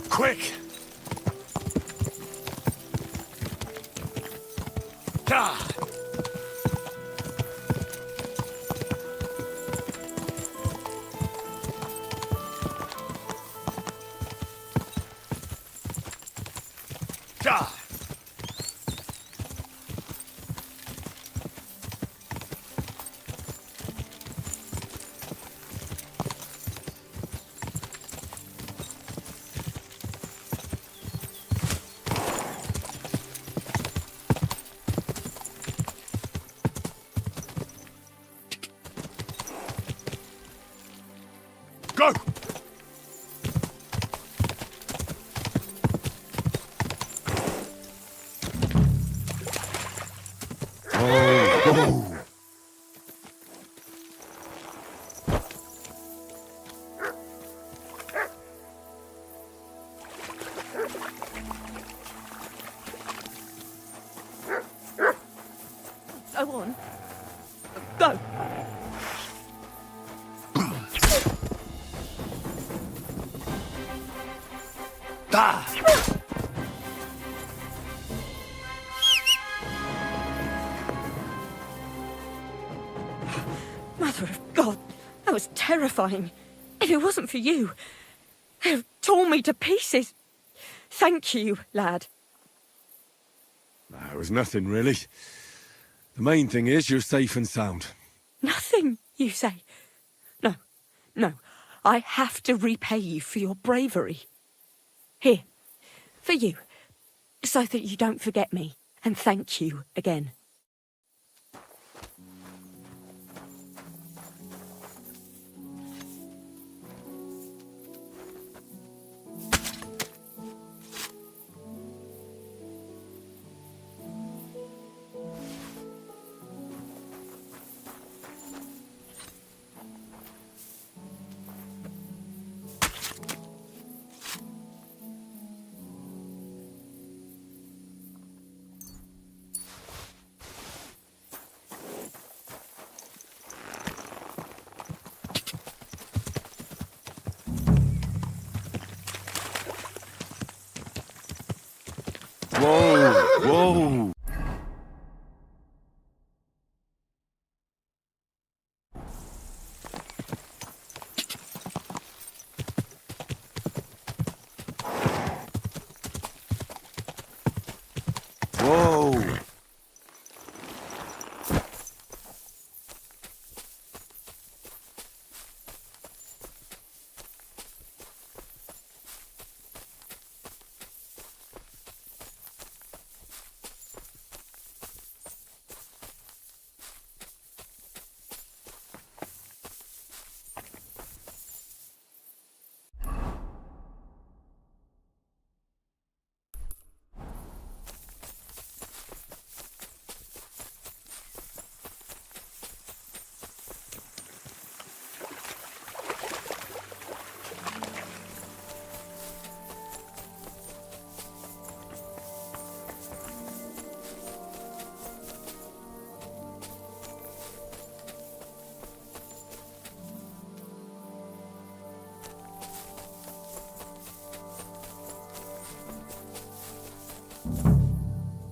Quick! Ah! Ah! Go! Go on. Go. Ah! was terrifying. If it wasn't for you, they'd have torn me to pieces. Thank you, lad. No, it was nothing, really. The main thing is you're safe and sound. Nothing, you say? No, no. I have to repay you for your bravery. Here, for you, so that you don't forget me, and thank you again. Whoa, whoa. Whoa.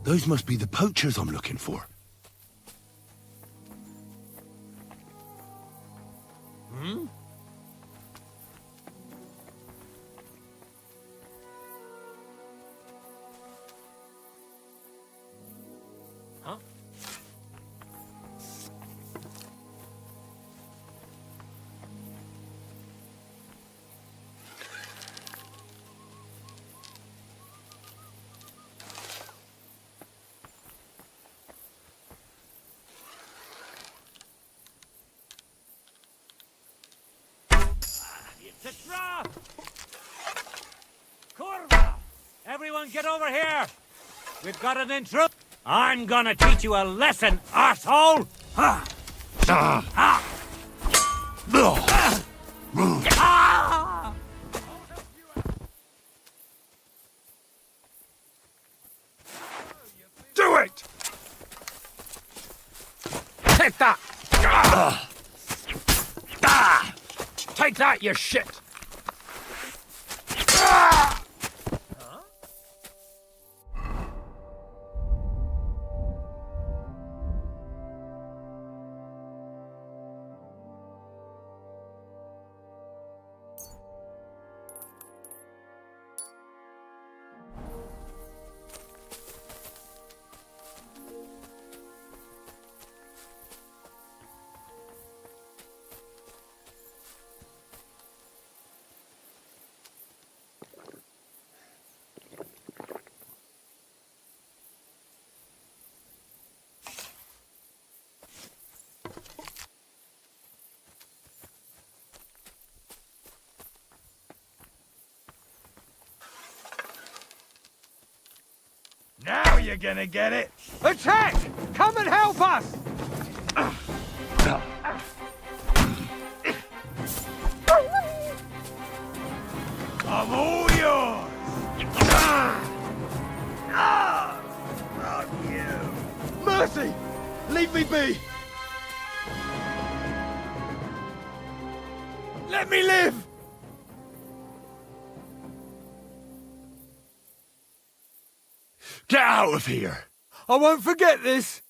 Those must be the poachers I'm looking for. Hmm? Huh? It's a trap! Kurva! Everyone get over here! We've got an intruder! I'm gonna teach you a lesson, arsehole! Ah! Ah! Ah! Do it! Hit that! Ah! Ah! Take that, you shit! Ah! Now you're gonna get it! Attack! Come and help us! I'm all yours! Fuck you! Mercy! Leave me be! Let me live! Get out of here! I won't forget this!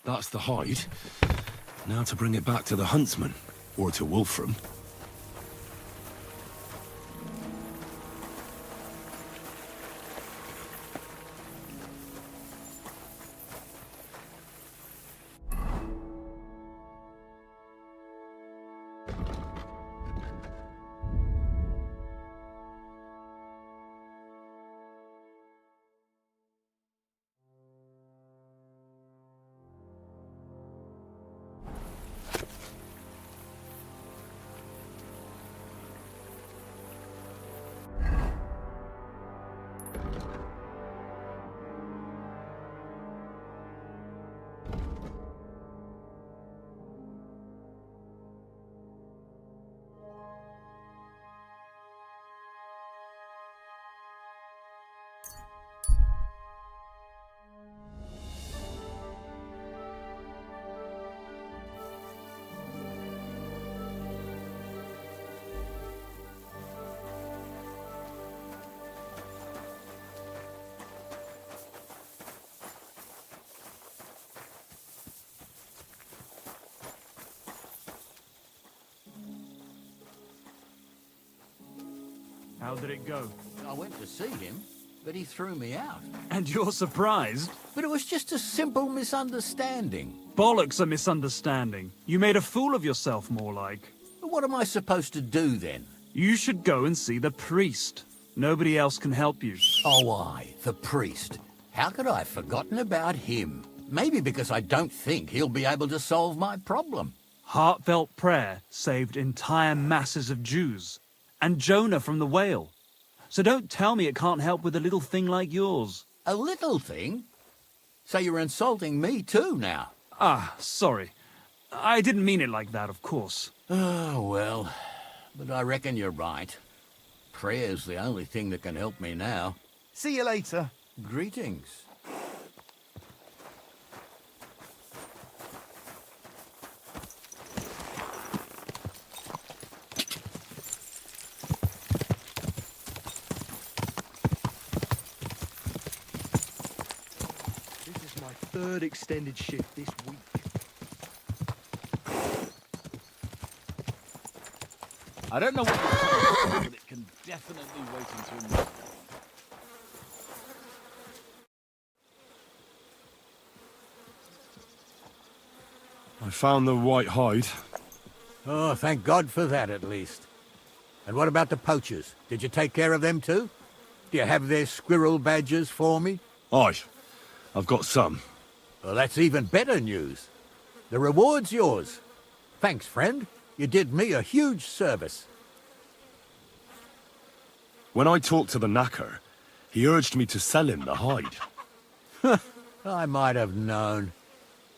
That's the hide. Now to bring it back to the huntsman, or to Wolfram. How did it go? I went to see him, but he threw me out. And you're surprised? But it was just a simple misunderstanding. Bollocks a misunderstanding. You made a fool of yourself, more like. But what am I supposed to do then? You should go and see the priest. Nobody else can help you. Oh, the priest. How could I have forgotten about him? Maybe because I don't think he'll be able to solve my problem. Heartfelt prayer saved entire masses of Jews. And Jonah from the whale. So don't tell me it can't help with a little thing like yours. A little thing? So you're insulting me too now? Ah, sorry. I didn't mean it like that, of course. Oh, well. But I reckon you're right. Prayer's the only thing that can help me now. See you later. Greetings. This is my third extended shift this week. I don't know what you're talking about, but it can definitely wait until morning. I found the white hide. Oh, thank God for that at least. And what about the poachers? Did you take care of them too? Do you have their squirrel badges for me? Aye, I've got some. Well, that's even better news. The reward's yours. Thanks, friend. You did me a huge service. When I talked to the knacker, he urged me to sell him the hide. I might have known.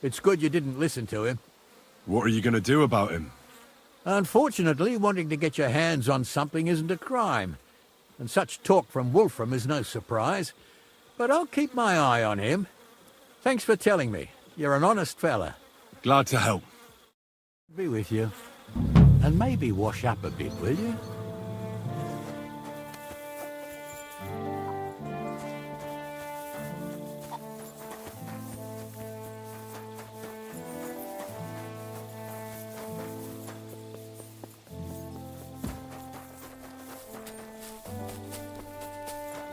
It's good you didn't listen to him. What are you going to do about him? Unfortunately, wanting to get your hands on something isn't a crime. And such talk from Wolfram is no surprise. But I'll keep my eye on him. Thanks for telling me. You're an honest fella. Glad to help. Be with you. And maybe wash up a bit, will you?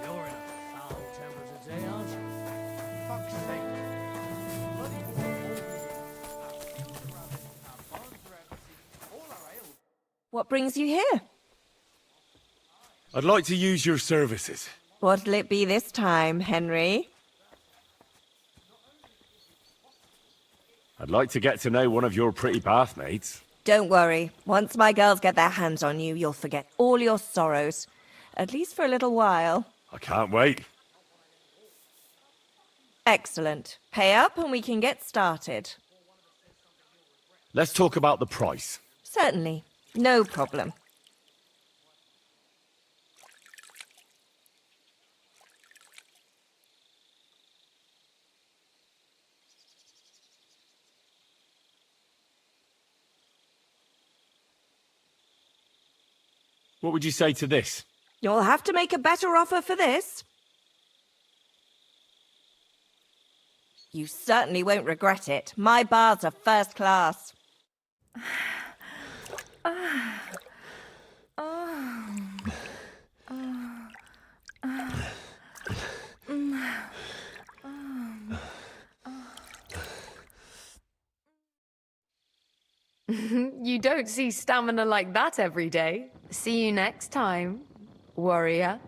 You're in a foul temper today, aren't you? Fuck's sake. What brings you here? I'd like to use your services. What'll it be this time, Henry? I'd like to get to know one of your pretty bathmaids. Don't worry. Once my girls get their hands on you, you'll forget all your sorrows. At least for a little while. I can't wait. Excellent. Pay up and we can get started. Let's talk about the price. Certainly. No problem. What would you say to this? You'll have to make a better offer for this. You certainly won't regret it. My bars are first class. You don't see stamina like that every day. See you next time, warrior.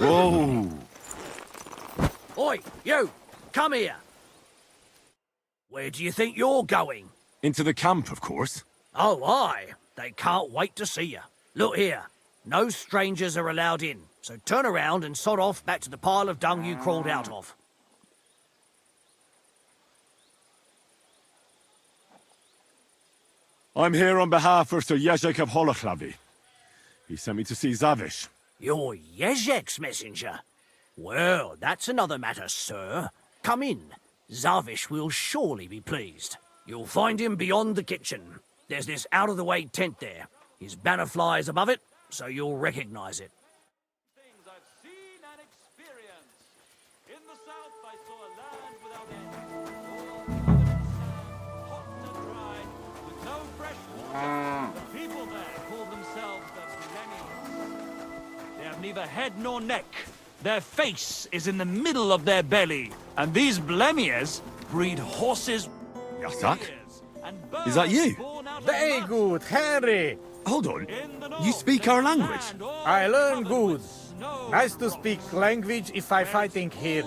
Whoa! Oi, you! Come here! Where do you think you're going? Into the camp, of course. Oh, aye. They can't wait to see you. Look here. No strangers are allowed in, so turn around and sod off back to the pile of dung you crawled out of. I'm here on behalf of Sir Jezek of Holoclavi. He sent me to see Zavish. You're Jezek's messenger? Well, that's another matter, sir. Come in. Zavish will surely be pleased. You'll find him beyond the kitchen. There's this out-of-the-way tent there. His banner flies above it, so you'll recognize it. Things I've seen and experienced. In the south, I saw a land without end. All covered in sand, hot and dry, with no fresh water. The people there call themselves the Blemians. They have neither head nor neck. Their face is in the middle of their belly. And these Blemiers breed horses. Yasak? Is that you? Very good, Henry. Hold on. You speak our language? I learn good. Nice to speak language if I fighting here.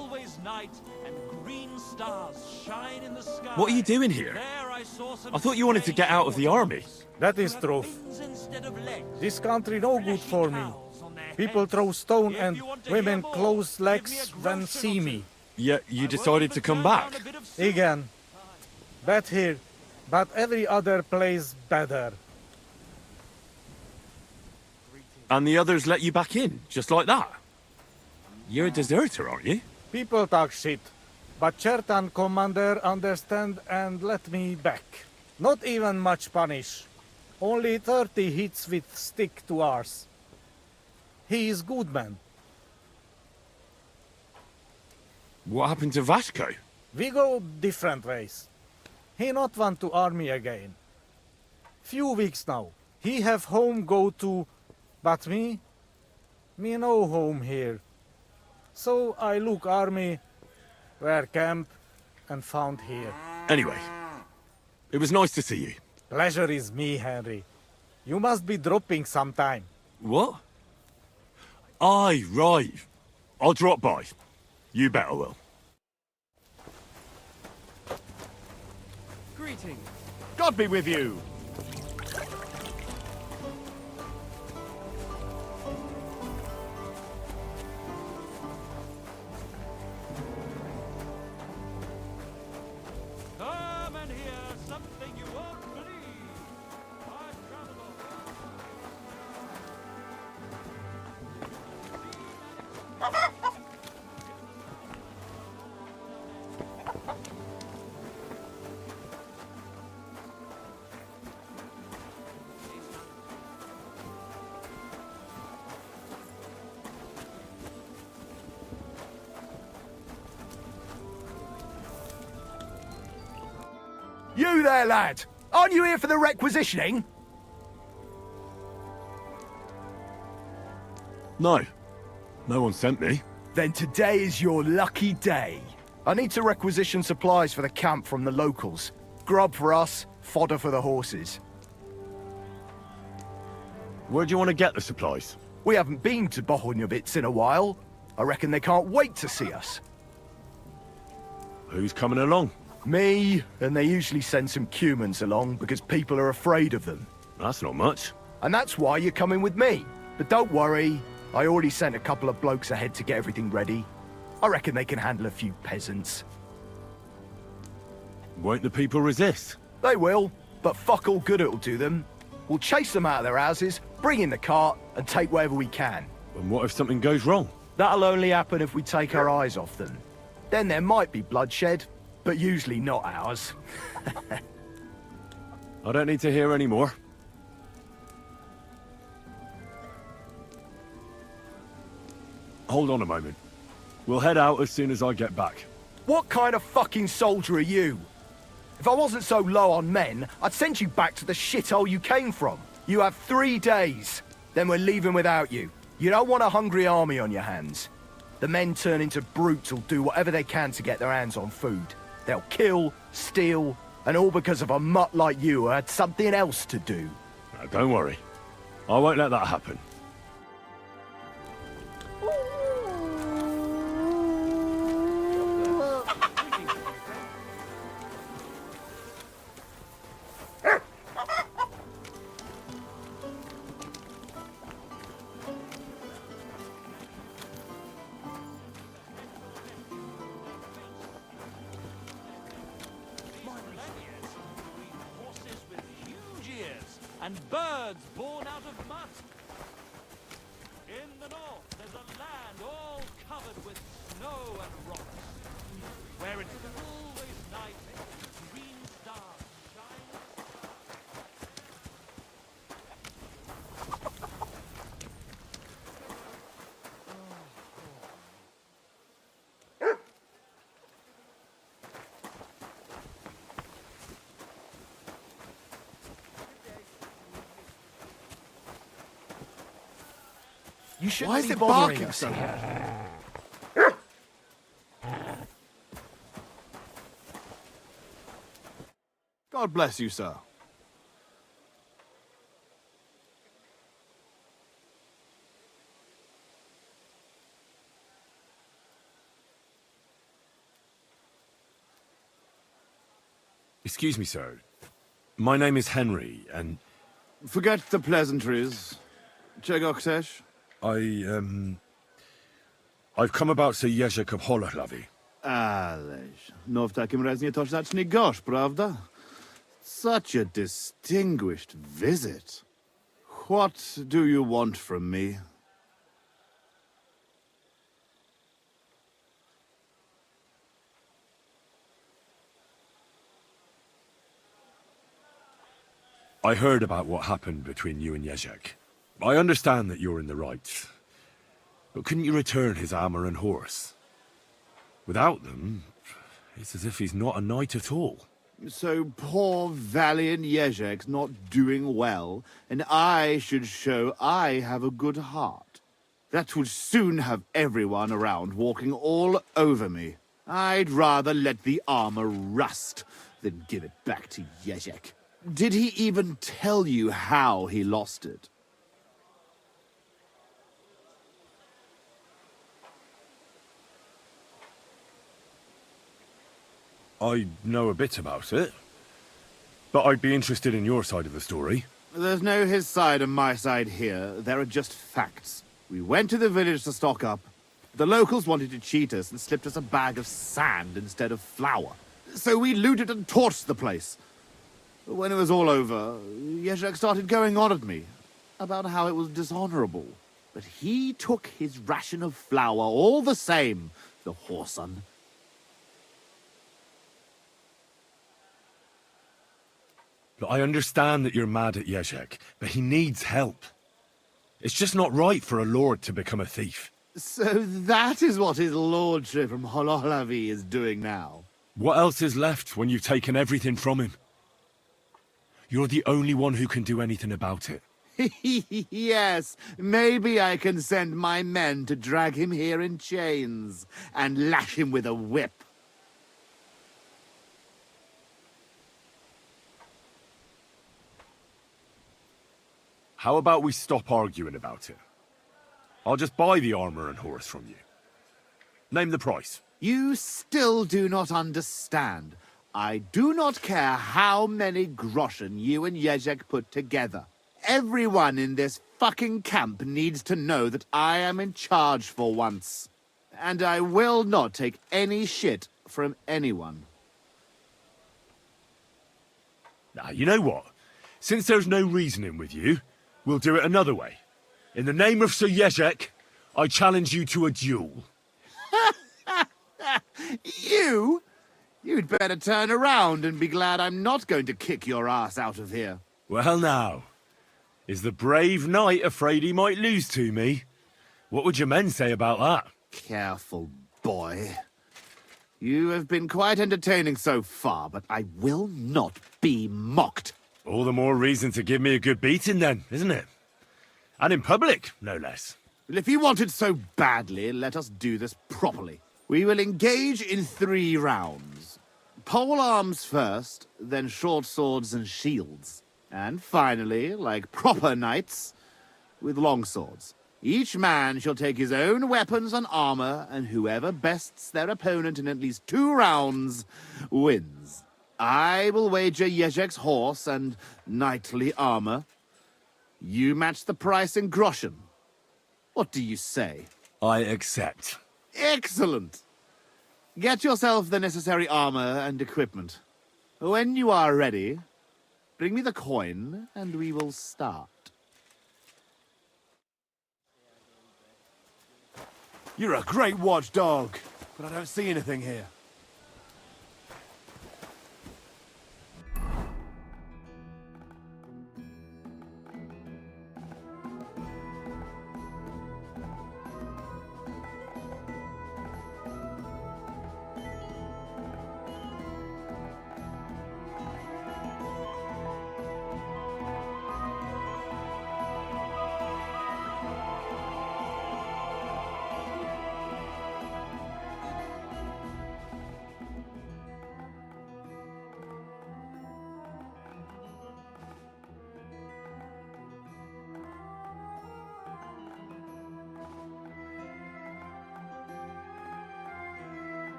What are you doing here? I thought you wanted to get out of the army. That is true. This country no good for me. People throw stone and women close legs when see me. Yet you decided to come back. Again. Bad here, but every other place better. And the others let you back in, just like that? You're a deserter, aren't you? People talk shit, but Chertan commander understand and let me back. Not even much punish. Only 30 hits with stick to ours. He is good man. What happened to Vasco? We go different ways. He not want to army again. Few weeks now. He have home go to, but me no home here. So I look army, where camp, and found here. Anyway, it was nice to see you. Pleasure is me, Henry. You must be dropping sometime. What? Aye, right. I'll drop by. You bet I will. Greetings. God be with you! Come and hear something you won't believe. I've traveled You there, lad! Aren't you here for the requisitioning? No. No one sent me. Then today is your lucky day. I need to requisition supplies for the camp from the locals. Grub for us, fodder for the horses. Where do you want to get the supplies? We haven't been to Bohunjovitz in a while. I reckon they can't wait to see us. Who's coming along? Me, and they usually send some humans along because people are afraid of them. That's not much. And that's why you're coming with me. But don't worry, I already sent a couple of blokes ahead to get everything ready. I reckon they can handle a few peasants. Won't the people resist? They will, but fuck all good it'll do them. We'll chase them out of their houses, bring in the cart, and take whatever we can. And what if something goes wrong? That'll only happen if we take our eyes off them. Then there might be bloodshed, but usually not ours. I don't need to hear any more. Hold on a moment. We'll head out as soon as I get back. What kind of fucking soldier are you? If I wasn't so low on men, I'd send you back to the shithole you came from. You have 3 days. Then we're leaving without you. You don't want a hungry army on your hands. The men turn into brutes who'll do whatever they can to get their hands on food. They'll kill, steal, and all because of a mutt like you who had something else to do. Now, don't worry. I won't let that happen. and birds born out of mud. In the north, there's a land all covered with snow and rocks, where it's always night, green stars shine. You shouldn't Why is be it bothering barking us so here. God bless you, sir. Excuse me, sir. My name is Henry, and Forget the pleasantries. Czego chcesz? I've come about Sir Jerzek of Holohlavi. Ależ, no w takim razie to zacznij gorzь, prawda? Such a distinguished visit. What do you want from me? I heard about what happened between you and Jerzek. I understand that you're in the right. But couldn't you return his armor and horse? Without them, it's as if he's not a knight at all. So poor valiant Jerzek's not doing well, and I should show I have a good heart. That would soon have everyone around walking all over me. I'd rather let the armor rust than give it back to Jerzek. Did he even tell you how he lost it? I know a bit about it. But I'd be interested in your side of the story. There's no his side and my side here. There are just facts. We went to the village to stock up. The locals wanted to cheat us and slipped us a bag of sand instead of flour. So we looted and torched the place. When it was all over, Jerzek started going on at me about how it was dishonorable. But he took his ration of flour all the same, the whoreson. Look, I understand that you're mad at Jerzek, but he needs help. It's just not right for a lord to become a thief. So that is what his lordship from Holohlavi is doing now. What else is left when you've taken everything from him? You're the only one who can do anything about it. Yes, maybe I can send my men to drag him here in chains and lash him with a whip. How about we stop arguing about it? I'll just buy the armor and horse from you. Name the price. You still do not understand. I do not care how many groschen you and Jerzek put together. Everyone in this fucking camp needs to know that I am in charge for once. And I will not take any shit from anyone. Now, you know what? Since there's no reasoning with you, we'll do it another way. In the name of Sir Jerzek, I challenge you to a duel. You? You'd better turn around and be glad I'm not going to kick your ass out of here. Well now, is the brave knight afraid he might lose to me? What would your men say about that? Careful, boy. You have been quite entertaining so far, but I will not be mocked. All the more reason to give me a good beating then, isn't it? And in public, no less. Well, if you want it so badly, let us do this properly. We will engage in 3 rounds. Pole arms first, then short swords and shields. And finally, like proper knights, with long swords. Each man shall take his own weapons and armor, and whoever bests their opponent in at least 2 rounds wins. I will wager Jerzek's horse and knightly armor. You match the price in groschen. What do you say? I accept. Excellent! Get yourself the necessary armor and equipment. When you are ready, Bring me the coin, and we will start. You're a great watchdog, but I don't see anything here.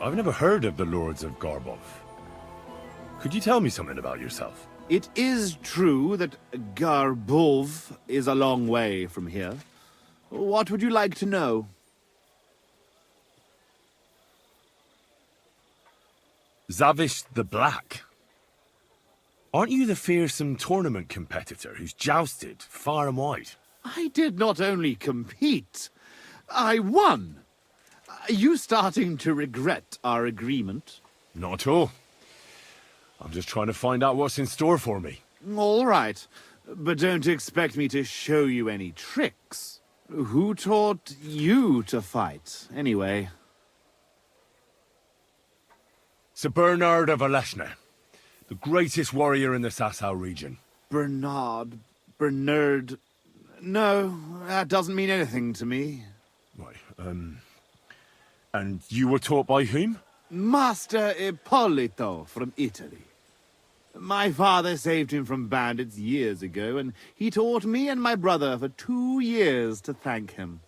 I've never heard of the Lords of Garbov. Could you tell me something about yourself? It is true that Garbov is a long way from here. What would you like to know? Zavish the Black. Aren't you the fearsome tournament competitor who's jousted far and wide? I did not only compete, I won. Are you starting to regret our agreement? Not at all. I'm just trying to find out what's in store for me. All right, but don't expect me to show you any tricks. Who taught you to fight, anyway? Sir Bernard of Aleshna, the greatest warrior in the Sasau region. Bernard... No, that doesn't mean anything to me. Right, and you were taught by whom? Master Ippolito from Italy. My father saved him from bandits years ago, and he taught me and my brother for 2 years to thank him.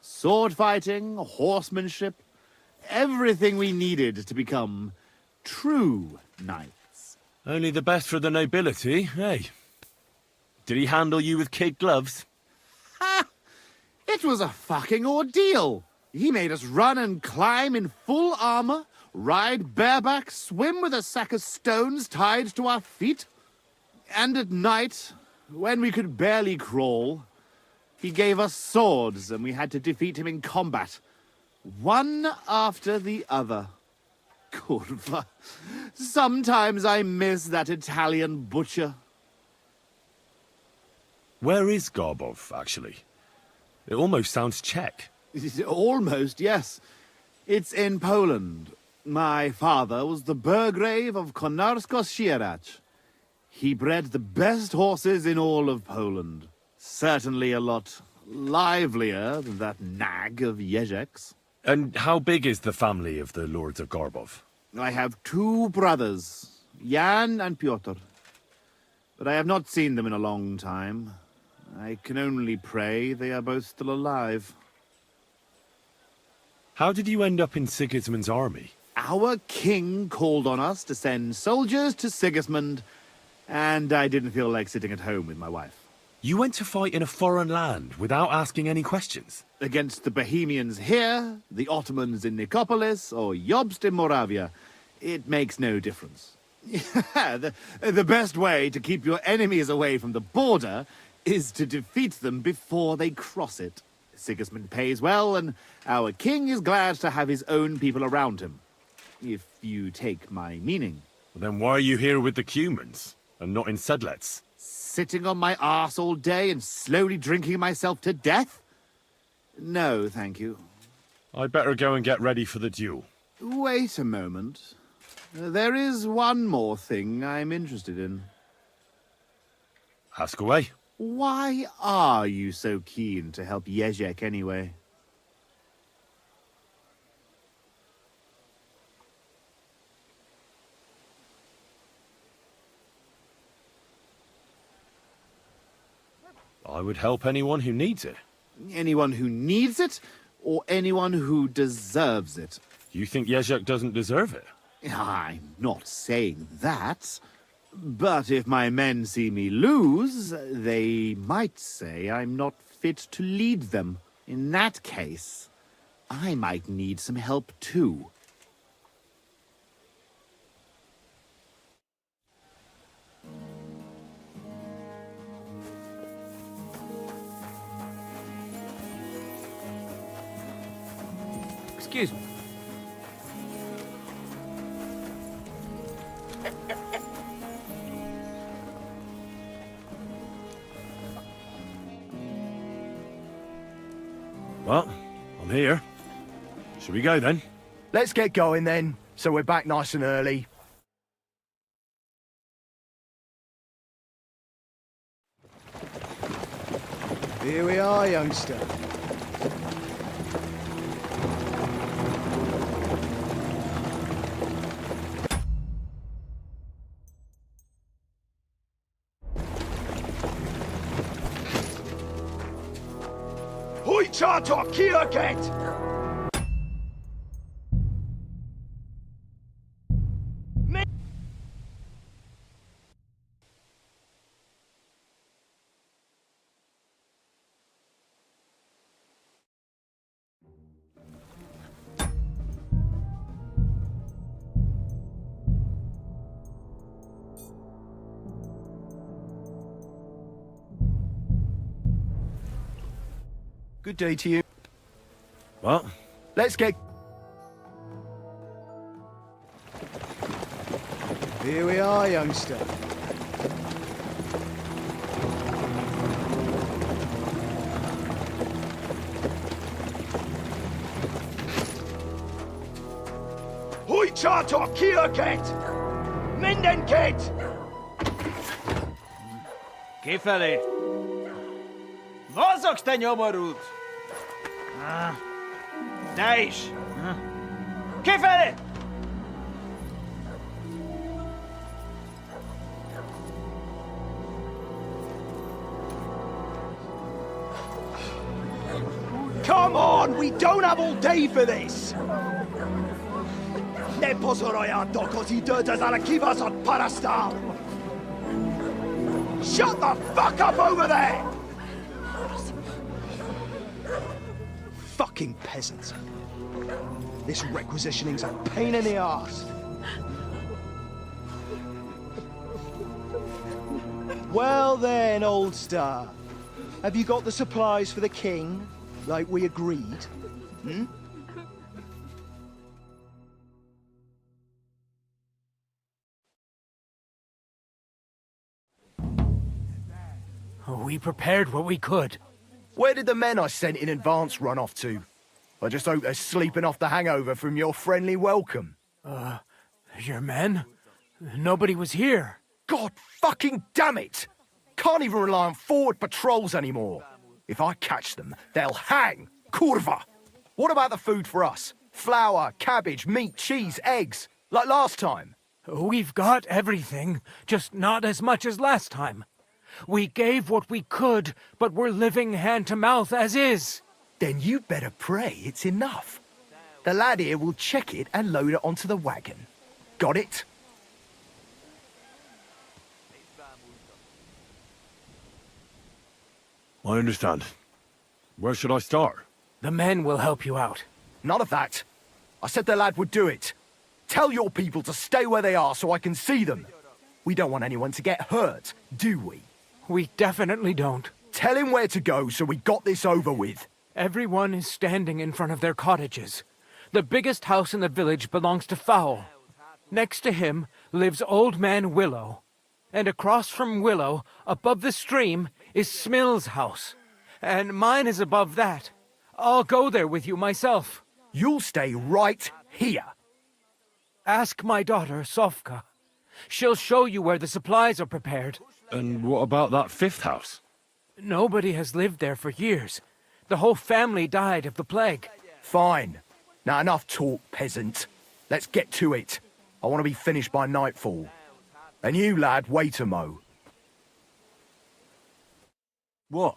Sword fighting, horsemanship, everything we needed to become true knights. Only the best for the nobility, eh? Did he handle you with kid gloves? Ha! It was a fucking ordeal. He made us run and climb in full armor, ride bareback, swim with a sack of stones tied to our feet. And at night, when we could barely crawl, he gave us swords and we had to defeat him in combat, one after the other. Curva. Sometimes I miss that Italian butcher. Where is Garbov, actually? It almost sounds Czech. Almost, yes. It's in Poland. My father was the Burgrave of Konarsko-Sierać. He bred the best horses in all of Poland. Certainly a lot livelier than that nag of Jezek's. And how big is the family of the Lords of Garbov? I have 2 brothers, Jan and Piotr. But I have not seen them in a long time. I can only pray they are both still alive. How did you end up in Sigismund's army? Our king called on us to send soldiers to Sigismund, and I didn't feel like sitting at home with my wife. You went to fight in a foreign land without asking any questions? Against the Bohemians here, the Ottomans in Nicopolis, or Jobst in Moravia, it makes no difference. the best way to keep your enemies away from the border is to defeat them before they cross it. Sigismund pays well, and our king is glad to have his own people around him. If you take my meaning. Then why are you here with the Cumans, and not in Sedlets? Sitting on my arse all day and slowly drinking myself to death? No, thank you. I'd better go and get ready for the duel. Wait a moment. There is one more thing I'm interested in. Ask away. Why are you so keen to help Jezek anyway? I would help anyone who needs it. Anyone who needs it, or anyone who deserves it? You think Jezek doesn't deserve it? I'm not saying that. But if my men see me lose, they might say I'm not fit to lead them. In that case, I might need some help too. Excuse me. Well, I'm here. Shall we go then? Let's get going then, so we're back nice and early. Here we are, youngster. Hoi charter, kia get! Good day to you. Well, Let's get... Here we are, youngster. Hoi charter, kia get! Minden get! Kifelé! Mozogsz, te nyomorult! Te is! Kifelé! Come on, we don't have all day for this! Ne pozoroiado così dödas alla kivas on parastal! Shut the fuck up over there! Fucking peasants. This requisitioning's a pain in the arse. Well then, old star. Have you got the supplies for the king, like we agreed? Hmm? We prepared what we could. Where did the men I sent in advance run off to? I just hope they're sleeping off the hangover from your friendly welcome. Your men? Nobody was here. God fucking damn it! Can't even rely on forward patrols anymore. If I catch them, they'll hang. Kurva! What about the food for us? Flour, cabbage, meat, cheese, eggs, like last time? We've got everything, just not as much as last time. We gave what we could, but we're living hand to mouth as is. Then you better pray it's enough. The lad here will check it and load it onto the wagon. Got it? I understand. Where should I start? The men will help you out. None of that. I said the lad would do it. Tell your people to stay where they are so I can see them. We don't want anyone to get hurt, do we? We definitely don't. Tell him where to go so we got this over with. Everyone is standing in front of their cottages. The biggest house in the village belongs to Fowl. Next to him lives Old Man Willow. And across from Willow, above the stream, is Smill's house. And mine is above that. I'll go there with you myself. You'll stay right here. Ask my daughter, Sofka. She'll show you where the supplies are prepared. And what about that 5th house? Nobody has lived there for years. The whole family died of the plague. Fine. Now enough talk, peasant. Let's get to it. I want to be finished by nightfall. And you, lad, wait a mo. What?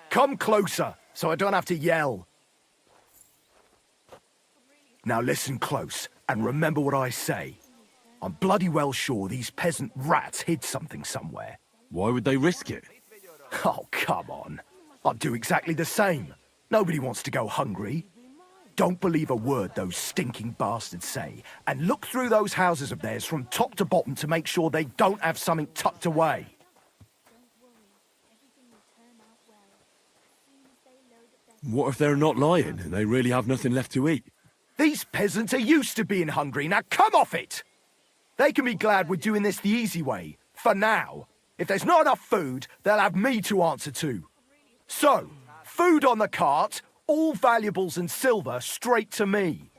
Come closer, so I don't have to yell. Now listen close, and remember what I say. I'm bloody well sure these peasant rats hid something somewhere. Why would they risk it? Oh, come on. I'd do exactly the same. Nobody wants to go hungry. Don't believe a word those stinking bastards say, and look through those houses of theirs from top to bottom to make sure they don't have something tucked away. What if they're not lying and they really have nothing left to eat? These peasants are used to being hungry, now come off it! They can be glad we're doing this the easy way, for now. If there's not enough food, they'll have me to answer to. So, food on the cart, all valuables and silver straight to me.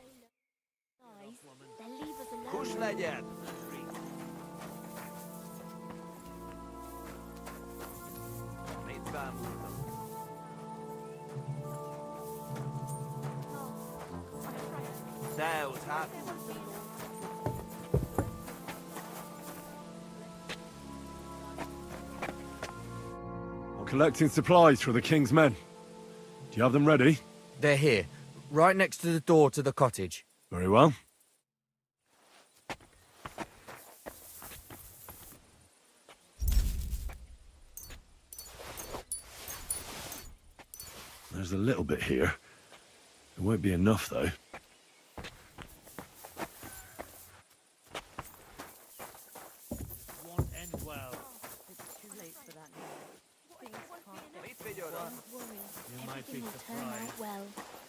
I'm collecting supplies for the king's men. Do you have them ready? They're here, right next to the door to the cottage. Very well. There's a little bit here. It won't be enough, though. Everything will turn out well.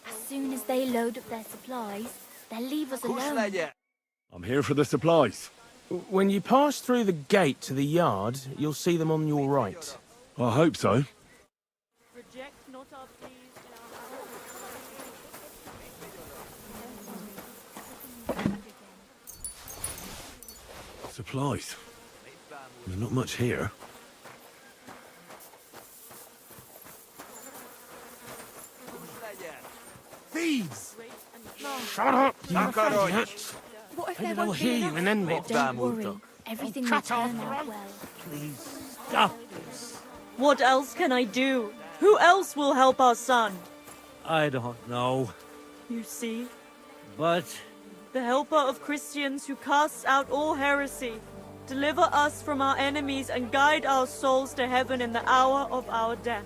As soon as they load up their supplies, they'll leave us alone. I'm here for the supplies. When you pass through the gate to the yard, you'll see them on your right. I hope so. Supplies. There's not much here. Thieves! Shut up, you idiot! What if Maybe there they'll won't hear be you and then enough? they'll Don't worry. Everything will turn out well. Please, stop. What else can I do? Who else will help our son? I don't know, You see, but the helper of Christians who casts out all heresy. Deliver us from our enemies and guide our souls to heaven in the hour of our death.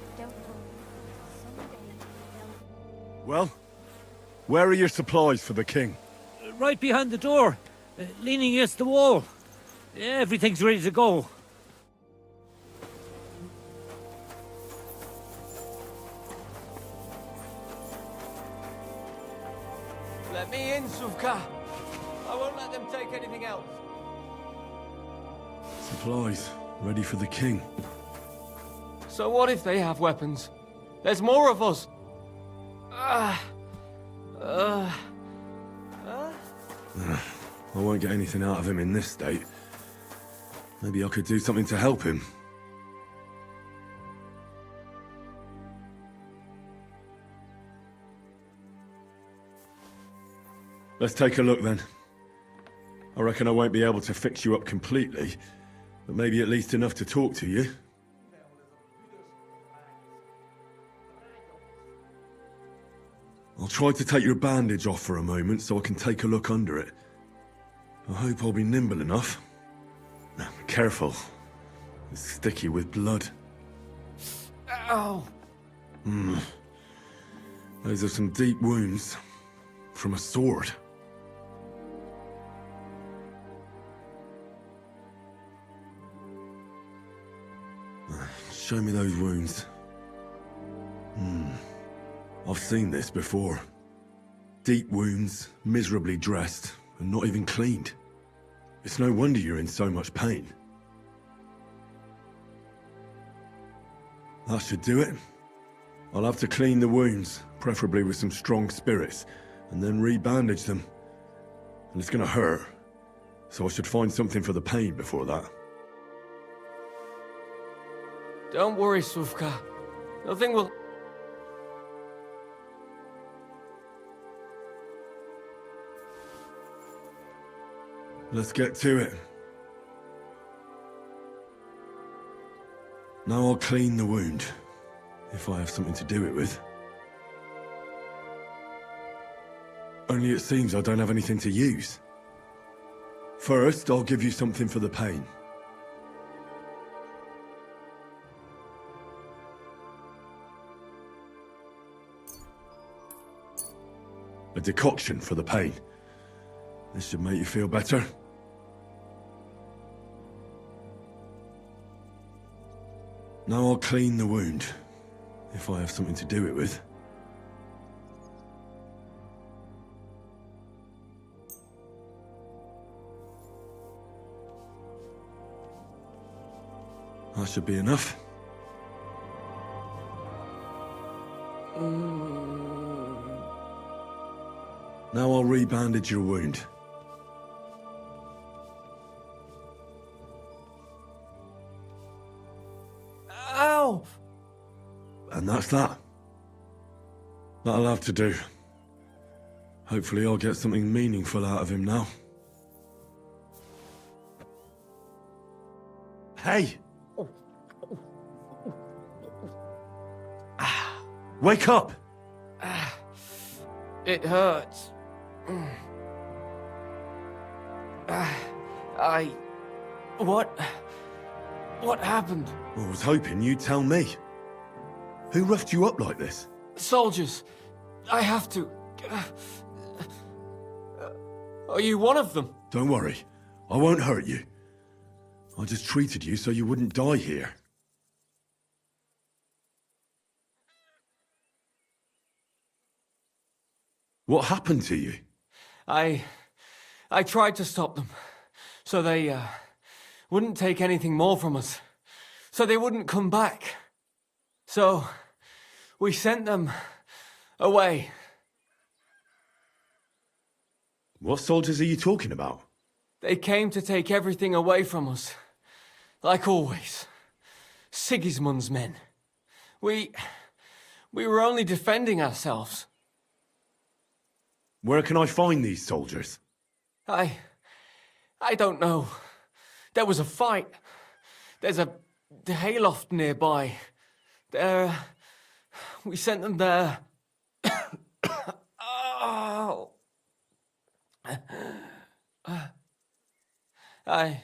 Well, where are your supplies for the king? right behind the door, leaning against the wall. Everything's ready to go. Let me in, Suvka. I won't let them take anything else. Supplies, ready for the king. So what if they have weapons? There's more of us. I won't get anything out of him in this state. Maybe I could do something to help him. Let's take a look then. I reckon I won't be able to fix you up completely, but maybe at least enough to talk to you. I'll try to take your bandage off for a moment so I can take a look under it. I hope I'll be nimble enough. Now, careful. It's sticky with blood. Ow! Those are some deep wounds. From a sword. Show me those wounds. I've seen this before. Deep wounds, miserably dressed, and not even cleaned. It's no wonder you're in so much pain. That should do it. I'll have to clean the wounds, preferably with some strong spirits, and then re-bandage them. And it's gonna hurt, so I should find something for the pain before that. Don't worry, Suvka. Nothing will... Let's get to it. Now I'll clean the wound, if I have something to do it with. Only it seems I don't have anything to use. First, I'll give you something for the pain. A decoction for the pain. This should make you feel better. Now I'll clean the wound, if I have something to do it with. That should be enough. Now I'll re-bandage your wound. Ow! And that's that. That'll have to do. Hopefully I'll get something meaningful out of him now. Hey! Wake up! It hurts. What happened? I was hoping you'd tell me. Who roughed you up like this? Soldiers. I have to... Are you one of them? Don't worry. I won't hurt you. I just treated you so you wouldn't die here. What happened to you? I tried to stop them. So they, wouldn't take anything more from us. So they wouldn't come back. So, we sent them away. What soldiers are you talking about? They came to take everything away from us. Like always. Sigismund's men. We were only defending ourselves. Where can I find these soldiers? I don't know. There was a fight. There's a hayloft nearby. We sent them there. Oh. I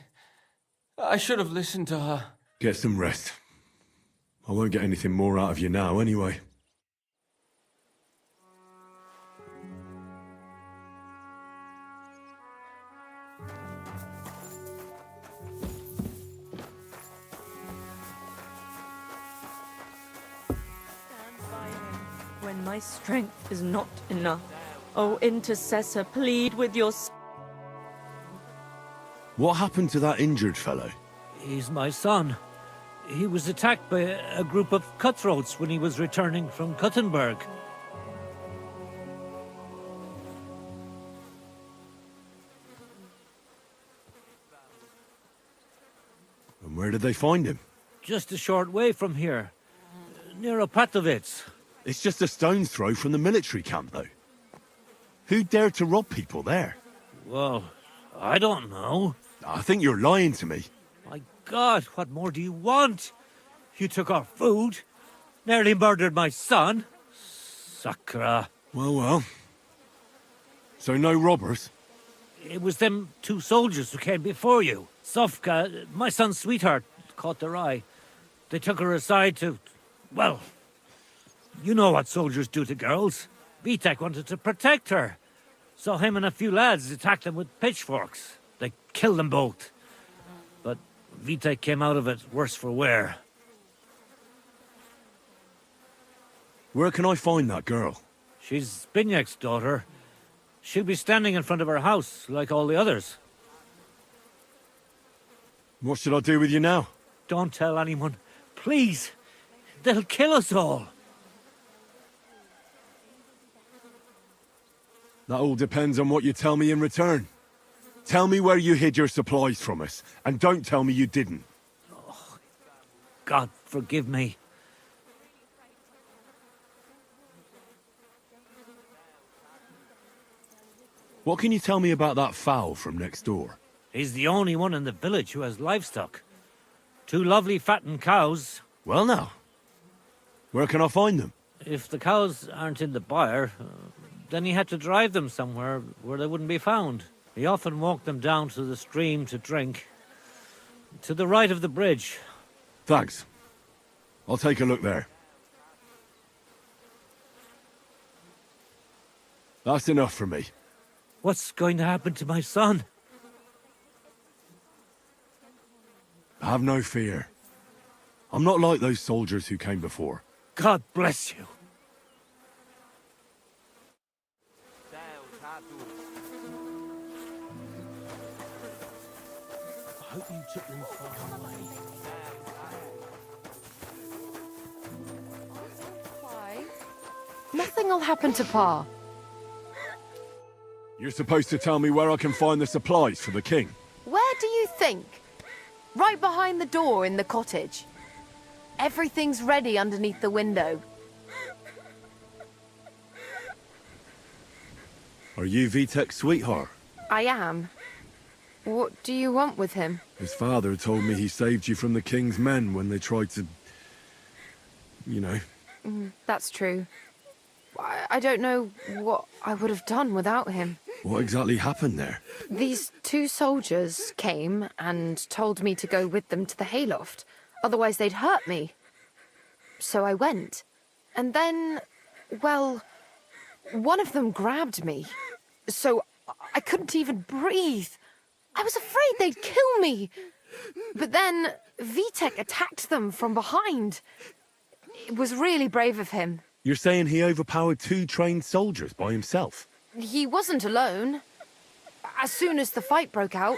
should have listened to her. Get some rest. I won't get anything more out of you now, anyway. When my strength is not enough. O intercessor, plead with your... What happened to that injured fellow? He's my son. He was attacked by a group of cutthroats when he was returning from Kuttenberg. And where did they find him? Just a short way from here, near Opatovitz. It's just a stone's throw from the military camp, though. Who dared to rob people there? Well, I don't know. I think you're lying to me. My God, what more do you want? You took our food, nearly murdered my son. Sakra. Well, well. So no robbers? It was them 2 soldiers who came before you. Sofka, my son's sweetheart, caught their eye. They took her aside to... well, you know what soldiers do to girls. Vitek wanted to protect her. So him and a few lads attacked them with pitchforks. They killed them both. But Vitek came out of it worse for wear. Where can I find that girl? She's Binyek's daughter. She'll be standing in front of her house, like all the others. What should I do with you now? Don't tell anyone. Please. They'll kill us all. That all depends on what you tell me in return. Tell me where you hid your supplies from us, and don't tell me you didn't. Oh, God forgive me. What can you tell me about that fowl from next door? He's the only one in the village who has livestock. 2 lovely fattened cows. Well now, where can I find them? If the cows aren't in the byre, then he had to drive them somewhere where they wouldn't be found. He often walked them down to the stream to drink. To the right of the bridge. Thanks. I'll take a look there. That's enough for me. What's going to happen to my son? Have no fear. I'm not like those soldiers who came before. God bless you. I hope you took them far away. Why? Nothing'll happen to Pa. You're supposed to tell me where I can find the supplies for the king. Where do you think? Right behind the door in the cottage. Everything's ready underneath the window. Are you Vitek's sweetheart? I am. What do you want with him? His father told me he saved you from the king's men when they tried to... you know. That's true. I don't know what I would have done without him. What exactly happened there? These 2 soldiers came and told me to go with them to the hayloft. Otherwise they'd hurt me. So I went. And then, well, one of them grabbed me. So I couldn't even breathe. I was afraid they'd kill me. But then Vitek attacked them from behind. It was really brave of him. You're saying he overpowered 2 trained soldiers by himself? He wasn't alone. As soon as the fight broke out,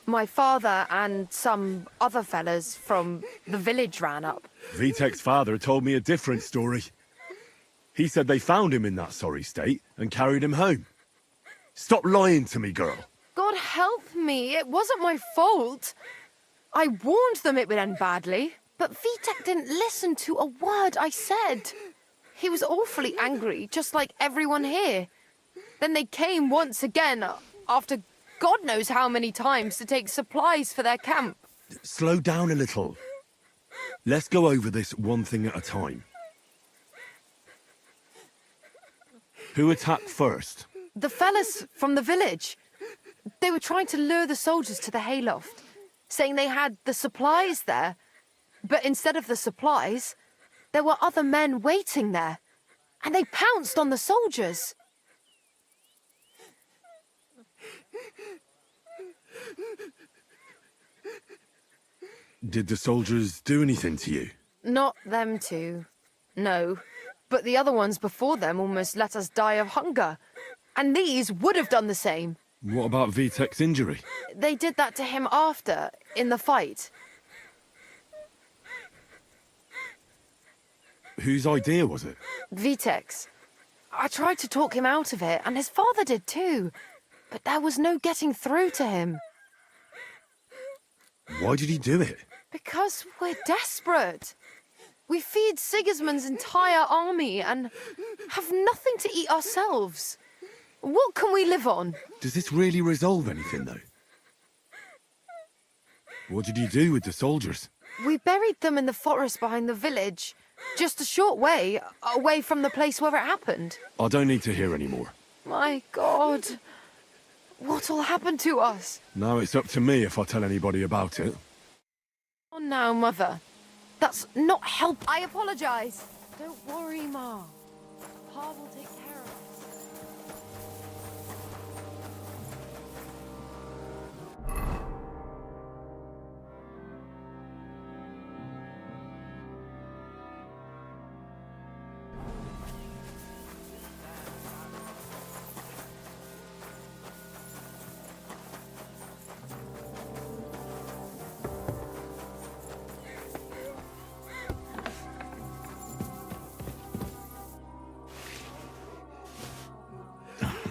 my father and some other fellas from the village ran up. Vitek's father told me a different story. He said they found him in that sorry state and carried him home. Stop lying to me, girl. God help me, it wasn't my fault. I warned them it would end badly, but Vitek didn't listen to a word I said. He was awfully angry, just like everyone here. Then they came once again, after God knows how many times, to take supplies for their camp. Slow down a little. Let's go over this one thing at a time. Who attacked first? The fellas from the village. They were trying to lure the soldiers to the hayloft, saying they had the supplies there. But instead of the supplies, there were other men waiting there. And they pounced on the soldiers. Did the soldiers do anything to you? Not them two. No. But the other ones before them almost let us die of hunger. And these would have done the same. What about Vitek's injury? They did that to him after, in the fight. Whose idea was it? Vitek's. I tried to talk him out of it, and his father did too. But there was no getting through to him. Why did he do it? Because we're desperate. We feed Sigismund's entire army and have nothing to eat ourselves. What can we live on? Does this really resolve anything, though? What did you do with the soldiers? We buried them in the forest behind the village. Just a short way, away from the place where it happened. I don't need to hear any more. My God. What'll happen to us? Now it's up to me if I tell anybody about it. Oh, now, Mother. That's not help. I apologize. Don't worry, Ma. Pa will take care of us.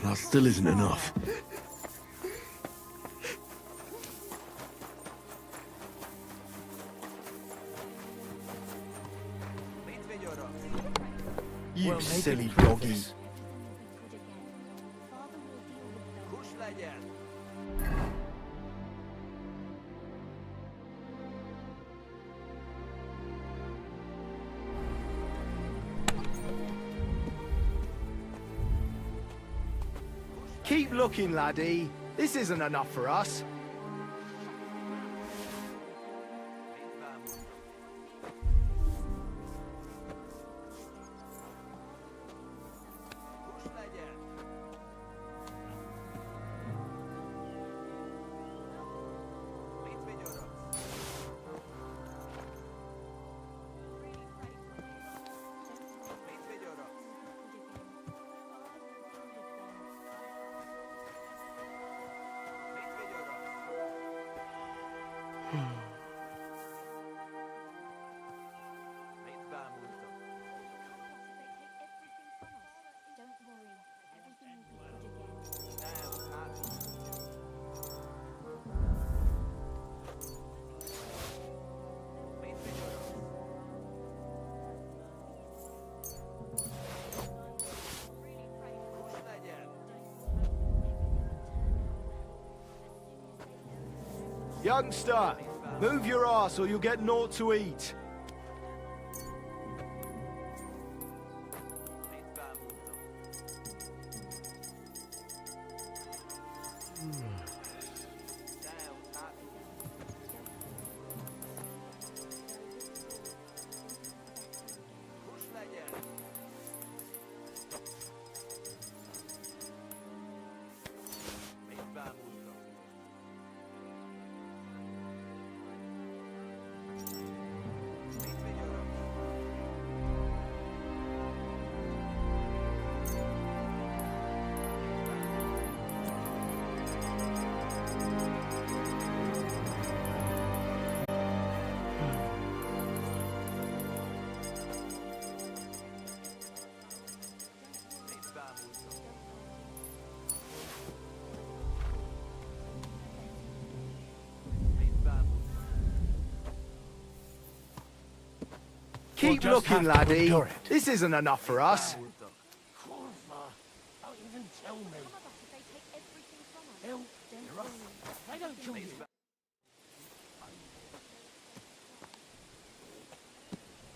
That still isn't enough. You silly doggy. Keep looking, laddie. This isn't enough for us. Youngster, move your ass or you'll get naught to eat. Keep looking, laddie. This isn't enough for us.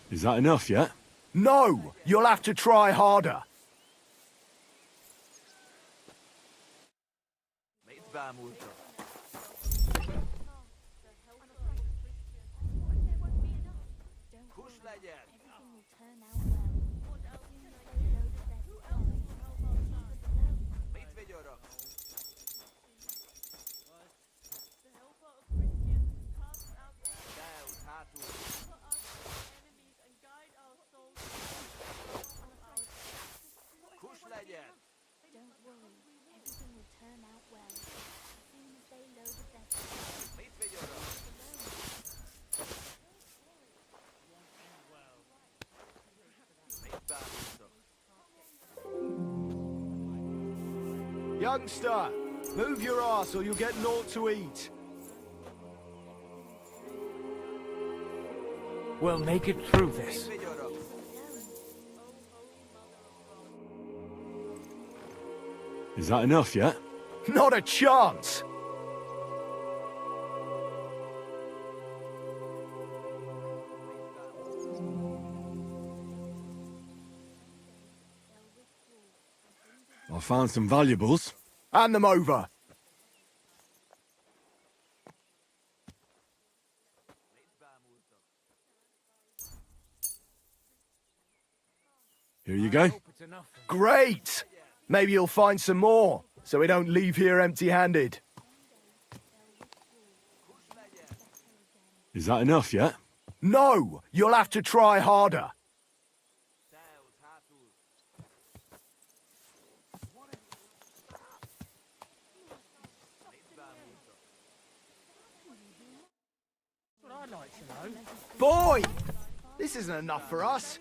Is that enough yet? No! You'll have to try harder. Youngster, move your ass or you'll get naught to eat. We'll make it through this. Is that enough yet? Not a chance! I found some valuables. Hand them over. Here you go. Great! Maybe you'll find some more, so we don't leave here empty-handed. Is that enough yet? No! You'll have to try harder. Boy! This isn't enough for us.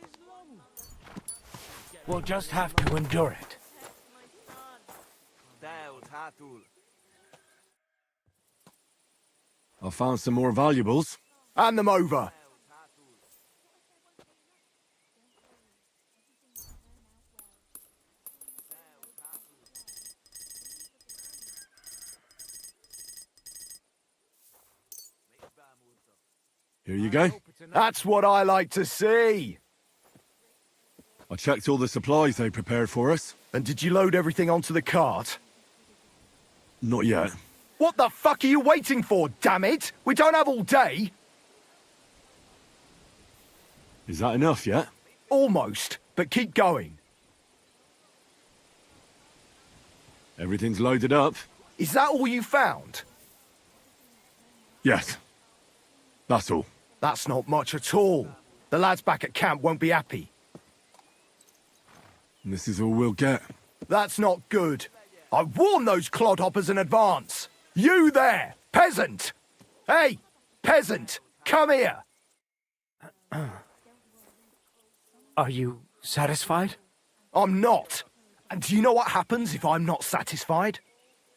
We'll just have to endure it. I found some more valuables. Hand them over. Here you go. That's what I like to see. I checked all the supplies they prepared for us. And did you load everything onto the cart? Not yet. What the fuck are you waiting for, damn it? We don't have all day. Is that enough yet? Almost, but keep going. Everything's loaded up. Is that all you found? Yes. That's all. That's not much at all. The lads back at camp won't be happy. And this is all we'll get. That's not good. I warned those clodhoppers in advance. You there, peasant! Hey, peasant, come here! Are you satisfied? I'm not. And do you know what happens if I'm not satisfied?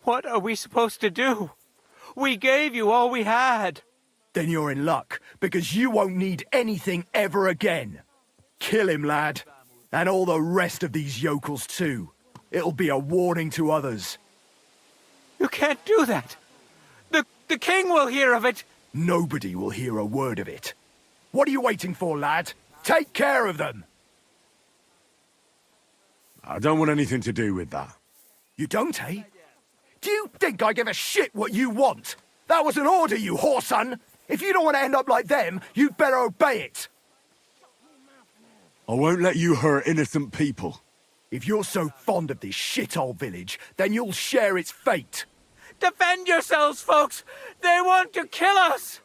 What are we supposed to do? We gave you all we had. Then you're in luck, because you won't need anything ever again. Kill him, lad. And all the rest of these yokels too. It'll be a warning to others. You can't do that. The king will hear of it. Nobody will hear a word of it. What are you waiting for, lad? Take care of them. I don't want anything to do with that. You don't, eh? Do you think I give a shit what you want? That was an order, you whoreson. If you don't want to end up like them, you'd better obey it. I won't let you hurt innocent people. If you're so fond of this shithole village, then you'll share its fate. Defend yourselves, folks! They want to kill us!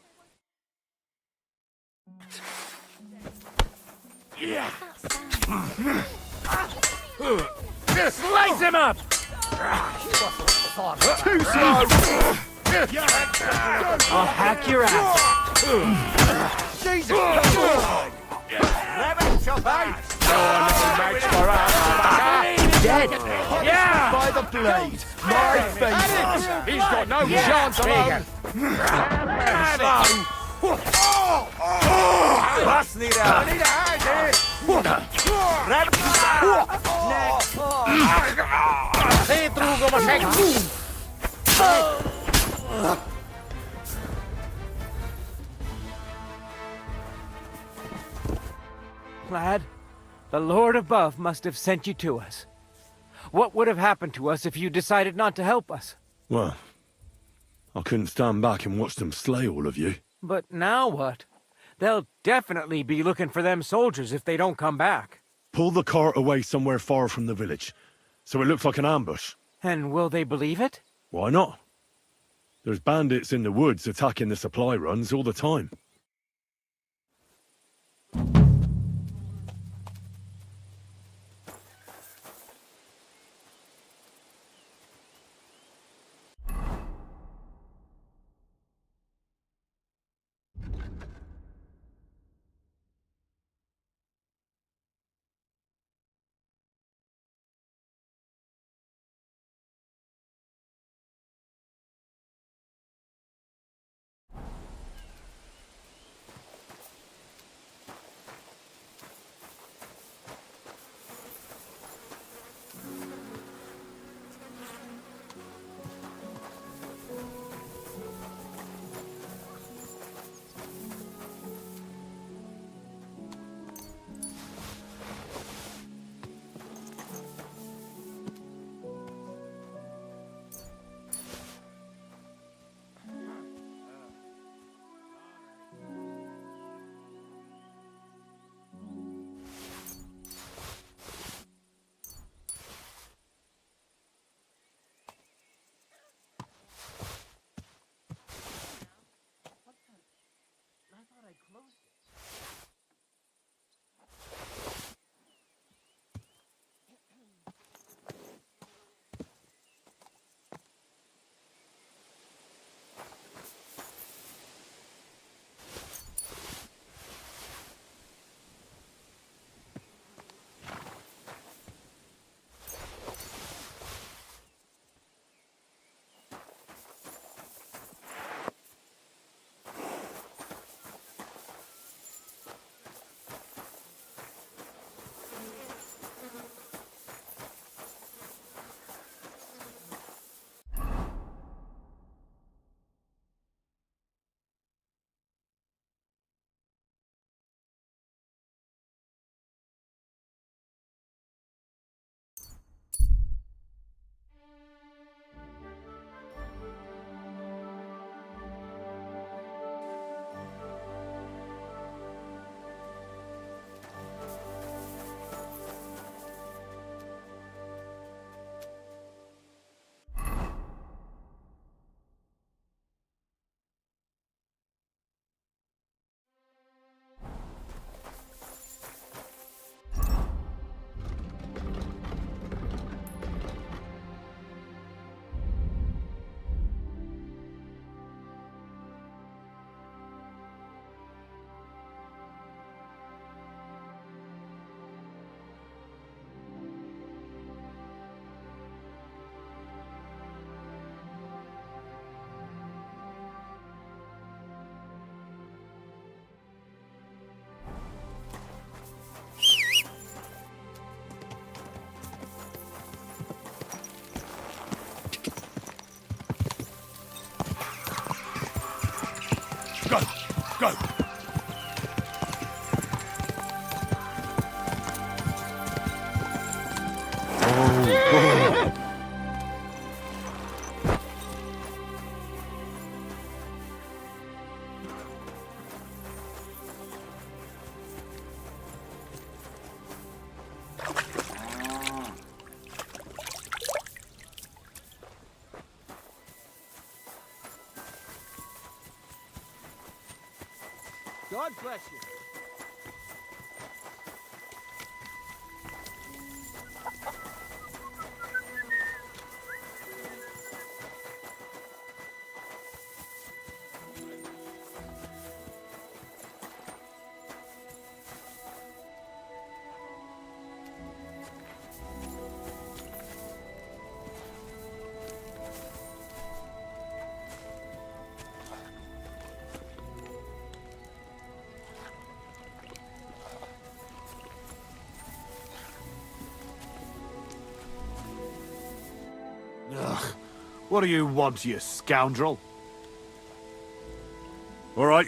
Yeah. Slice him up! Too slow! I'll hack your ass. Jesus! Dead! Yeah! By the blade! My favourite! He's got no chance alone! Bust need a hand here! See through, go Lad, the Lord above must have sent you to us. What would have happened to us if you decided not to help us? Well, I couldn't stand back and watch them slay all of you. But now what? They'll definitely be looking for them soldiers if they don't come back. Pull the cart away somewhere far from the village, so it looks like an ambush. And will they believe it? Why not? There's bandits in the woods attacking the supply runs all the time. Go! God bless you. Ugh. What do you want, you scoundrel? All right,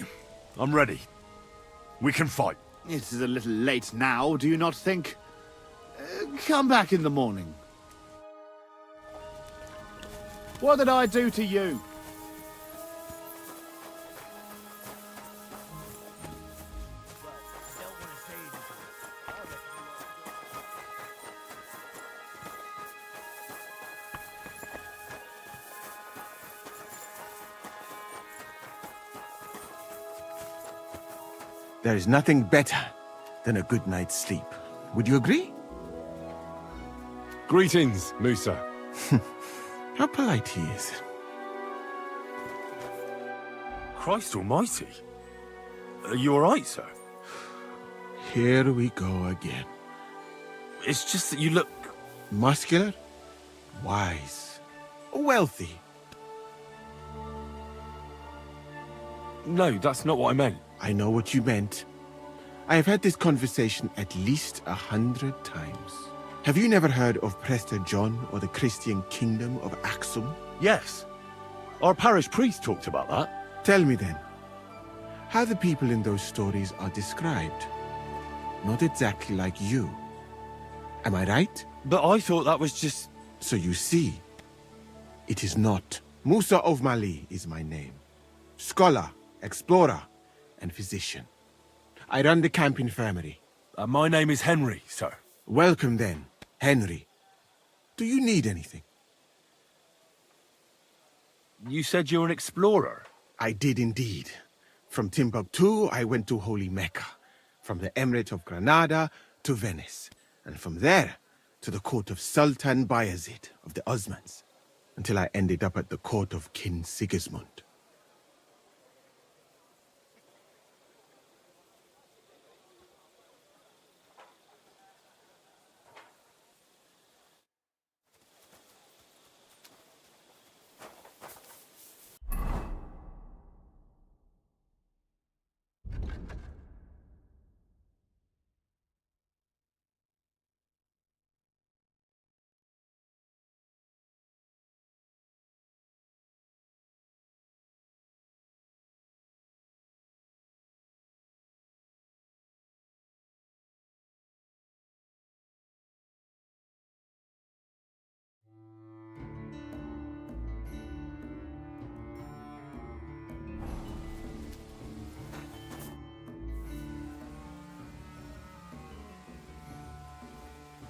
I'm ready. We can fight. It is a little late now, do you not think? Come back in the morning. What did I do to you? There is nothing better than a good night's sleep. Would you agree? Greetings, Musa. How polite he is. Christ almighty. Are you all right, sir? Here we go again. It's just that you look... Muscular, wise, wealthy. No, that's not what I meant. I know what you meant. I have had this conversation at least 100 times. Have you never heard of Prester John or the Christian kingdom of Axum? Yes. Our parish priest talked about that. Tell me then, how the people in those stories are described. Not exactly like you. Am I right? But I thought that was just... So you see, it is not. Musa of Mali is my name. Scholar, explorer, and physician. I run the camp infirmary. my name is Henry, sir. Welcome then, Henry. Do you need anything? You said you're an explorer. I did indeed. From Timbuktu, I went to Holy Mecca. From the Emirate of Granada to Venice. And from there to the court of Sultan Bayezid of the Osmans. Until I ended up at the court of King Sigismund.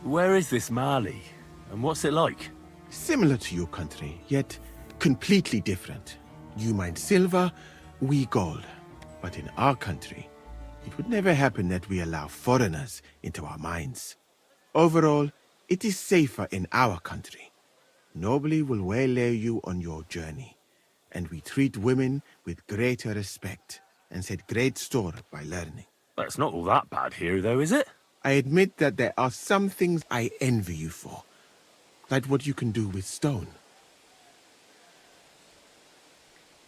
Where is this Mali? And what's it like? Similar to your country, yet completely different. You mine silver, we gold. But in our country, it would never happen that we allow foreigners into our mines. Overall, it is safer in our country. Nobody will waylay you on your journey. And we treat women with greater respect and set great store by learning. It's not all that bad here, though, is it? I admit that there are some things I envy you for. Like what you can do with stone.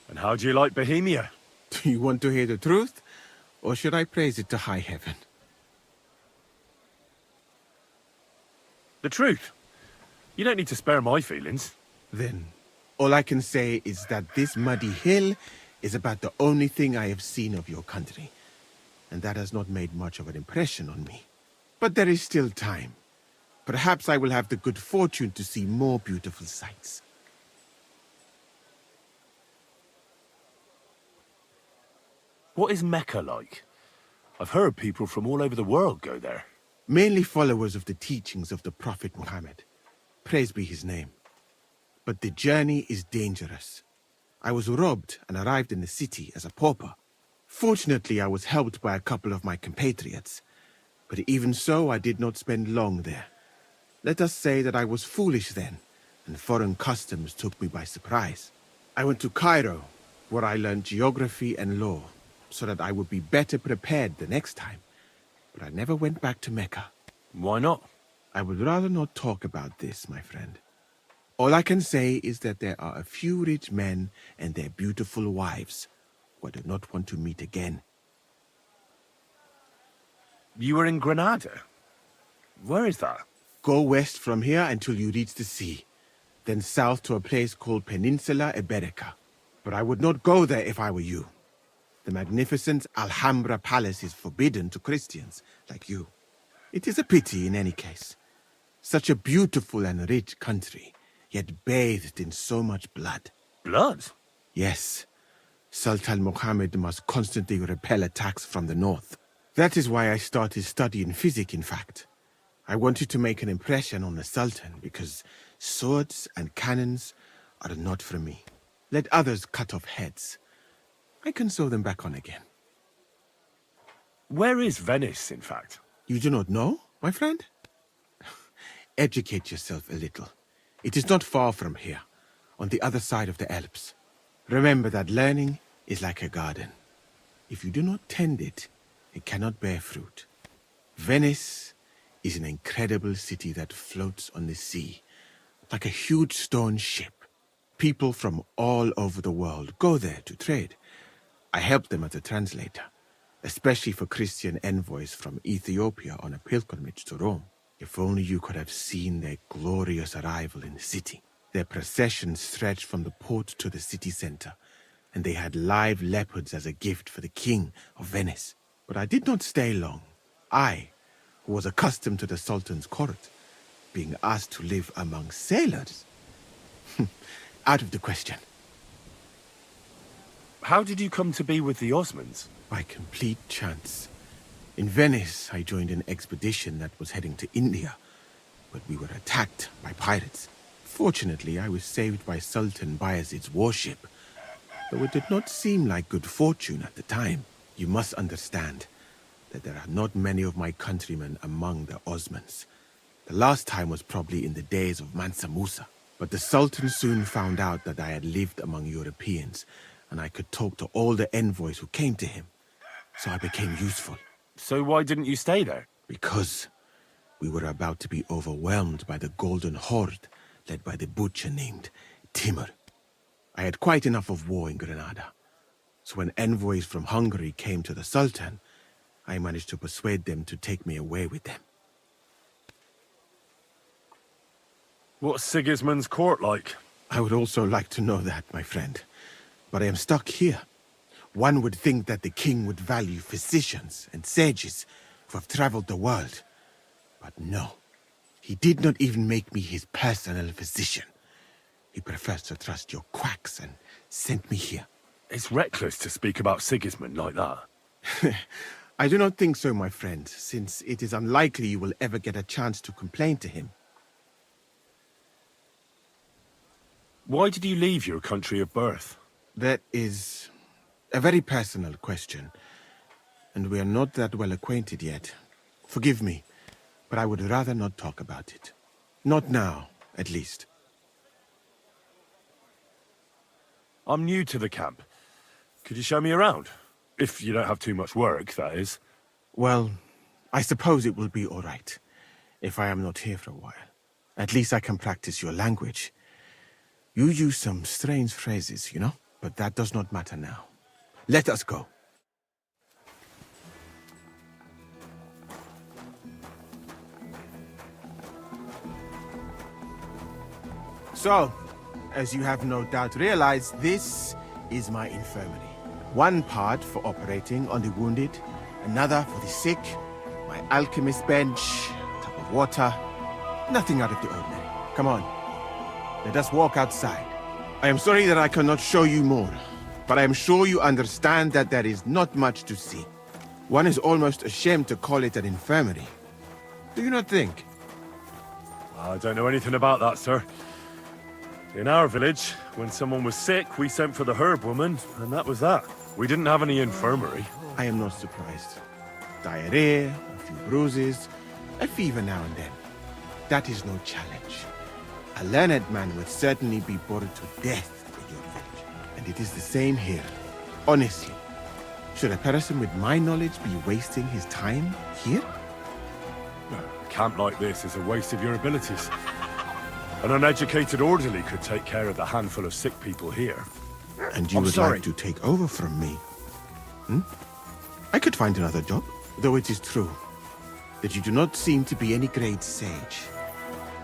And how do you like Bohemia? Do you want to hear the truth? Or should I praise it to high heaven? The truth. You don't need to spare my feelings. Then, all I can say is that this muddy hill is about the only thing I have seen of your country, and that has not made much of an impression on me. But there is still time. Perhaps I will have the good fortune to see more beautiful sights. What is Mecca like? I've heard people from all over the world go there. Mainly followers of the teachings of the Prophet Muhammad. Praise be his name. But the journey is dangerous. I was robbed and arrived in the city as a pauper. Fortunately, I was helped by a couple of my compatriots. But even so, I did not spend long there. Let us say that I was foolish then, and foreign customs took me by surprise. I went to Cairo, where I learned geography and law, so that I would be better prepared the next time. But I never went back to Mecca. Why not? I would rather not talk about this, my friend. All I can say is that there are a few rich men and their beautiful wives who I do not want to meet again. You were in Granada? Where is that? Go west from here until you reach the sea, then south to a place called Peninsula Iberica. But I would not go there if I were you. The magnificent Alhambra Palace is forbidden to Christians like you. It is a pity in any case. Such a beautiful and rich country, yet bathed in so much blood. Blood? Yes. Sultan Mohammed must constantly repel attacks from the north. That is why I started studying physics, in fact. I wanted to make an impression on the Sultan because swords and cannons are not for me. Let others cut off heads. I can sew them back on again. Where is Venice, in fact? You do not know, my friend? Educate yourself a little. It is not far from here, on the other side of the Alps. Remember that learning is like a garden. If you do not tend it, it cannot bear fruit. Venice is an incredible city that floats on the sea, like a huge stone ship. People from all over the world go there to trade. I help them as a translator, especially for Christian envoys from Ethiopia on a pilgrimage to Rome. If only you could have seen their glorious arrival in the city. Their procession stretched from the port to the city center, and they had live leopards as a gift for the king of Venice. But I did not stay long. I, who was accustomed to the Sultan's court, being asked to live among sailors? Out of the question. How did you come to be with the Osmans? By complete chance. In Venice, I joined an expedition that was heading to India, but we were attacked by pirates. Fortunately, I was saved by Sultan Bayezid's warship, though it did not seem like good fortune at the time. You must understand that there are not many of my countrymen among the Osmans. The last time was probably in the days of Mansa Musa. But the Sultan soon found out that I had lived among Europeans, and I could talk to all the envoys who came to him. So I became useful. So why didn't you stay there? Because we were about to be overwhelmed by the Golden Horde, led by the butcher named Timur. I had quite enough of war in Granada. So when envoys from Hungary came to the Sultan, I managed to persuade them to take me away with them. What's Sigismund's court like? I would also like to know that, my friend. But I am stuck here. One would think that the king would value physicians and sages who have traveled the world. But no. He did not even make me his personal physician. He prefers to trust your quacks and sent me here. It's reckless to speak about Sigismund like that. I do not think so, my friend, since it is unlikely you will ever get a chance to complain to him. Why did you leave your country of birth? That is a very personal question, and we are not that well acquainted yet. Forgive me, but I would rather not talk about it. Not now, at least. I'm new to the camp. Could you show me around? If you don't have too much work, that is. Well, I suppose it will be all right, if I am not here for a while. At least I can practice your language. You use some strange phrases, you know? But that does not matter now. Let us go. So, as you have no doubt realized, this is my infirmary. One part for operating on the wounded, another for the sick, my alchemist bench, a tub of water. Nothing out of the ordinary. Come on. Let us walk outside. I am sorry that I cannot show you more, but I am sure you understand that there is not much to see. One is almost ashamed to call it an infirmary. Do you not think? I don't know anything about that, sir. In our village, when someone was sick, we sent for the herb woman, and that was that. We didn't have any infirmary. I am not surprised. Diarrhea, a few bruises, a fever now and then. That is no challenge. A learned man would certainly be bored to death in your village. And it is the same here. Honestly. Should a person with my knowledge be wasting his time here? A camp like this is a waste of your abilities. An uneducated orderly could take care of the handful of sick people here. And you I'm would sorry. like to take over from me? Hmm? I could find another job, though it is true that you do not seem to be any great sage.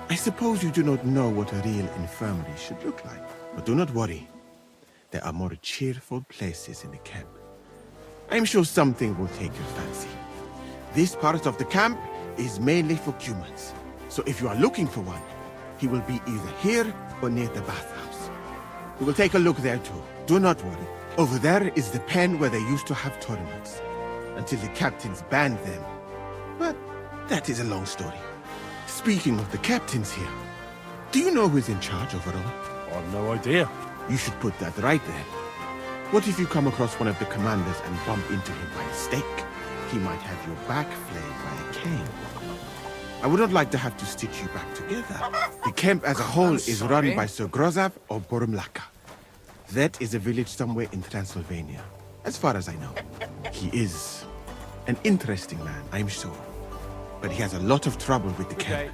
I suppose you do not know what a real infirmary should look like. But do not worry. There are more cheerful places in the camp. I am sure something will take your fancy. This part of the camp is mainly for humans. So if you are looking for one, he will be either here or near the bathhouse. We will take a look there too. Do not worry. Over there is the pen where they used to have tournaments, until the captains banned them. But that is a long story. Speaking of the captains here, do you know who is in charge overall? I've no idea. You should put that right there. What if you come across one of the commanders and bump into him by mistake? He might have your back flayed by a cane. I would not like to have to stitch you back together. The camp as a whole is run by Sir Grozav or Borumlaka. That is a village somewhere in Transylvania, as far as I know. He is an interesting man, I'm sure. But he has a lot of trouble with the camp.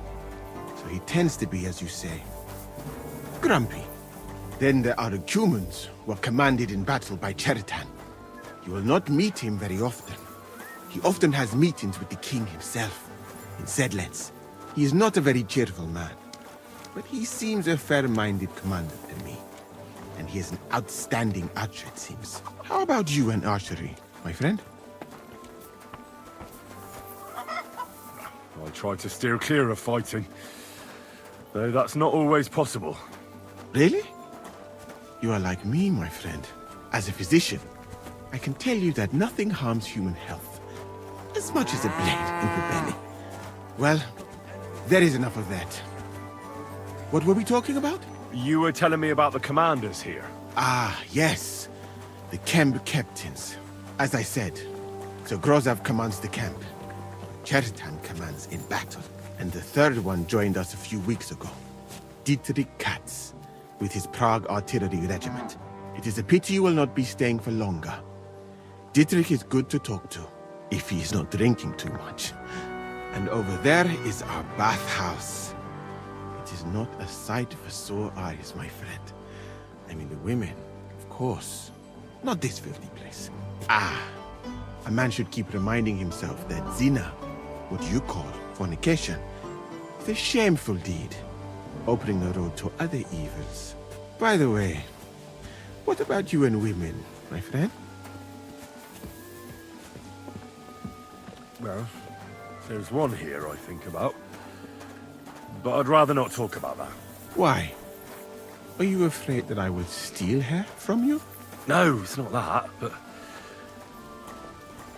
So he tends to be, as you say, grumpy. Then there are the humans who are commanded in battle by Cheritan. You will not meet him very often. He often has meetings with the king himself in Sedlets. He is not a very cheerful man, but he seems a fair-minded commander to me. And he is an outstanding archer, it seems. How about you and archery, my friend? I try to steer clear of fighting, though that's not always possible. Really? You are like me, my friend. As a physician, I can tell you that nothing harms human health as much as a blade in the belly. Well, there is enough of that. What were we talking about? You were telling me about the commanders here. Ah, yes. The camp captains. As I said, Sir Grozav commands the camp. Cheritan commands in battle. And the third one joined us a few weeks ago. Dietrich Katz, with his Prague artillery regiment. It is a pity you will not be staying for longer. Dietrich is good to talk to, if he is not drinking too much. And over there is our bathhouse. It is not a sight for sore eyes, my friend. I mean the women, of course. Not this filthy place. Ah, a man should keep reminding himself that zina, what you call fornication, is a shameful deed, opening the road to other evils. By the way, what about you and women, my friend? Well, there's one here I think about. But I'd rather not talk about that. Why? Are you afraid that I will steal her from you? No, it's not that, but...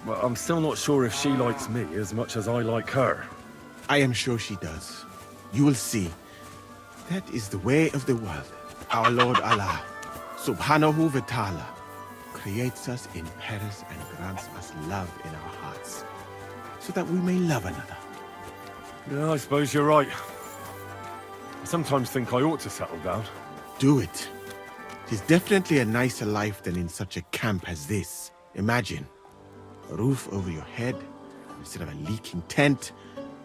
Well, I'm still not sure if she likes me as much as I like her. I am sure she does. You will see. That is the way of the world. Our Lord Allah, Subhanahu wa Ta'ala, creates us in pairs and grants us love in our hearts, so that we may love another. Yeah, I suppose you're right. I sometimes think I ought to settle down. Do it. It is definitely a nicer life than in such a camp as this. Imagine, a roof over your head instead of a leaking tent,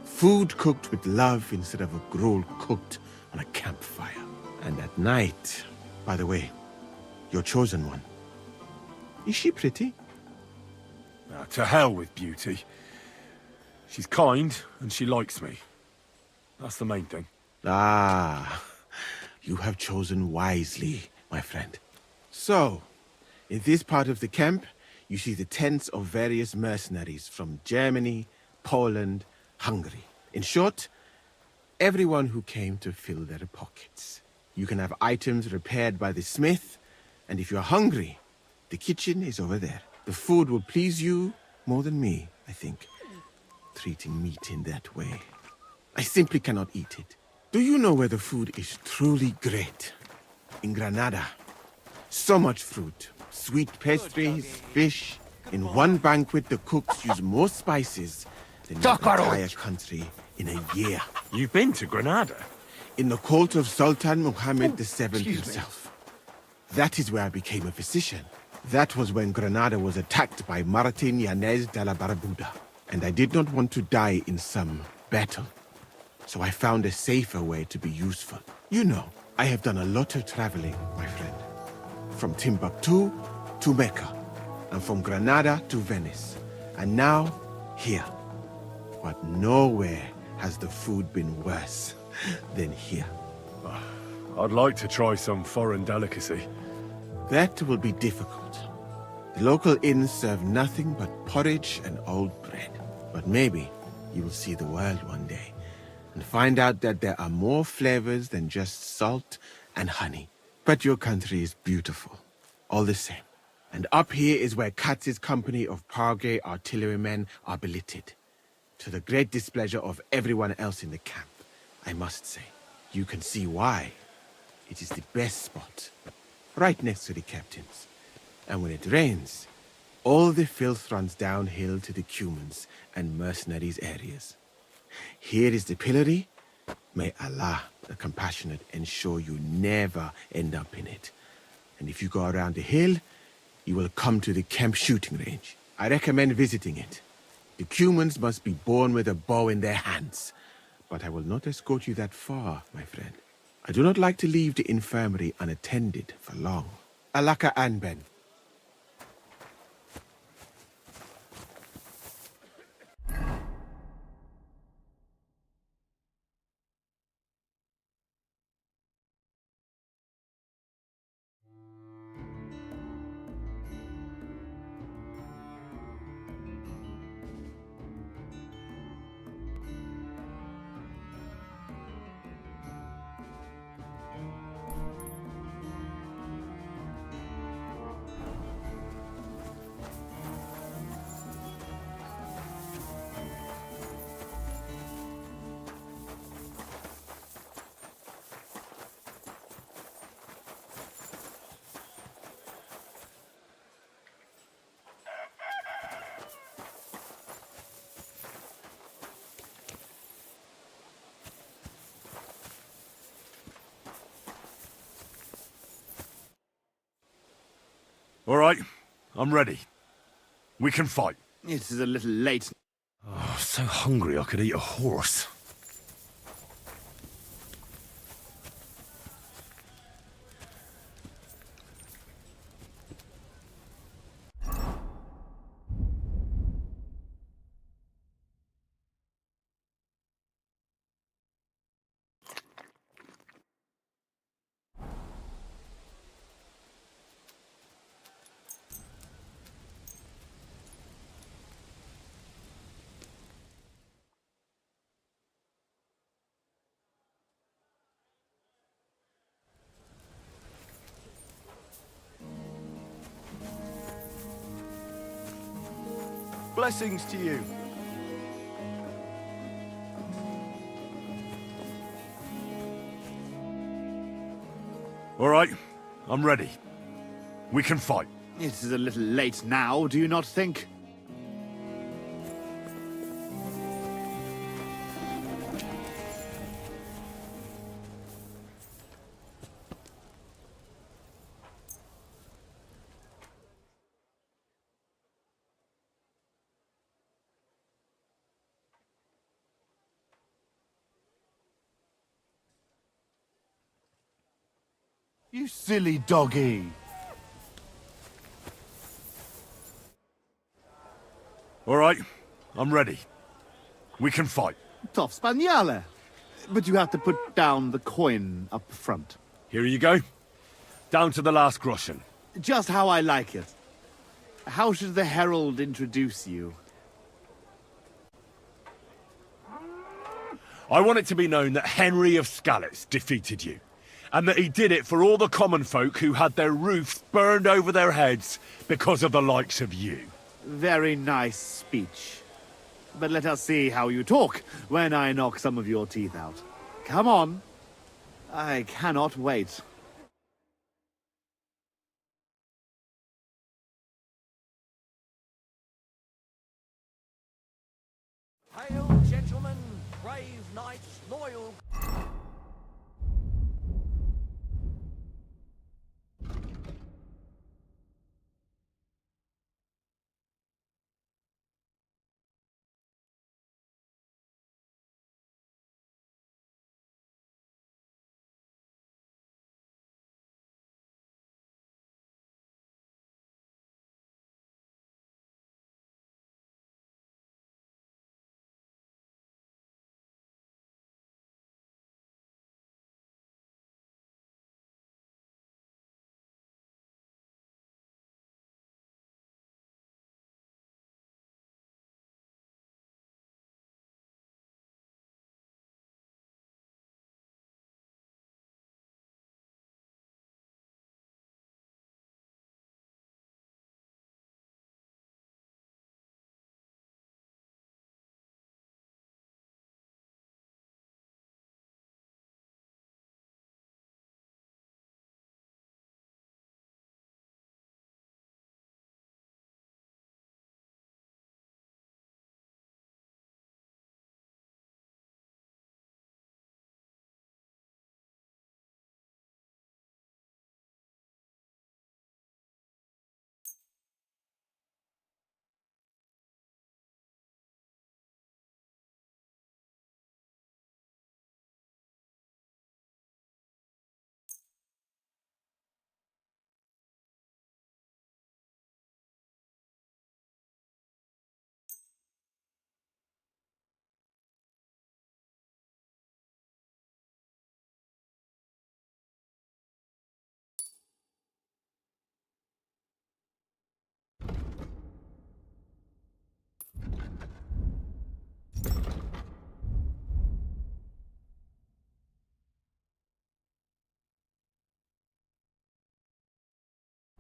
food cooked with love instead of a gruel cooked on a campfire. And at night, by the way, your chosen one, is she pretty? Now, to hell with beauty. She's kind and she likes me. That's the main thing. Ah, you have chosen wisely, my friend. So, In this part of the camp, you see the tents of various mercenaries from Germany, Poland, Hungary. In short, everyone who came to fill their pockets. You can have items repaired by the smith, and if you're hungry, the kitchen is over there. The food will please you more than me, I think, treating meat in that way. I simply cannot eat it. Do you know where the food is truly great? In Granada. So much fruit, sweet pastries, fish. In one banquet, the cooks use more spices than the entire country in a year. You've been to Granada? In the court of Sultan Muhammad VII himself. That is where I became a physician. That was when Granada was attacked by Martin Yanez de la Barbuda. And I did not want to die in some battle. So I found a safer way to be useful. You know, I have done a lot of traveling, my friend. From Timbuktu to Mecca. And from Granada to Venice. And now, here. But nowhere has the food been worse than here. I'd like to try some foreign delicacy. That will be difficult. The local inns serve nothing but porridge and old bread. But maybe you will see the world one day and find out that there are more flavors than just salt and honey. But your country is beautiful, all the same. And up here is where Katz's company of Pargay artillerymen are billeted. To the great displeasure of everyone else in the camp, I must say. You can see why. It is the best spot, right next to the captains. And when it rains, all the filth runs downhill to the Cumans and mercenaries areas. Here is the pillory. May Allah, the compassionate, ensure you never end up in it. And if you go around the hill, you will come to the camp shooting range. I recommend visiting it. The Cumans must be born with a bow in their hands. But I will not escort you that far, my friend. I do not like to leave the infirmary unattended for long. Alaka Anben. All right, I'm ready. We can fight. It is a little late. Oh, so hungry I could eat a horse. Blessings to you. All right, I'm ready. We can fight. It is a little late now, do you not think? You silly doggy. All right, I'm ready. We can fight. Tough Spaniale. But you have to put down the coin up front. Here you go. Down to the last groschen. Just how I like it. How should the herald introduce you? I want it to be known that Henry of Skalitz defeated you, and that he did it for all the common folk who had their roofs burned over their heads because of the likes of you. Very nice speech. But let us see how you talk when I knock some of your teeth out. Come on. I cannot wait. Hail, gentlemen, brave knights, loyal...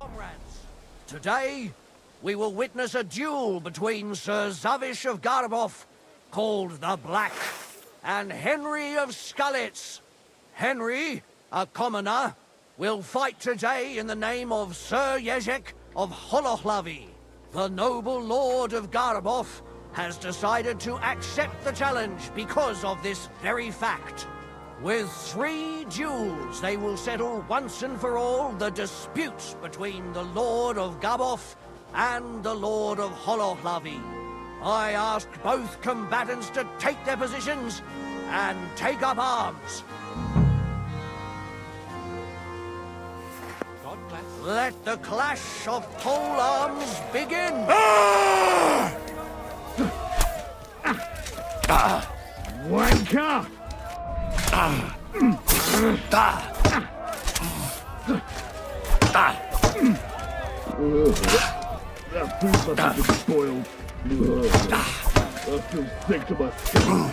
Comrades, today we will witness a duel between Sir Zavish of Garabov, called the Black, and Henry of Skalitz. Henry, a commoner, will fight today in the name of Sir Jezek of Holohlavi. The noble lord of Garabov has decided to accept the challenge because of this very fact. With 3 duels, they will settle once and for all the dispute between the Lord of Gabov and the Lord of Holohlavi. I ask both combatants to take their positions and take up arms. Let the clash of pole arms begin! Wanker! That food must have been spoiled. I feel sick to my stomach.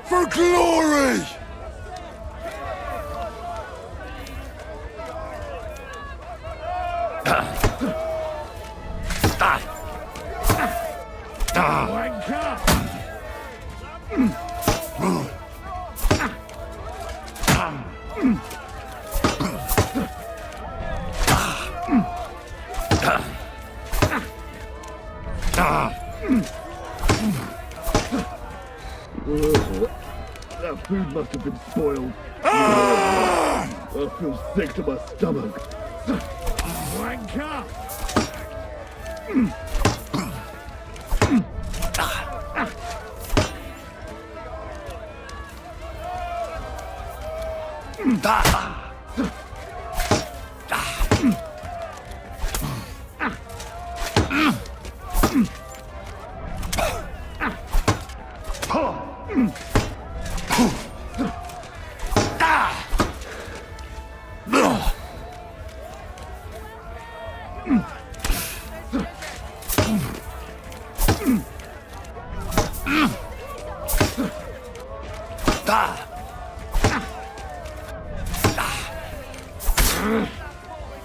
For glory! That food must have been spoiled. I feel sick to my stomach. Wanker!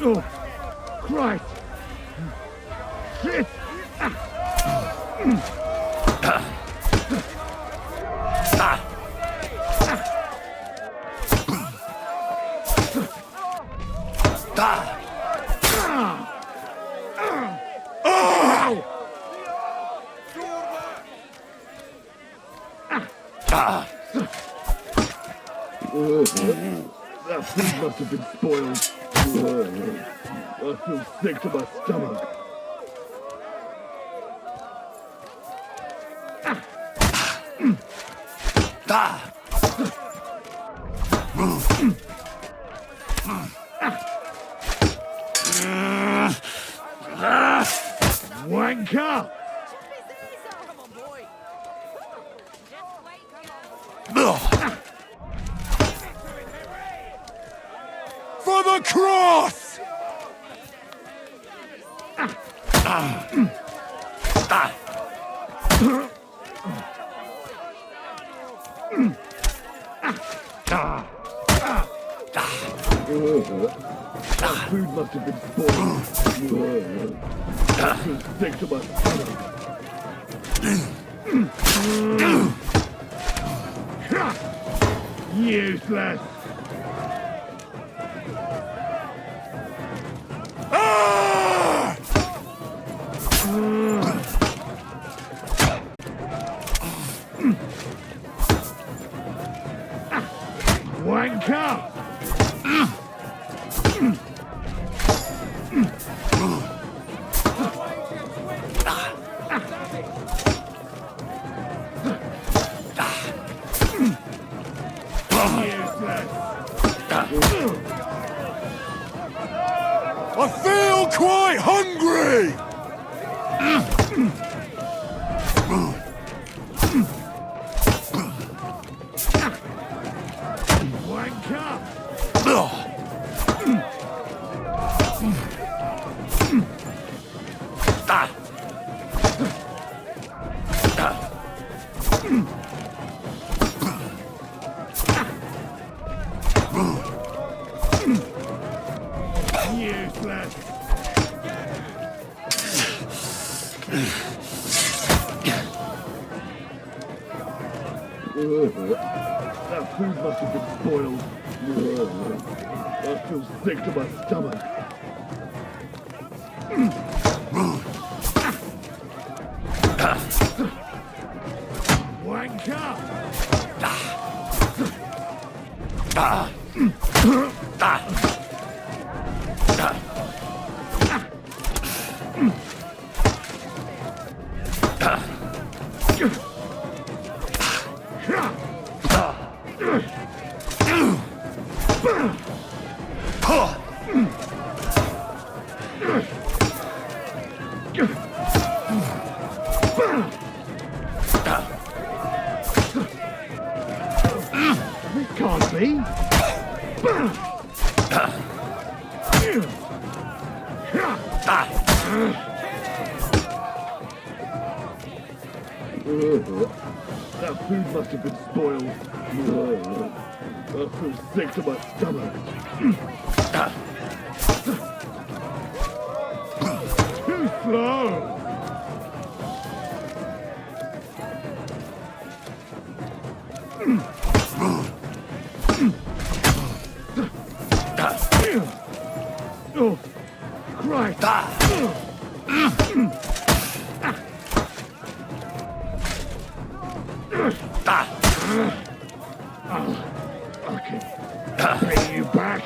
Oh, Christ! Shit! That food must have been spoiled. I feel sick to my stomach. Wanker! For the cross! That food must have been spoiled. I feel sick to my stomach. Useless! Wanker! I feel quite hungry! Useless! That food must have been spoiled. I feel sick to my stomach. Wanker! This can't be. That food must have been spoiled. I feel sick to my stomach. Too slow. Oh, Christ! I can pay you back.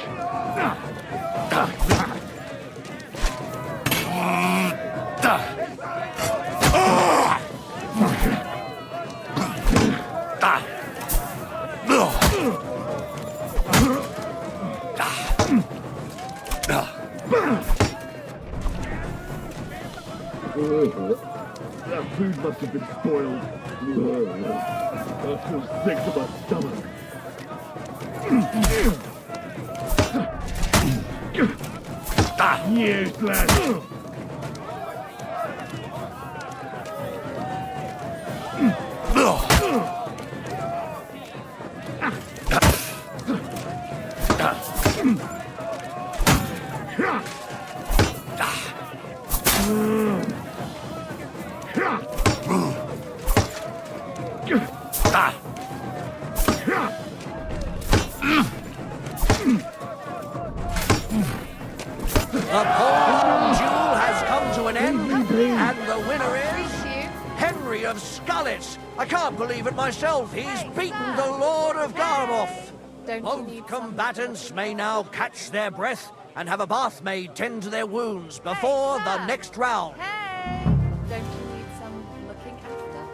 That food must have been spoiled. I feel sick to my stomach. Useless! Skalitz! I can't believe it myself. He's beaten the Lord of Garmoth. Both combatants may now catch their breath and have a bath maid tend to their wounds before the next round. Hey! Don't you need some looking after?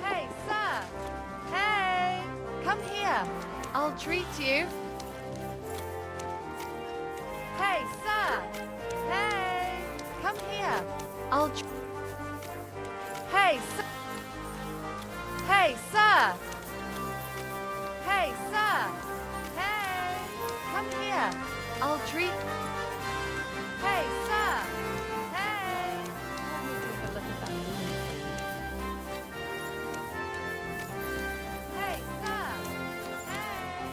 Hey, sir! Hey! Come here. I'll treat you. Hey, sir! Hey! Come here. Hey, sir! Hey, sir! Hey, sir! Hey! Come here. I'll treat... Hey, sir! Hey! Let me take a look at that wound. Hey, sir! Hey!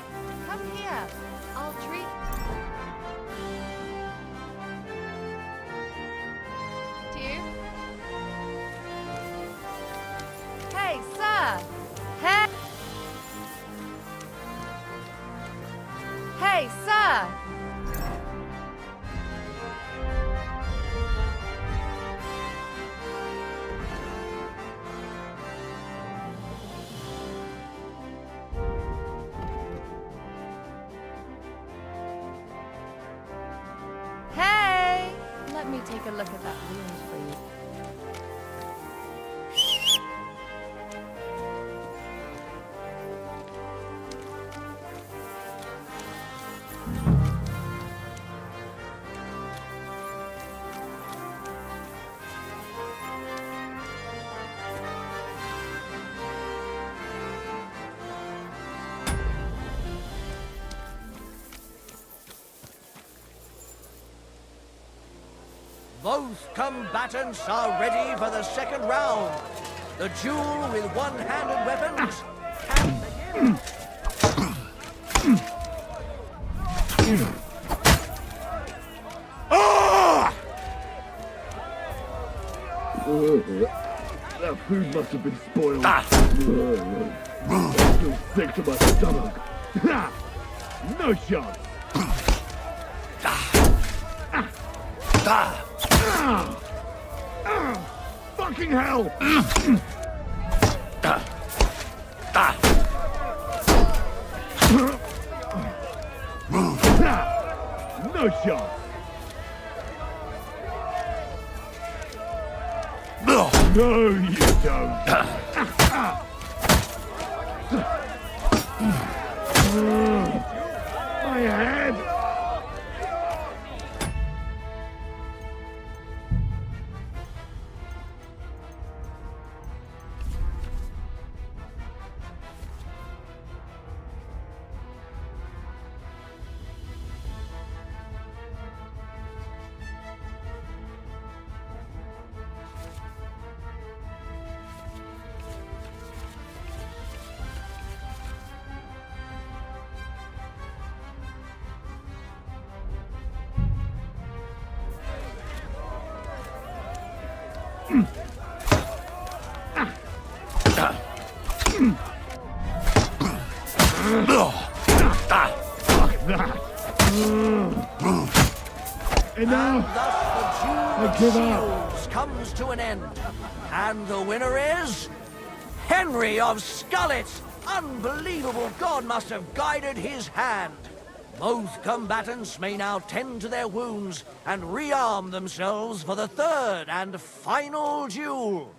Come here. I'll treat... You? Hey, sir! Hey! Hey, sir! Hey! Let me take a look at that wound for you. Both combatants are ready for the second round. The duel with one-handed weapons can begin. That food must have been spoiled. I'm still sick to my stomach. No chance. Fucking hell! No chance. No, you don't. My head. Enough! And thus the duel of shields comes to an end. And the winner is... Henry of Skalitz! Unbelievable, God must have guided his hand. Both combatants may now tend to their wounds and rearm themselves for the third and final duel.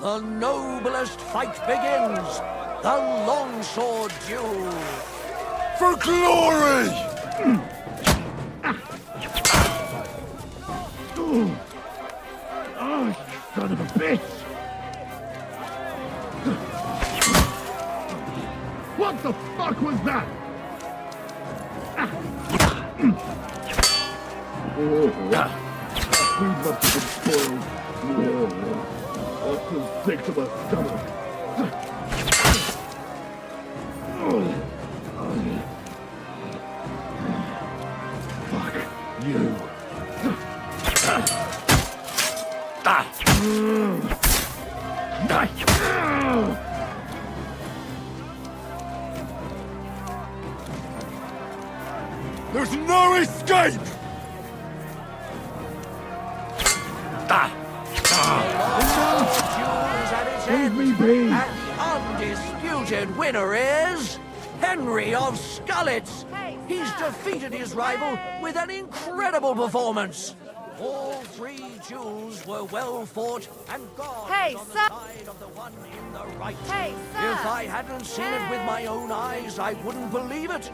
the noblest fight begins. The longsword duel. For glory! Oh, you son of a bitch! What the fuck was that? Food must have been spoiled. I'm so sick to my stomach. Fuck you. There's no escape! Leave me be. And the undisputed winner is Henry of Skalitz. He's defeated his rival with an incredible performance. All three duels were well fought, and God was on the side of the one in the right. If I hadn't seen it with my own eyes, I wouldn't believe it.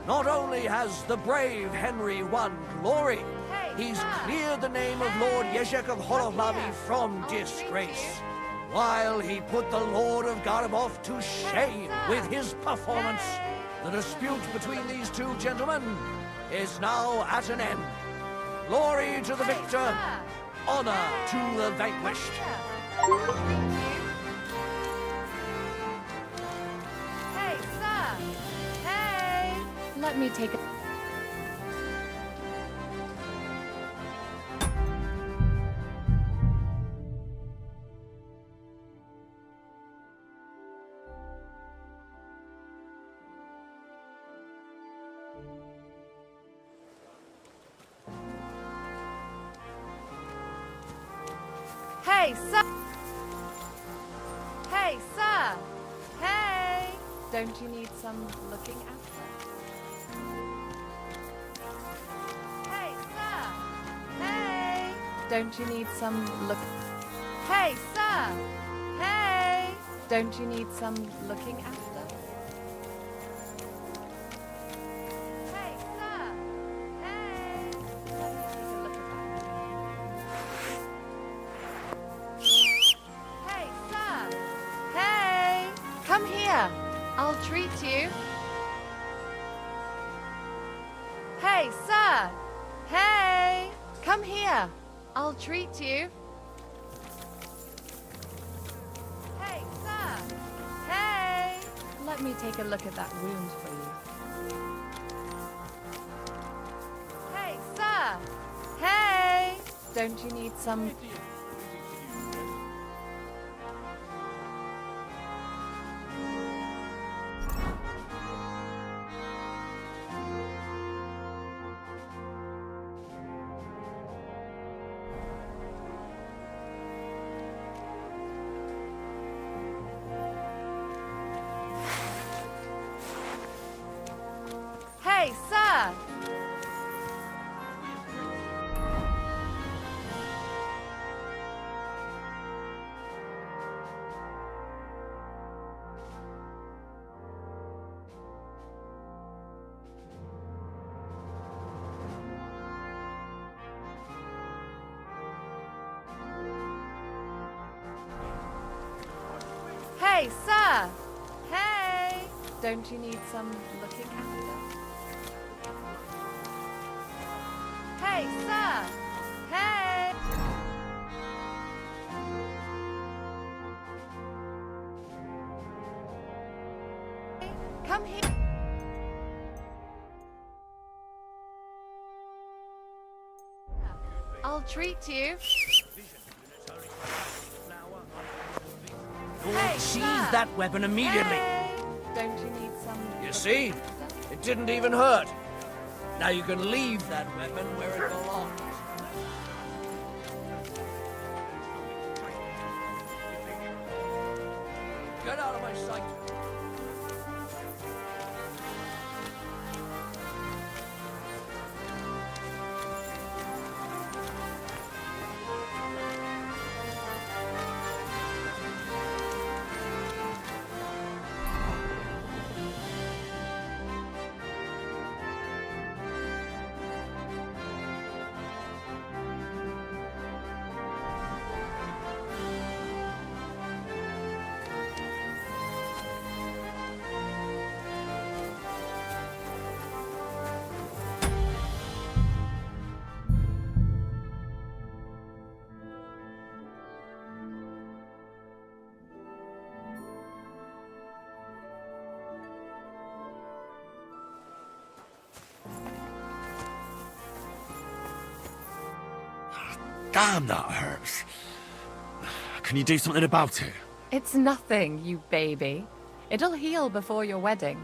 Not only has the brave Henry won glory, he's cleared the name of Lord Yezhek of Horovlavi from disgrace, while he put the Lord of Garabov to shame with his performance. The dispute between these two gentlemen is now at an end. Glory to the victor, honor to the vanquished. Hey, sir! Hey! Let me take a... Hey, sir! Hey, sir! Hey! Don't you need some looking after? Hey, sir! Hey! Don't you need some look... Hey, sir! Hey! Don't you need some looking after? Hey, sir! Hey! Let me take a look at that. Hey, sir! Hey! Come here! I'll treat you. Hey, sir! Hey! Come here! I'll treat you. Hey, sir! Hey! Let me take a look at that wound for you. Hey, sir! Hey! Don't you need some... Hey, sir! Hey, sir! Hey! Don't you need some looking after? Hey, sir! Hey! Come here. I'll treat you. Hey, Seize sir! that weapon immediately. Hey! Don't you need some... You see? It didn't even hurt. Now you can leave that weapon where it belongs. Get out of my sight. Damn, that hurts. Can you do something about it? It's nothing, you baby. It'll heal before your wedding.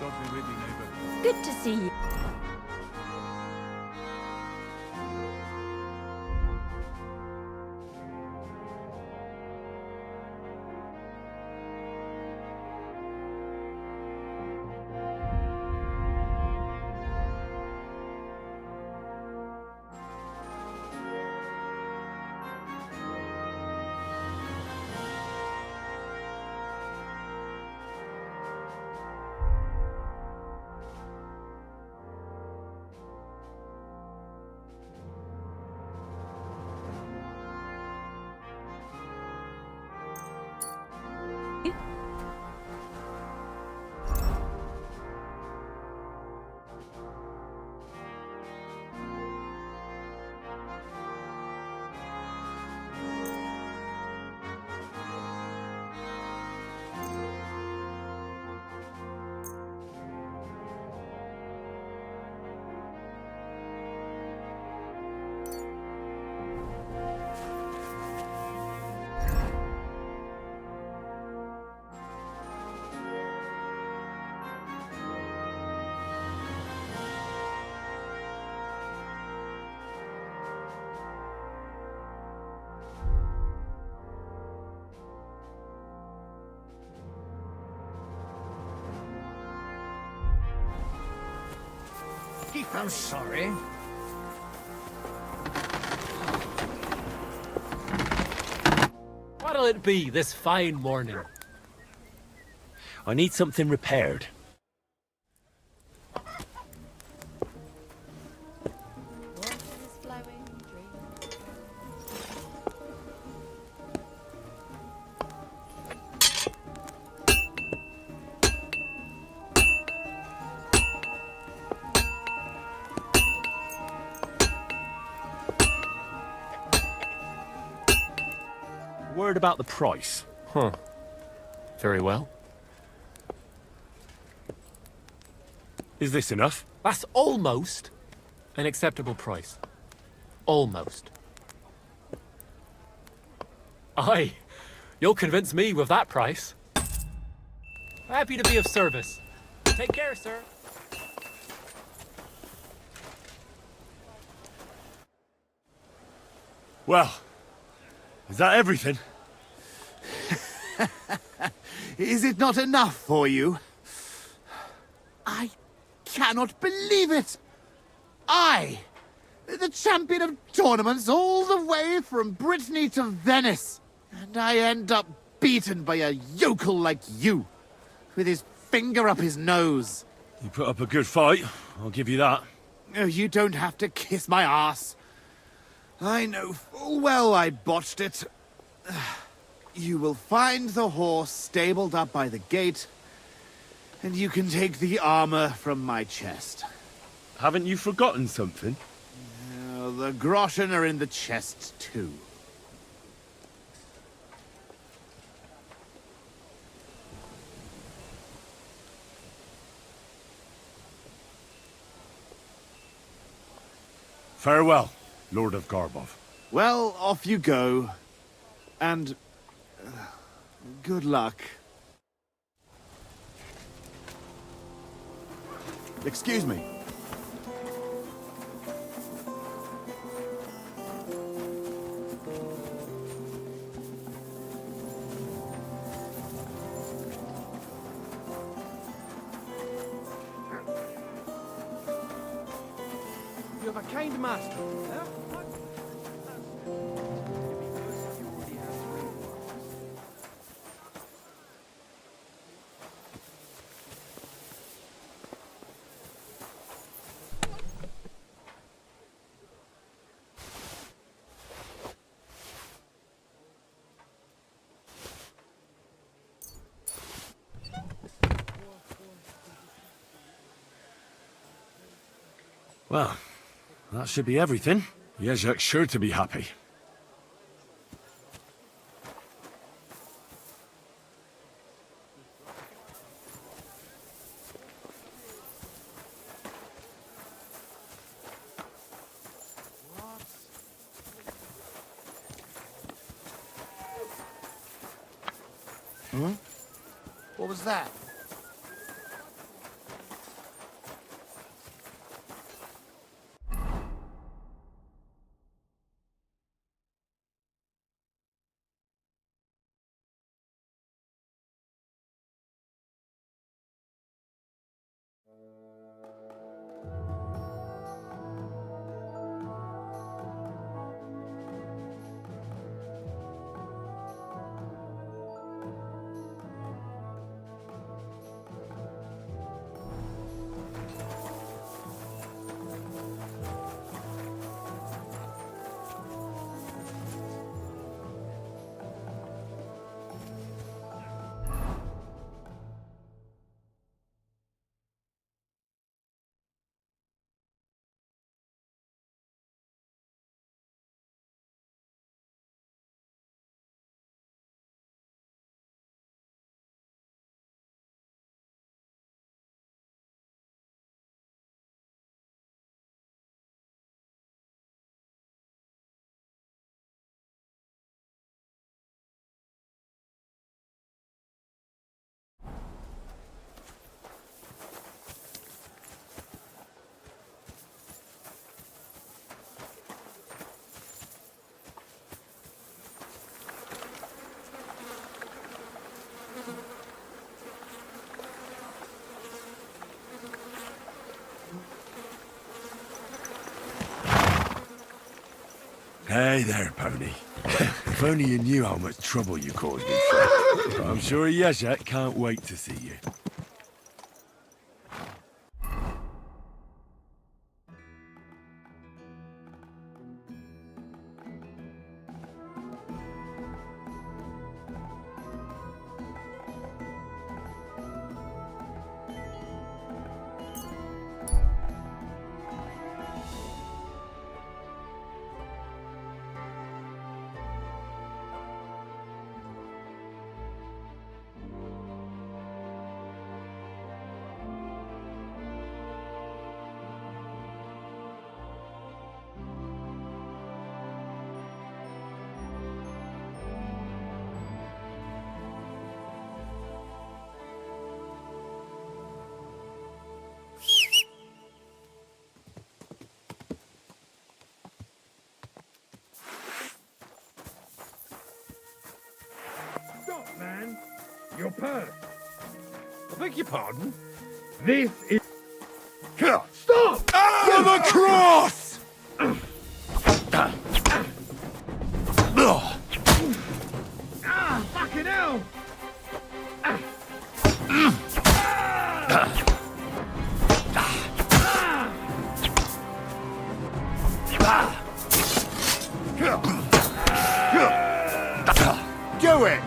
God be with you, neighbour. Good to see you. I'm sorry. What'll it be this fine morning? I need something repaired. Word about the price. Huh. Very well. Is this enough? That's almost an acceptable price. Almost. Aye, you'll convince me with that price. Happy to be of service. Take care, sir. Well, is that everything? Is it not enough for you? I cannot believe it! I, the champion of tournaments all the way from Brittany to Venice, and I end up beaten by a yokel like you, with his finger up his nose. You put up a good fight, I'll give you that. Oh, you don't have to kiss my ass. I know full well I botched it. You will find the horse stabled up by the gate, and you can take the armor from my chest. Haven't you forgotten something? The groschen are in the chest, too. Farewell, Lord of Garbov. Well, off you go. And good luck. Excuse me. You have a kind master. Well, that should be everything. Jezek's sure to be happy. What was that? Hey there, pony. If only you knew how much trouble you caused me, friend. I'm sure Yezhek can't wait to see you. Stop, man! Your purse! I beg your pardon? This is... Stop! For the cross! Ah, fucking hell! Do it!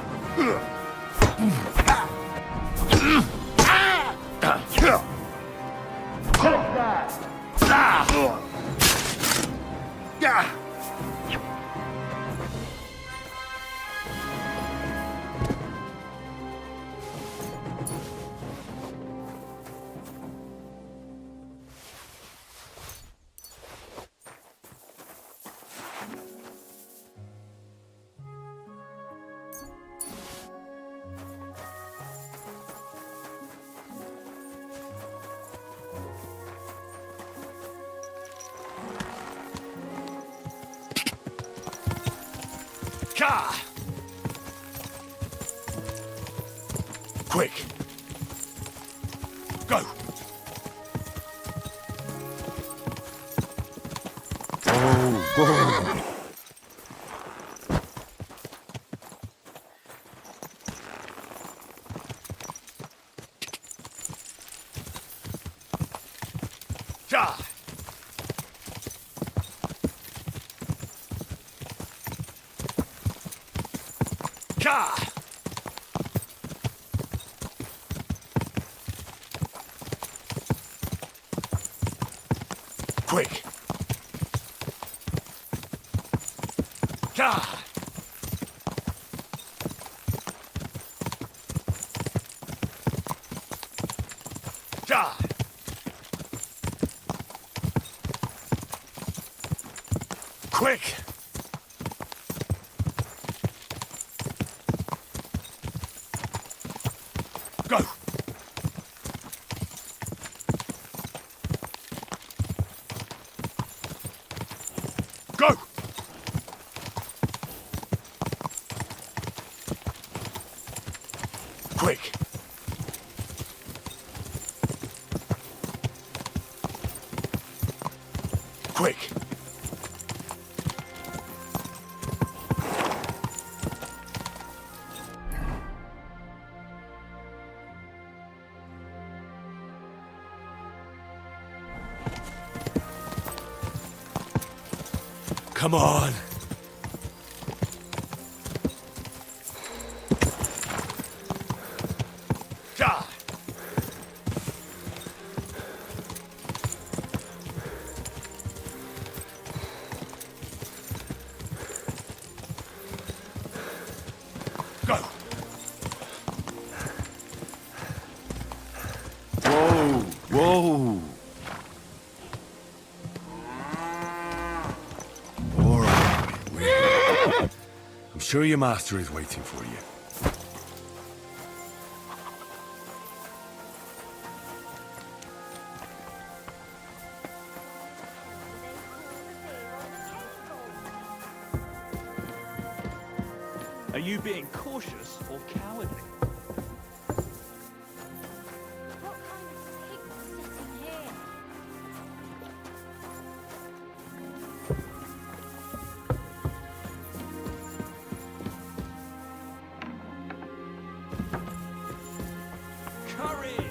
Quick! Go! Oh, Quick! Quick! Quick! Come on! Ja! Go! Whoa! Whoa! All right. I'm sure your master is waiting for you. Are you being cautious or cowardly? What kind of pig's sitting here? Courage!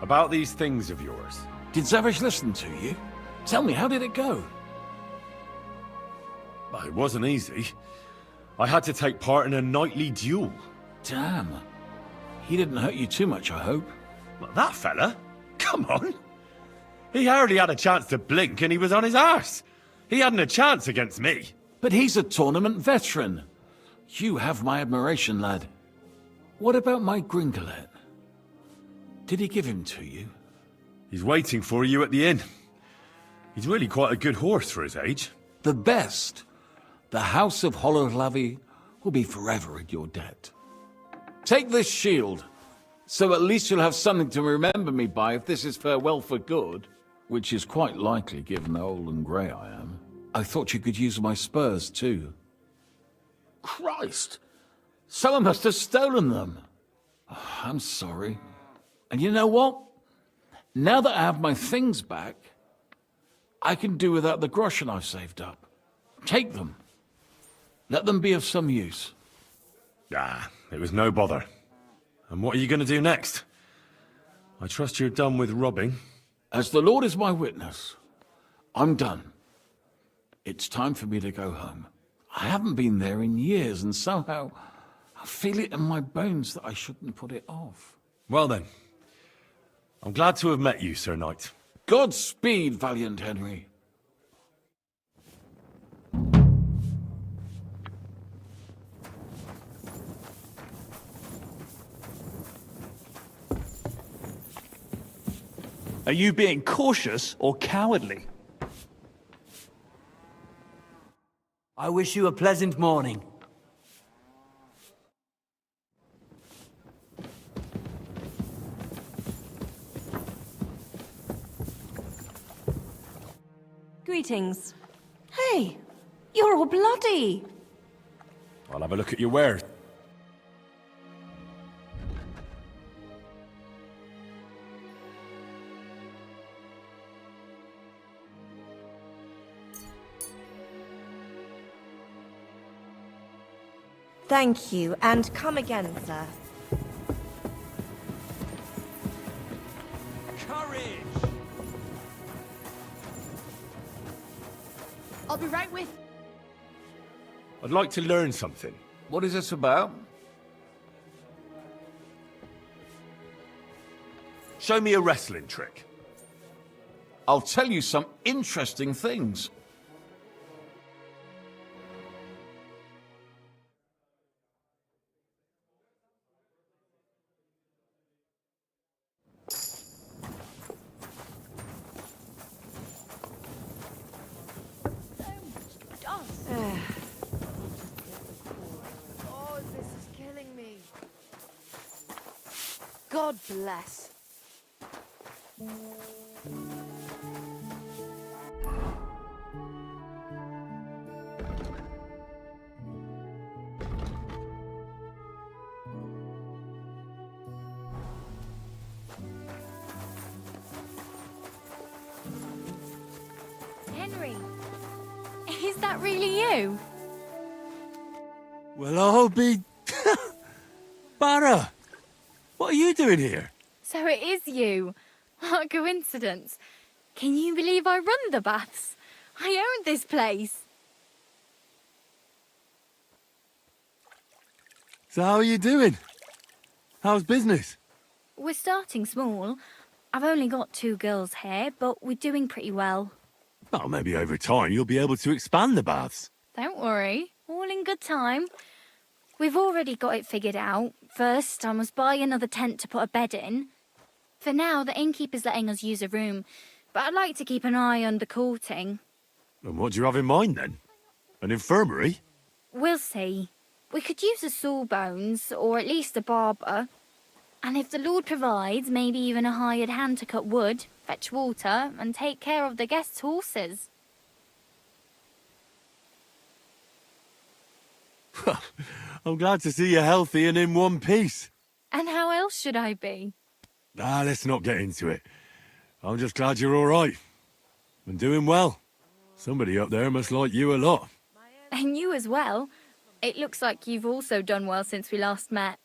About these things of yours. Did Zavish listen to you? Tell me, how did it go? Well, it wasn't easy. I had to take part in a nightly duel. Damn. He didn't hurt you too much, I hope. Well, that fella? Come on. He hardly had a chance to blink and he was on his arse. He hadn't a chance against me. But he's a tournament veteran. You have my admiration, lad. What about my Gringolet? Did he give him to you? He's waiting for you at the inn. He's really quite a good horse for his age. The best. The House of Hololavi will be forever in your debt. Take this shield, so at least you'll have something to remember me by if this is farewell for good, which is quite likely given how old and grey I am. I thought you could use my spurs too. Christ! Someone must have stolen them. Oh, I'm sorry. And you know what? Now that I have my things back, I can do without the groschen I've saved up. Take them. Let them be of some use. Ah, it was no bother. And what are you going to do next? I trust you're done with robbing. As the Lord is my witness, I'm done. It's time for me to go home. I haven't been there in years, and somehow I feel it in my bones that I shouldn't put it off. Well then, I'm glad to have met you, Sir Knight. Godspeed, valiant Henry. Are you being cautious or cowardly? I wish you a pleasant morning. Greetings. Hey, you're all bloody. I'll have a look at your wares. Thank you, and come again, sir. Courage! I'll be right with. I'd like to learn something. What is this about? Show me a wrestling trick. I'll tell you some interesting things. God bless. Henry, is that really you? Well, I'll be... Barra! What are you doing here? So it is you. What a coincidence. Can you believe I run the baths? I own this place. So how are you doing? How's business? We're starting small. I've only got 2 girls here, but we're doing pretty well. Well, maybe over time you'll be able to expand the baths. Don't worry, all in good time. We've already got it figured out. First, I must buy another tent to put a bed in. For now, the innkeeper's letting us use a room, but I'd like to keep an eye on the courting. And what do you have in mind then? An infirmary? We'll see. We could use a sawbones, or at least a barber. And if the Lord provides, maybe even a hired hand to cut wood, fetch water, and take care of the guests' horses. I'm glad to see you healthy and in one piece. And how else should I be? Let's not get into it. I'm just glad you're all right. And doing well. Somebody up there must like you a lot. And you as well. It looks like you've also done well since we last met.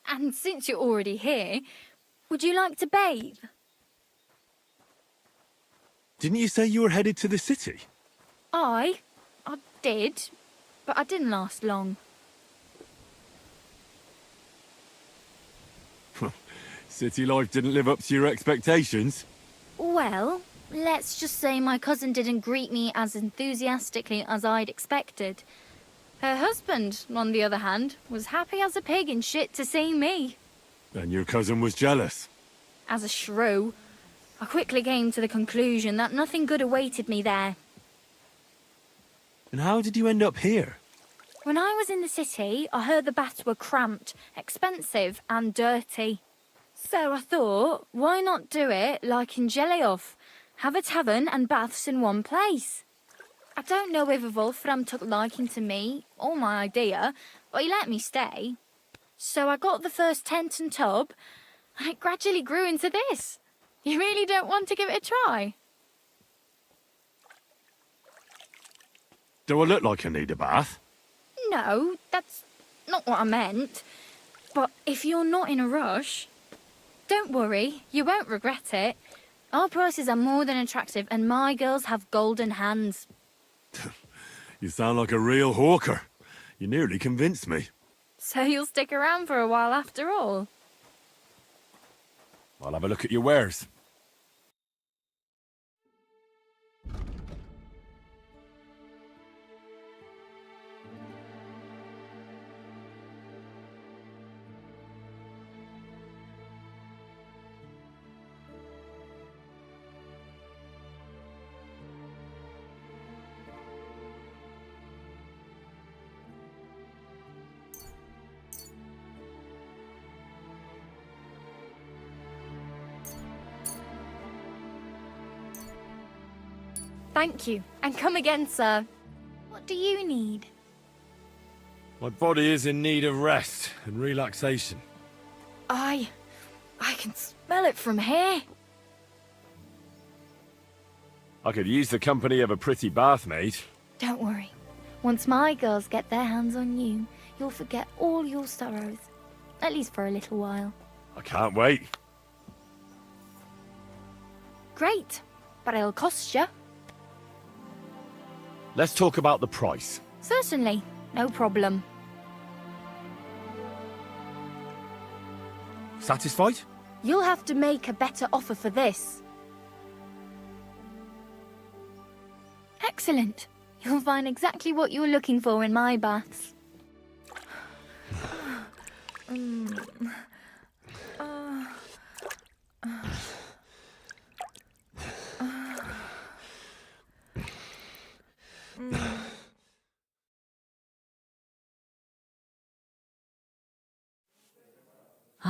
And since you're already here, would you like to bathe? Didn't you say you were headed to the city? I did, but I didn't last long. City life didn't live up to your expectations? Well, let's just say my cousin didn't greet me as enthusiastically as I'd expected. Her husband, on the other hand, was happy as a pig in shit to see me. And your cousin was jealous? As a shrew, I quickly came to the conclusion that nothing good awaited me there. And how did you end up here? When I was in the city, I heard the baths were cramped, expensive and dirty. So I thought, why not do it like in Jelioff? Have a tavern and baths in one place. I don't know whether Wolfram took liking to me or my idea, but he let me stay. So I got the first tent and tub, and it gradually grew into this. You really don't want to give it a try? Do I look like I need a bath? No, that's not what I meant. But if you're not in a rush, don't worry, you won't regret it. Our prices are more than attractive, and my girls have golden hands. You sound like a real hawker. You nearly convinced me. So you'll stick around for a while after all? I'll have a look at your wares. Thank you, and come again, sir. What do you need? My body is in need of rest and relaxation. I can smell it from here. I could use the company of a pretty bath maid. Don't worry. Once my girls get their hands on you, you'll forget all your sorrows. At least for a little while. I can't wait. Great, but it'll cost you. Let's talk about the price. Certainly, no problem. Satisfied? You'll have to make a better offer for this. Excellent. You'll find exactly what you're looking for in my baths.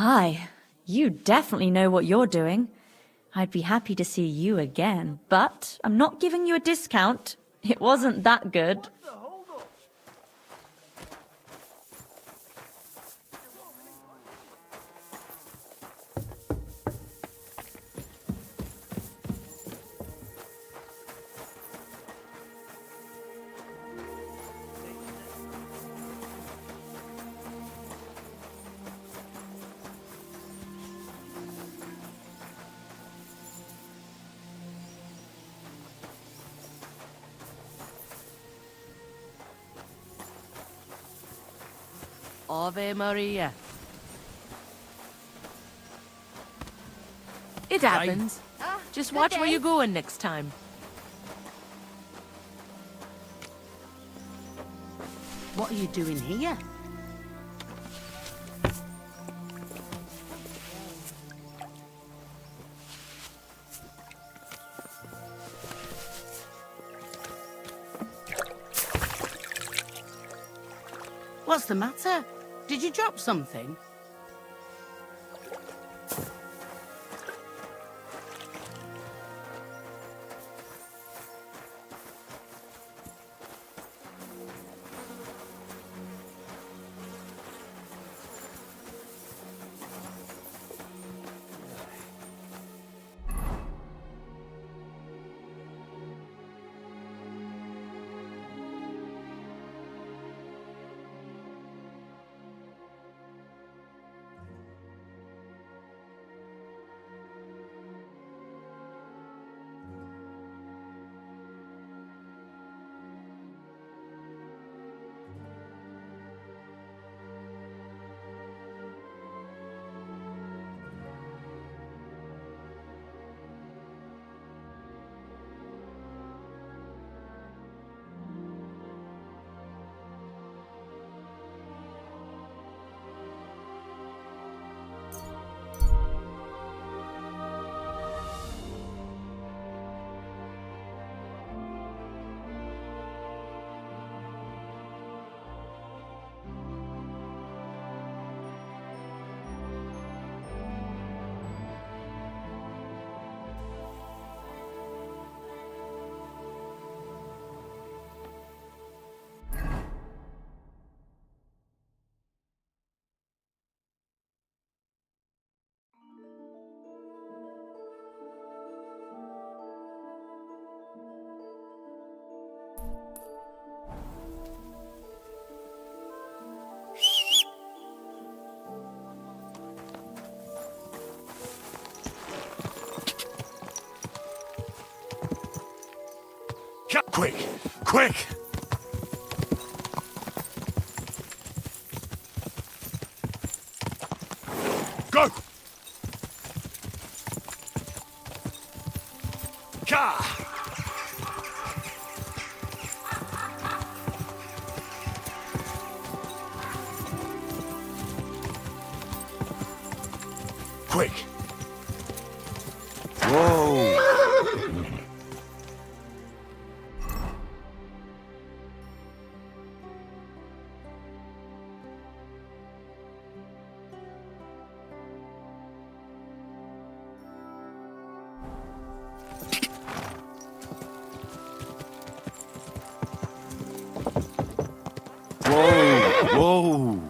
Aye, You definitely know what you're doing. I'd be happy to see you again, but I'm not giving you a discount. It wasn't that good. Ave Maria. It Right. happens. Just watch where you're going next time. What are you doing here? What's the matter? Did you drop something? Quick! Quick! Go! Ka! Quick! Whoa! Whoa!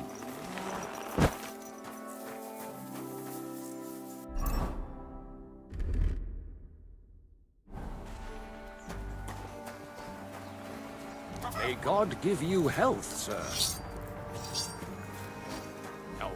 May God give you health, sir. Oh.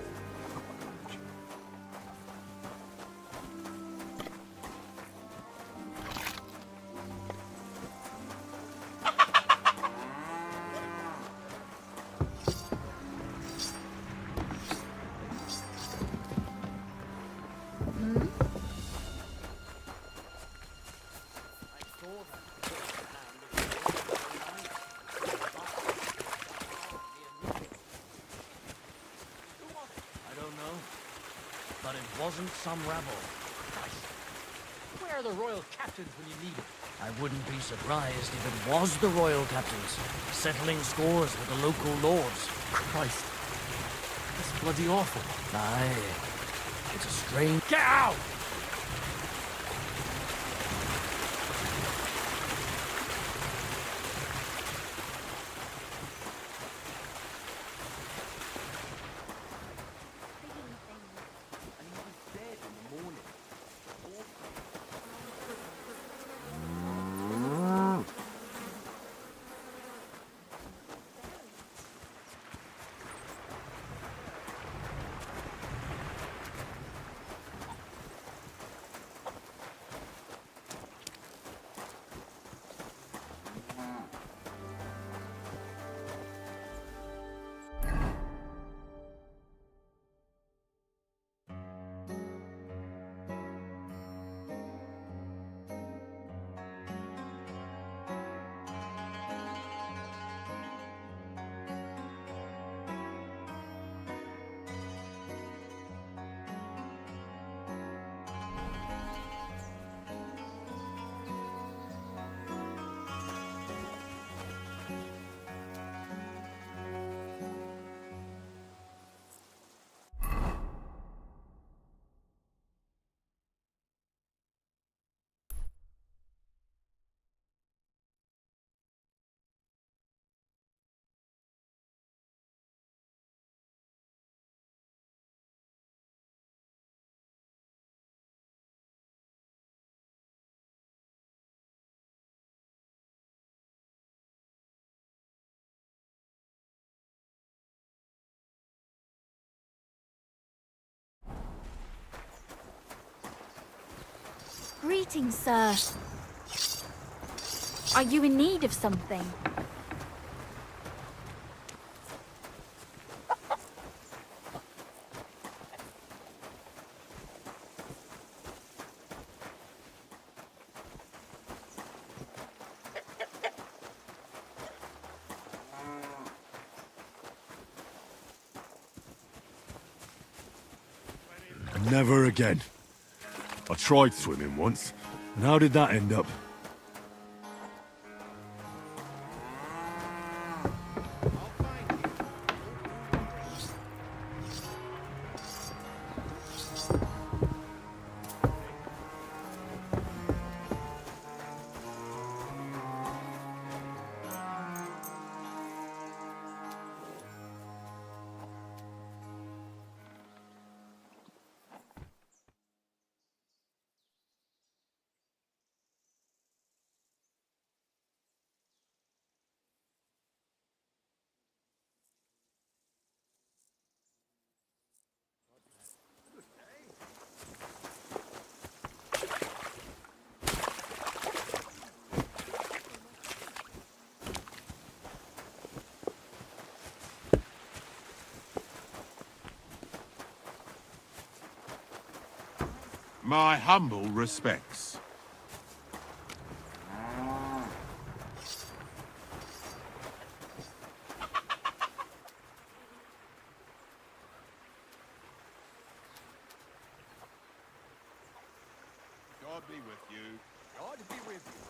But it wasn't some rabble. Where are the royal captains when you need them? I wouldn't be surprised if it was the royal captains, settling scores with the local lords. Christ. That's bloody awful. Aye. It's a strange... Get out! Greetings, sir. Are you in need of something? Never again. I tried swimming once, and how did that end up? My humble respects. God be with you. God be with you.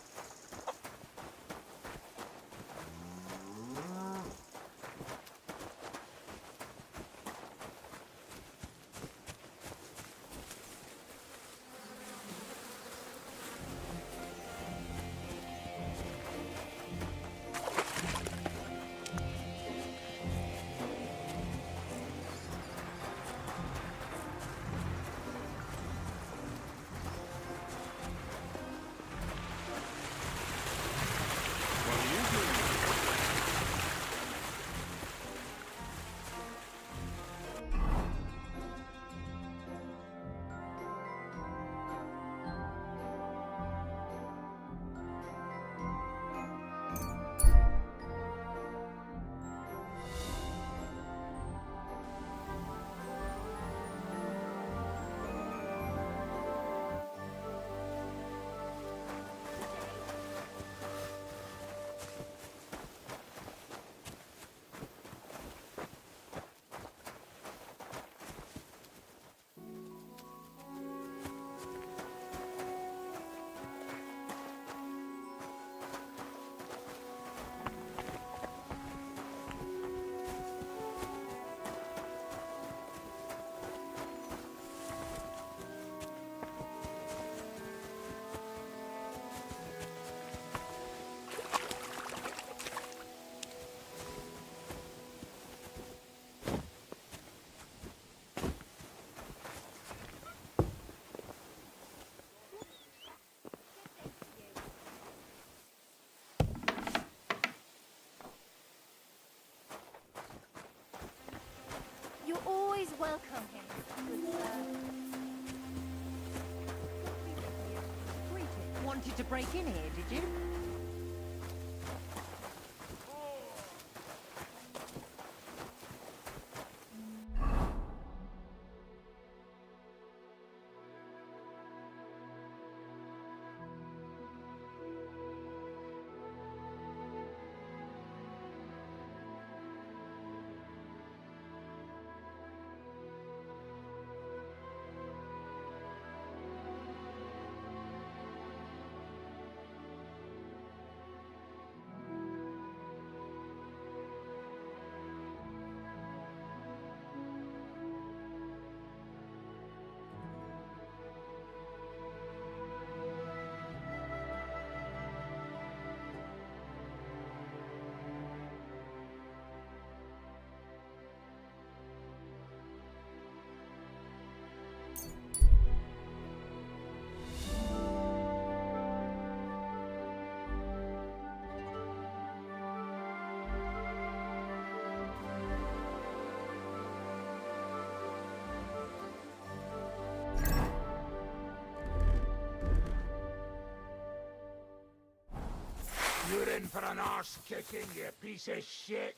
Welcome here, good sir. Wanted to break in here, did you? You're in for an arse kicking, you piece of shit.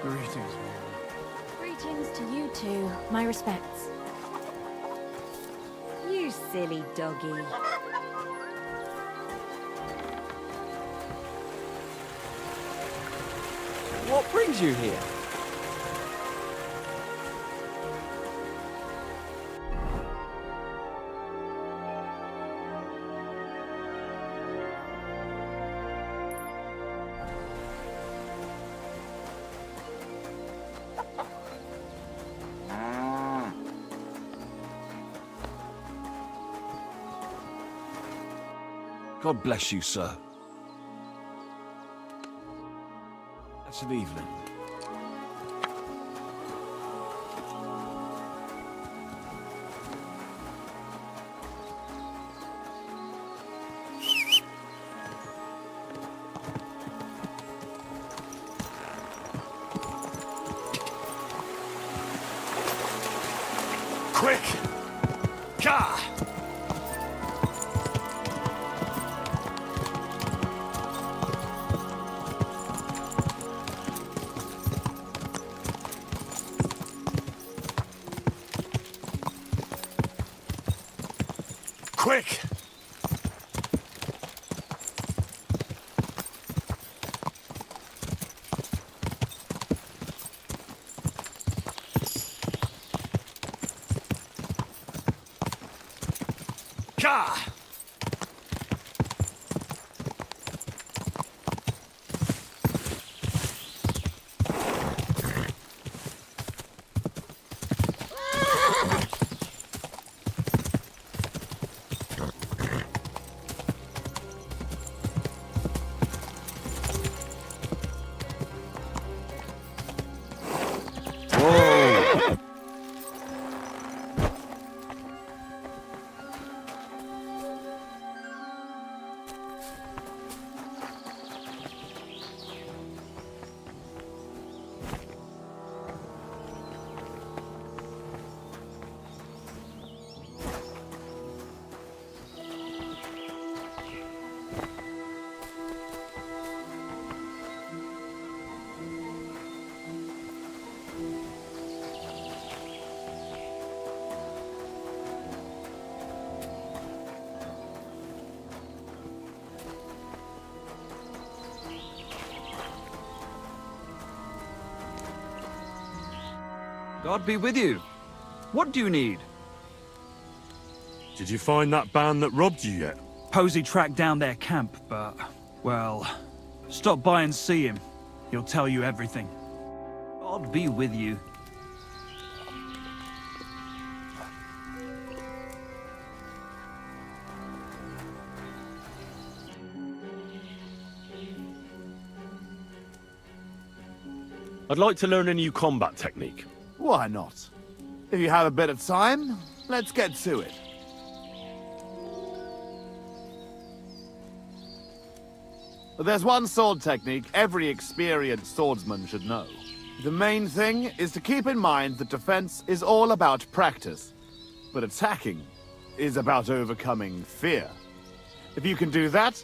Greetings, Greetings to you too. My respects. You silly doggy. What brings you here? God bless you, sir. That's an evening. Quick! Gah! Quick! Ka! God be with you. What do you need? Did you find that band that robbed you yet? Posey tracked down their camp, but, well, stop by and see him. He'll tell you everything. God be with you. I'd like to learn a new combat technique. Why not? If you have a bit of time, let's get to it. There's one sword technique every experienced swordsman should know. The main thing is to keep in mind that defense is all about practice, but attacking is about overcoming fear. If you can do that,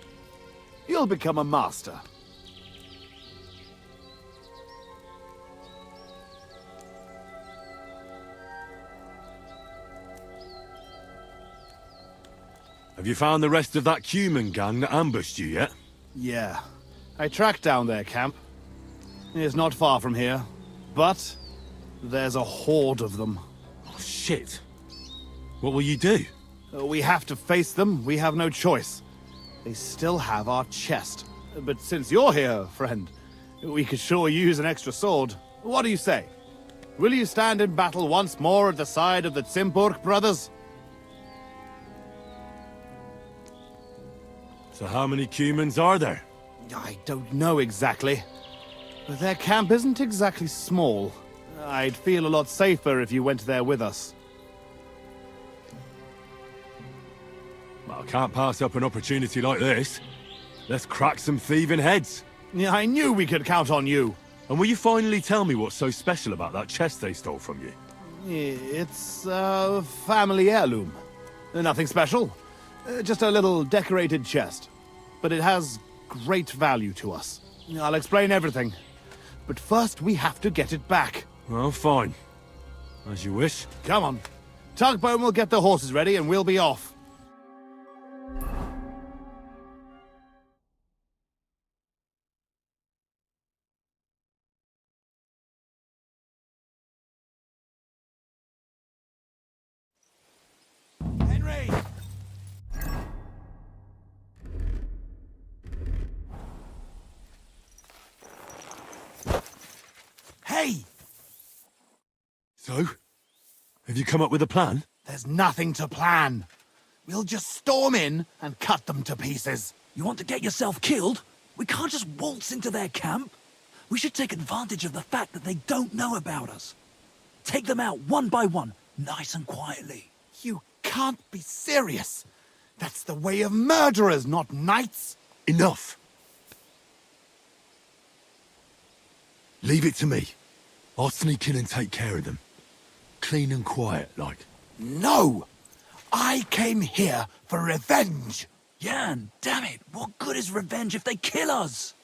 you'll become a master. Have you found the rest of that Cuman gang that ambushed you yet? Yeah. I tracked down their camp. It's not far from here, but there's a horde of them. Oh, shit. What will you do? We have to face them. We have no choice. They still have our chest. But since you're here, friend, we could sure use an extra sword. What do you say? Will you stand in battle once more at the side of the Zimburg brothers? So how many Cumans are there? I don't know exactly. But their camp isn't exactly small. I'd feel a lot safer if you went there with us. Well, I can't pass up an opportunity like this. Let's crack some thieving heads. Yeah, I knew we could count on you. And will you finally tell me what's so special about that chest they stole from you? It's a family heirloom. Nothing special. Just a little decorated chest. But it has great value to us. I'll explain everything. But first we have to get it back. Well, fine. As you wish. Come on. Tugboat will get the horses ready and we'll be off. Henry! Hey! So? Have you come up with a plan? There's nothing to plan. We'll just storm in and cut them to pieces. You want to get yourself killed? We can't just waltz into their camp. We should take advantage of the fact that they don't know about us. Take them out one by one, nice and quietly. You can't be serious. That's the way of murderers, not knights. Enough. Leave it to me. I'll sneak in and take care of them. Clean and quiet, like. No! I came here for revenge. Jan, damn it. What good is revenge if they kill us?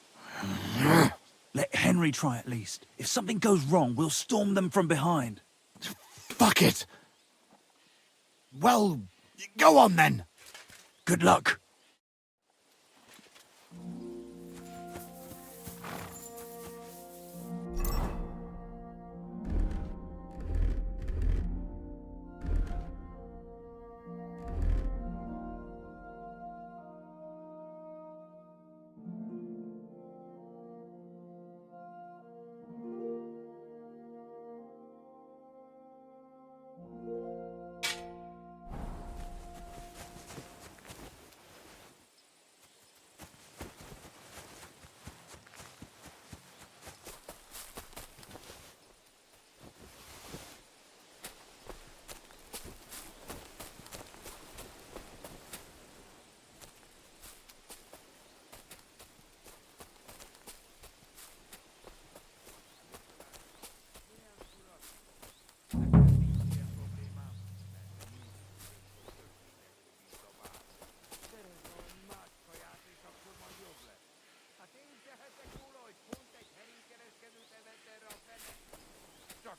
Let Henry try at least. If something goes wrong, we'll storm them from behind. Fuck it. Well, go on then. Good luck.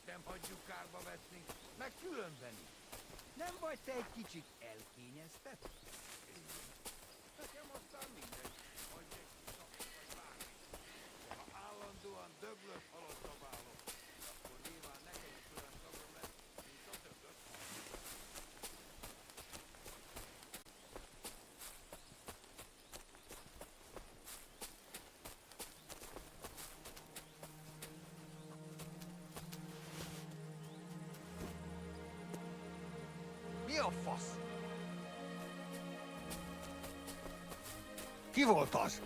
Nem hagyjuk kárba veszni, meg különben is. Nem vagy te egy kicsit elkényeztet? Nekem aztán mindegy, hagyj egy szakot vagy bármi. Ha állandóan döglött halott dobálok, akkor nyilván nekem is olyan szagom lesz, mint a döglött hal. Mi a fasz? Ki volt az?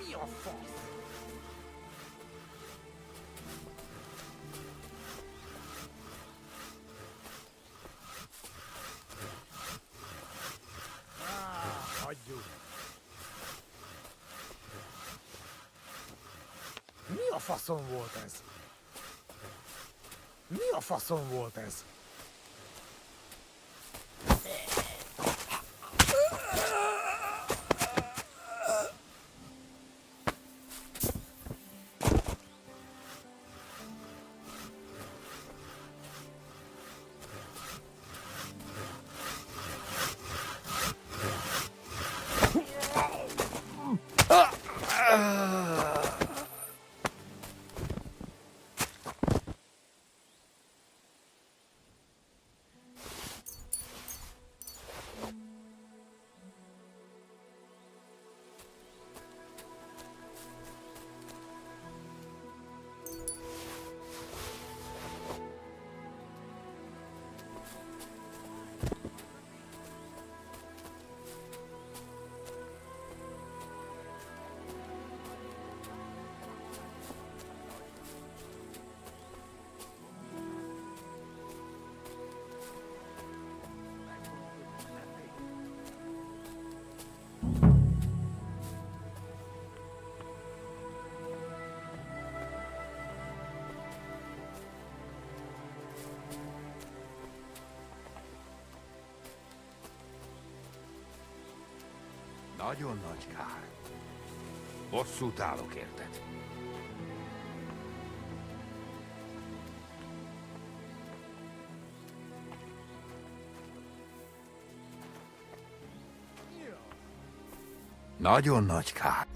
Mi a fasz? Hagyjuk. Mi a faszom volt ez? Mi a faszom volt ez? Nagyon nagy kár. Bosszút állok érted. Nagyon nagy kár.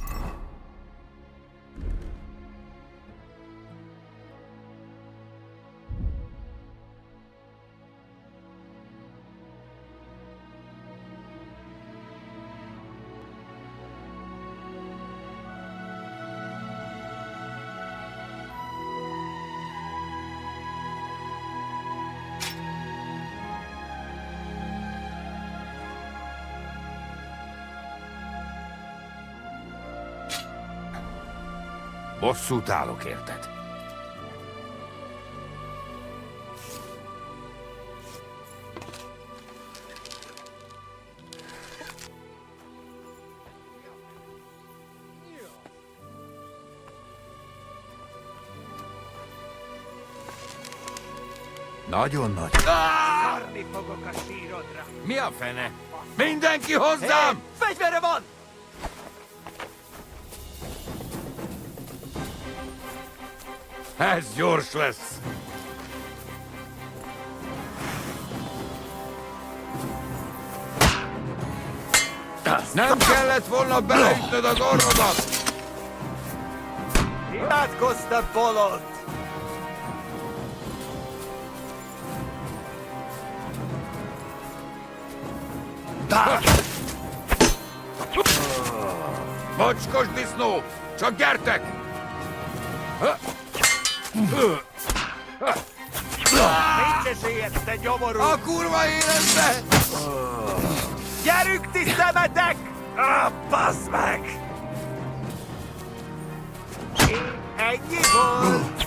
Bosszút állok érted. Nagyon nagy. Szarni fogok a sírodra. Mi a fene? Mindenki hozzám! Fegyvere van! Ez gyors lesz. Nem kellett volna beleütnöd az orrodat! Imádkoztat, bolond! Mocskos disznó! Csak gyertek! Nincs esélyed, te gyomorú! A kurva életbe! Gyerünk, ti szemetek! Bazd meg! Ennyi volt!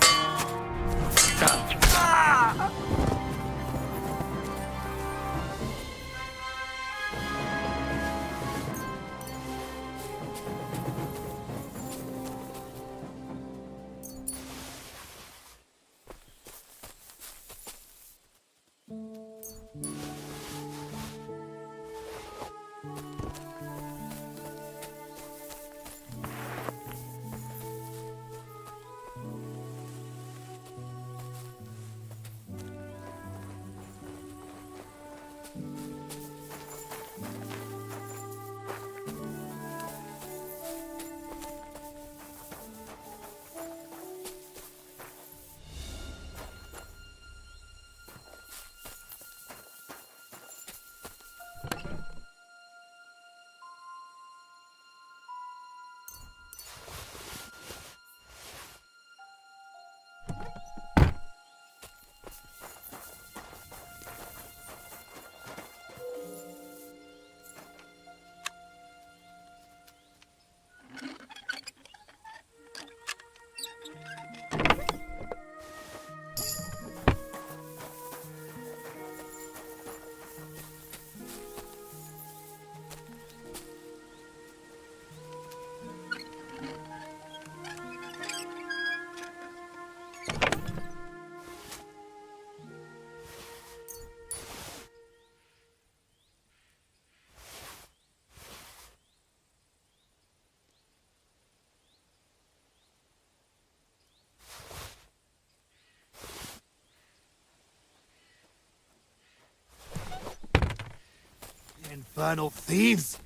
Infernal thieves!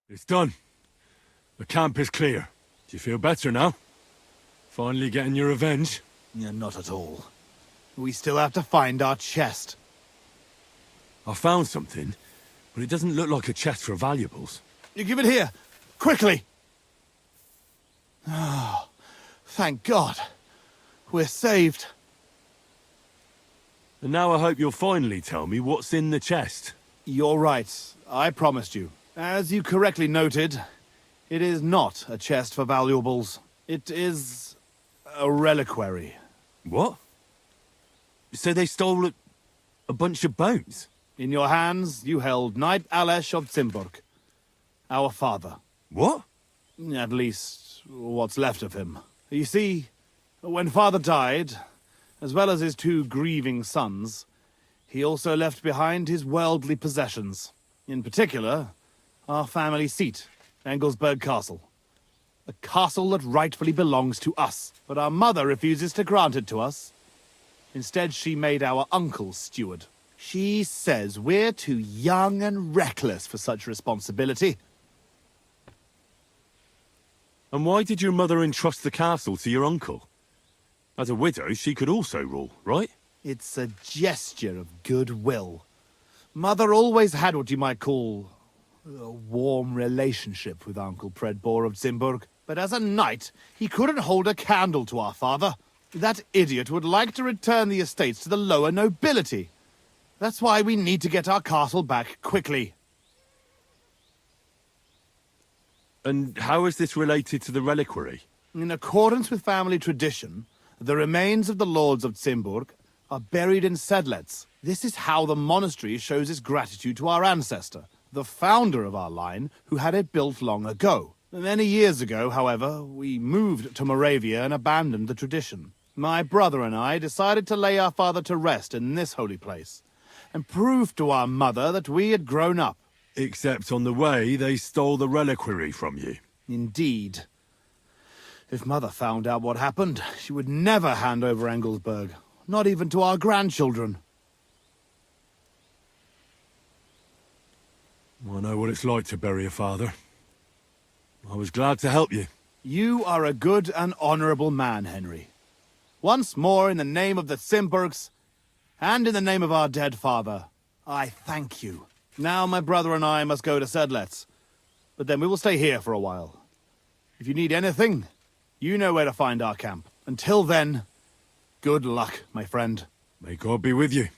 It's done. The camp is clear. Do you feel better now? Finally getting your revenge? Yeah, not at all. We still have to find our chest. I found something, but it doesn't look like a chest for valuables. You give it here! Quickly! Oh, thank God. We're saved. And now I hope you'll finally tell me what's in the chest. You're right. I promised you. As you correctly noted, it is not a chest for valuables. It is a reliquary. What? So they stole a bunch of bones? In your hands, you held Knight Alesh of Zimburg, our father. What? At least, what's left of him. You see, when father died, as well as his two grieving sons, He also left behind his worldly possessions. In particular, our family seat, Engelsberg Castle. A castle that rightfully belongs to us, but our mother refuses to grant it to us. Instead, she made our uncle steward. She says we're too young and reckless for such responsibility. And why did your mother entrust the castle to your uncle? As a widow, she could also rule, right? It's a gesture of goodwill. Mother always had what you might call a warm relationship with Uncle Predbor of Zimburg. But as a knight, he couldn't hold a candle to our father. That idiot would like to return the estates to the lower nobility. That's why we need to get our castle back quickly. And how is this related to the reliquary? In accordance with family tradition, the remains of the lords of Zimburg are buried in Sedlitz. This is how the monastery shows its gratitude to our ancestor, the founder of our line, who had it built long ago. Many years ago, however, we moved to Moravia and abandoned the tradition. My brother and I decided to lay our father to rest in this holy place, and prove to our mother that we had grown up. Except on the way, they stole the reliquary from you. Indeed. If Mother found out what happened, she would never hand over Engelsberg, not even to our grandchildren. I know what it's like to bury a father. I was glad to help you. You are a good and honorable man, Henry. Once more, in the name of the Zimburgs, and in the name of our dead father, I thank you. Now my brother and I must go to Sedlitz, but then we will stay here for a while. If you need anything, you know where to find our camp. Until then, good luck, my friend. May God be with you.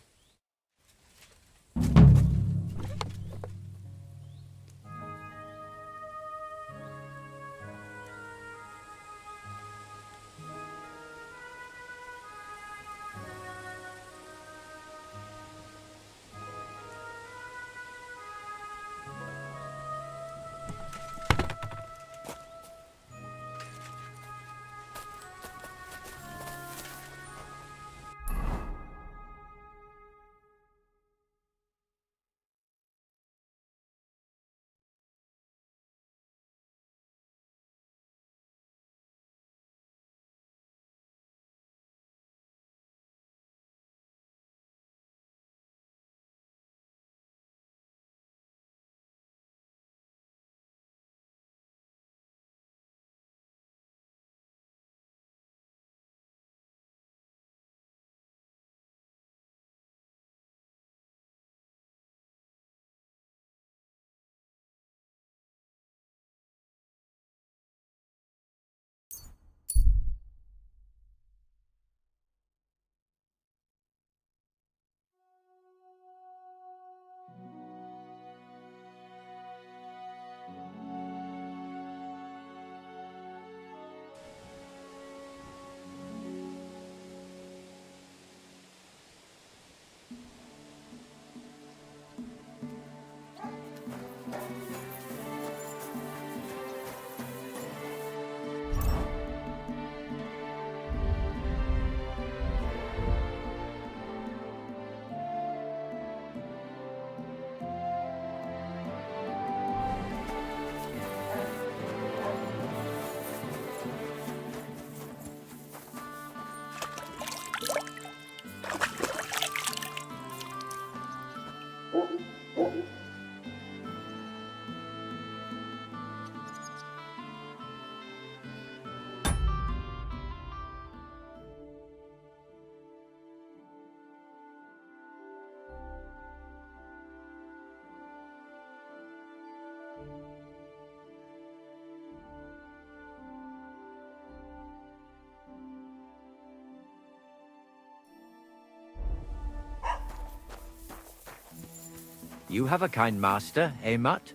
You have a kind master, eh, Mutt?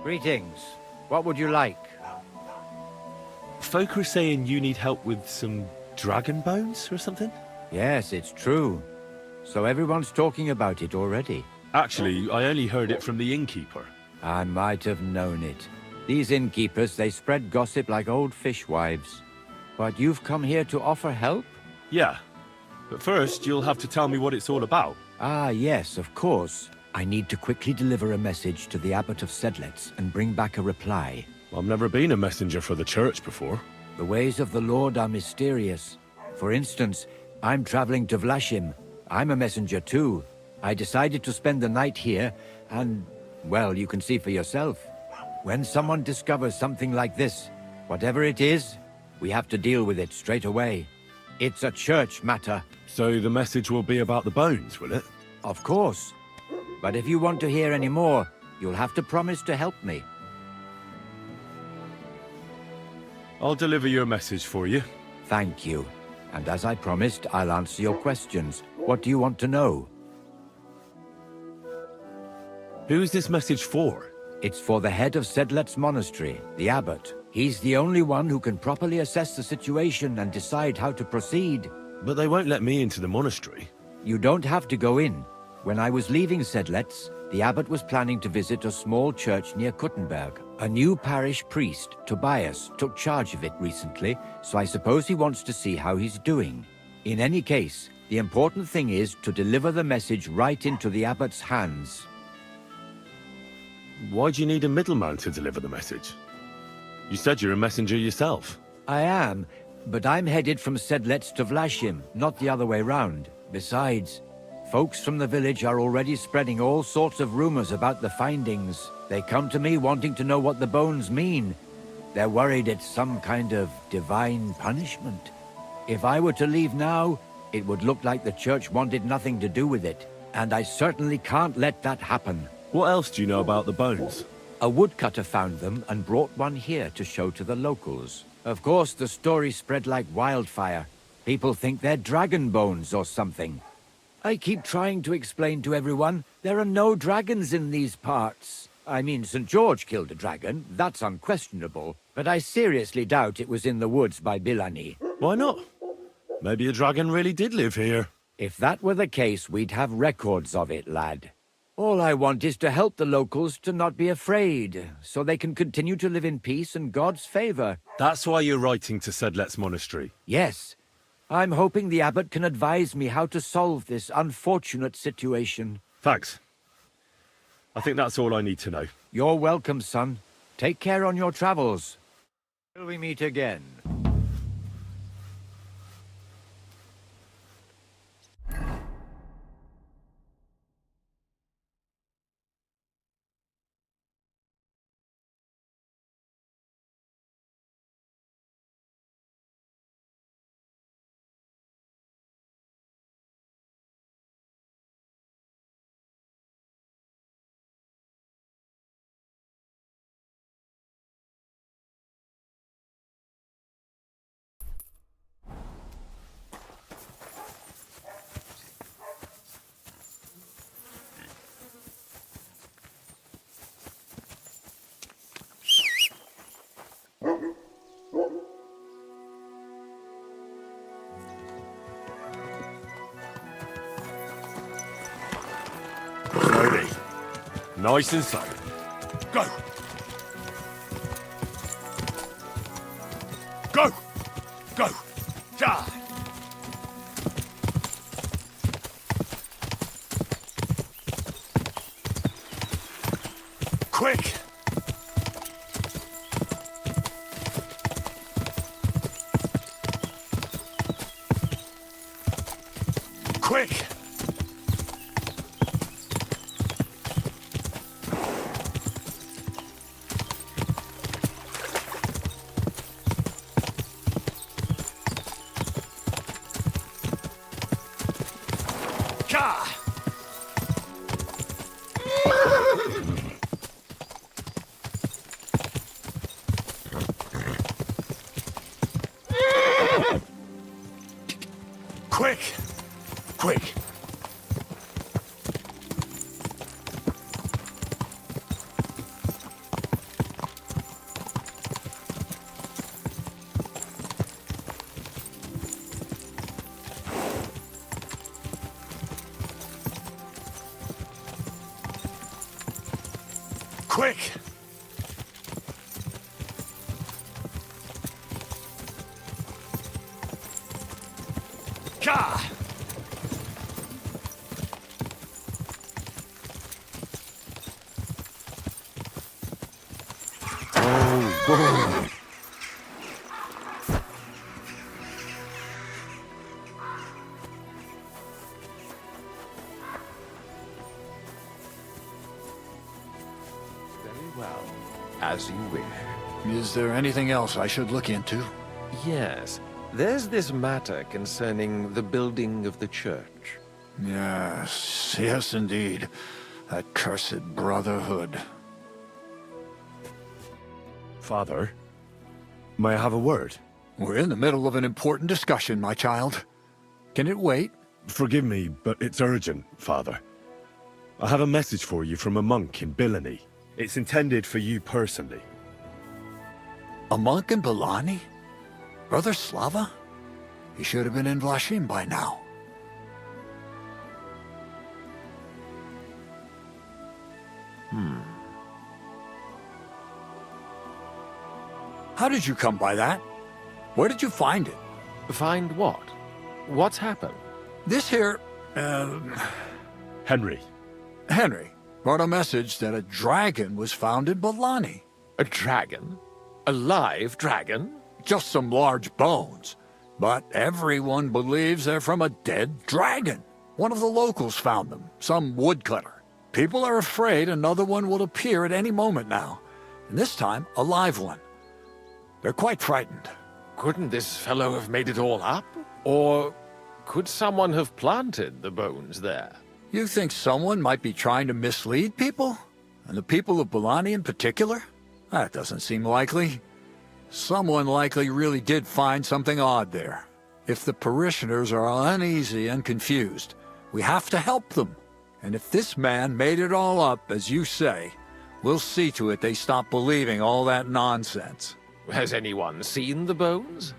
Greetings. What would you like? Folk are saying you need help with some dragon bones or something? Yes, it's true. So everyone's talking about it already. Actually, I only heard it from the innkeeper. I might have known it. These innkeepers, they spread gossip like old fishwives. But you've come here to offer help? Yeah. But first, you'll have to tell me what it's all about. Ah, yes, of course. I need to quickly deliver a message to the Abbot of Sedlitz and bring back a reply. I've never been a messenger for the church before. The ways of the Lord are mysterious. For instance, I'm traveling to Vlashim. I'm a messenger too. I decided to spend the night here, and, well, you can see for yourself. When someone discovers something like this, whatever it is, we have to deal with it straight away. It's a church matter. So the message will be about the bones, will it? Of course. But if you want to hear any more, you'll have to promise to help me. I'll deliver your message for you. Thank you. And as I promised, I'll answer your questions. What do you want to know? Who's this message for? It's for the head of Sedlitz Monastery, the abbot. He's the only one who can properly assess the situation and decide how to proceed. But they won't let me into the monastery. You don't have to go in. When I was leaving Sedlitz, the abbot was planning to visit a small church near Kuttenberg. A new parish priest, Tobias, took charge of it recently, so I suppose he wants to see how he's doing. In any case, the important thing is to deliver the message right into the abbot's hands. Why do you need a middleman to deliver the message? You said you're a messenger yourself. I am, but I'm headed from Sedlitz to Vlashim, not the other way round. Besides, folks from the village are already spreading all sorts of rumors about the findings. They come to me wanting to know what the bones mean. They're worried it's some kind of divine punishment. If I were to leave now, it would look like the church wanted nothing to do with it, and I certainly can't let that happen. What else do you know about the bones? A woodcutter found them and brought one here to show to the locals. Of course, the story spread like wildfire. People think they're dragon bones or something. I keep trying to explain to everyone there are no dragons in these parts. I mean, St. George killed a dragon, that's unquestionable, but I seriously doubt it was in the woods by Bilani. Why not? Maybe a dragon really did live here. If that were the case, we'd have records of it, lad. All I want is to help the locals to not be afraid, so they can continue to live in peace and God's favor. That's why you're writing to Sedlitz Monastery? Yes. I'm hoping the abbot can advise me how to solve this unfortunate situation. Thanks. I think that's all I need to know. You're welcome, son. Take care on your travels. Till we meet again. Slowly. Nice and slow. Go! Go! Go! Die! Quick! Quick! Quick! Quick! Quick! Gah! Oh, Very well. As you wish. Is there anything else I should look into? Yes. There's this matter concerning the building of the church. Yes, yes indeed. That cursed brotherhood. Father, may I have a word? We're in the middle of an important discussion, my child. Can it wait? Forgive me, but it's urgent, Father. I have a message for you from a monk in Bilani. It's intended for you personally. A monk in Bilani? Brother Slava? He should have been in Vlashim by now. How did you come by that? Where did you find it? Find what? What's happened? This here, Henry. Henry brought a message that a dragon was found in Bilani. A dragon? A live dragon? Just some large bones. But everyone believes they're from a dead dragon. One of the locals found them, some woodcutter. People are afraid another one will appear at any moment now. And this time, a live one. They're quite frightened. Couldn't this fellow have made it all up? Or could someone have planted the bones there? You think someone might be trying to mislead people? And the people of Bilani in particular? That doesn't seem likely. Someone likely really did find something odd there. If the parishioners are uneasy and confused, we have to help them. And if this man made it all up, as you say, we'll see to it they stop believing all that nonsense. Has anyone seen the bones?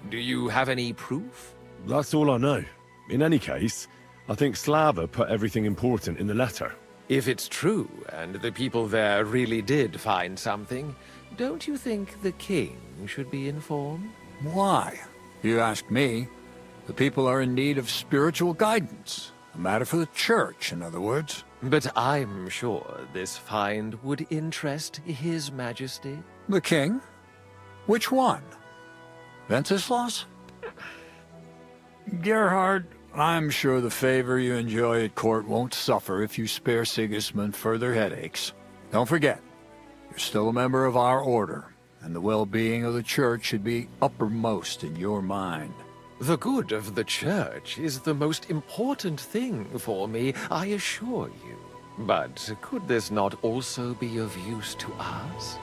Do you have any proof? That's all I know. In any case, I think Slava put everything important in the letter. If it's true, and the people there really did find something, don't you think the king should be informed? Why? You ask me. The people are in need of spiritual guidance. A matter for the church, in other words. But I'm sure this find would interest His Majesty. The king? Which one? Wenceslaus? Gerhard, I'm sure the favor you enjoy at court won't suffer if you spare Sigismund further headaches. Don't forget, you're still a member of our order, and the well-being of the church should be uppermost in your mind. The good of the church is the most important thing for me, I assure you. But could this not also be of use to us?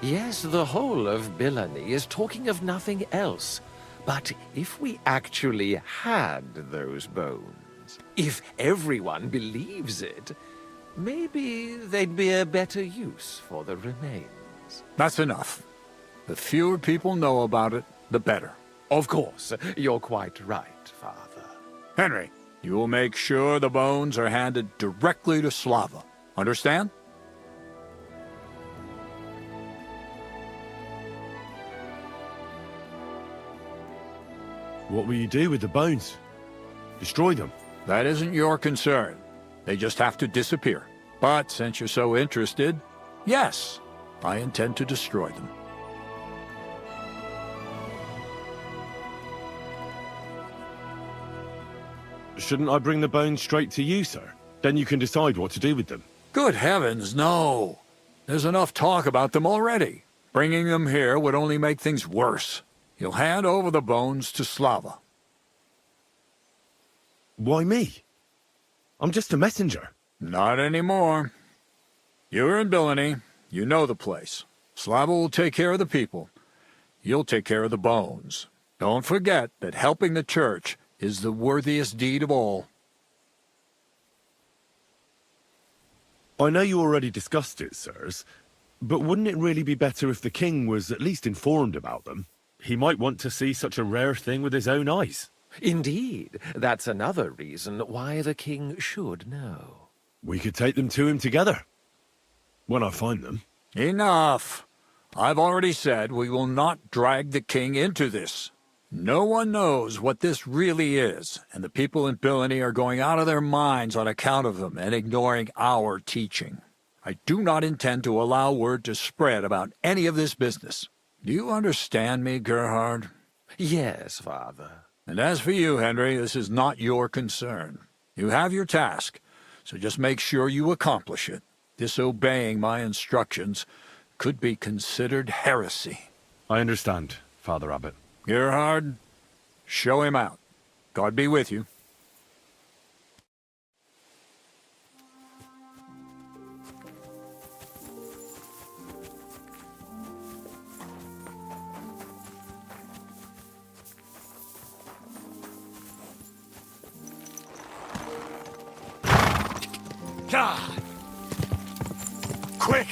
Yes, the whole of Bilani is talking of nothing else. But if we actually had those bones, if everyone believes it, maybe they'd be a better use for the remains. That's enough. The fewer people know about it, the better. Of course, you're quite right, Father. Henry, you will make sure the bones are handed directly to Slava. Understand? What will you do with the bones? Destroy them? That isn't your concern. They just have to disappear. But since you're so interested, yes, I intend to destroy them. Shouldn't I bring the bones straight to you, sir? Then you can decide what to do with them. Good heavens, no. There's enough talk about them already. Bringing them here would only make things worse. You'll hand over the bones to Slava. Why me? I'm just a messenger. Not anymore. You're in Bilani. You know the place. Slava will take care of the people. You'll take care of the bones. Don't forget that helping the church is the worthiest deed of all. I know you already discussed it, sirs, but wouldn't it really be better if the king was at least informed about them? He might want to see such a rare thing with his own eyes. Indeed, that's another reason why the king should know. We could take them to him together, when I find them. Enough. I've already said we will not drag the king into this. No one knows what this really is, and the people in Billany are going out of their minds on account of them and ignoring our teaching. I do not intend to allow word to spread about any of this business. Do you understand me, Gerhard? Yes, Father. And as for you, Henry, this is not your concern. You have your task, so just make sure you accomplish it. Disobeying my instructions could be considered heresy. I understand, Father Abbot. Gerhard, show him out. God be with you. God! Quick!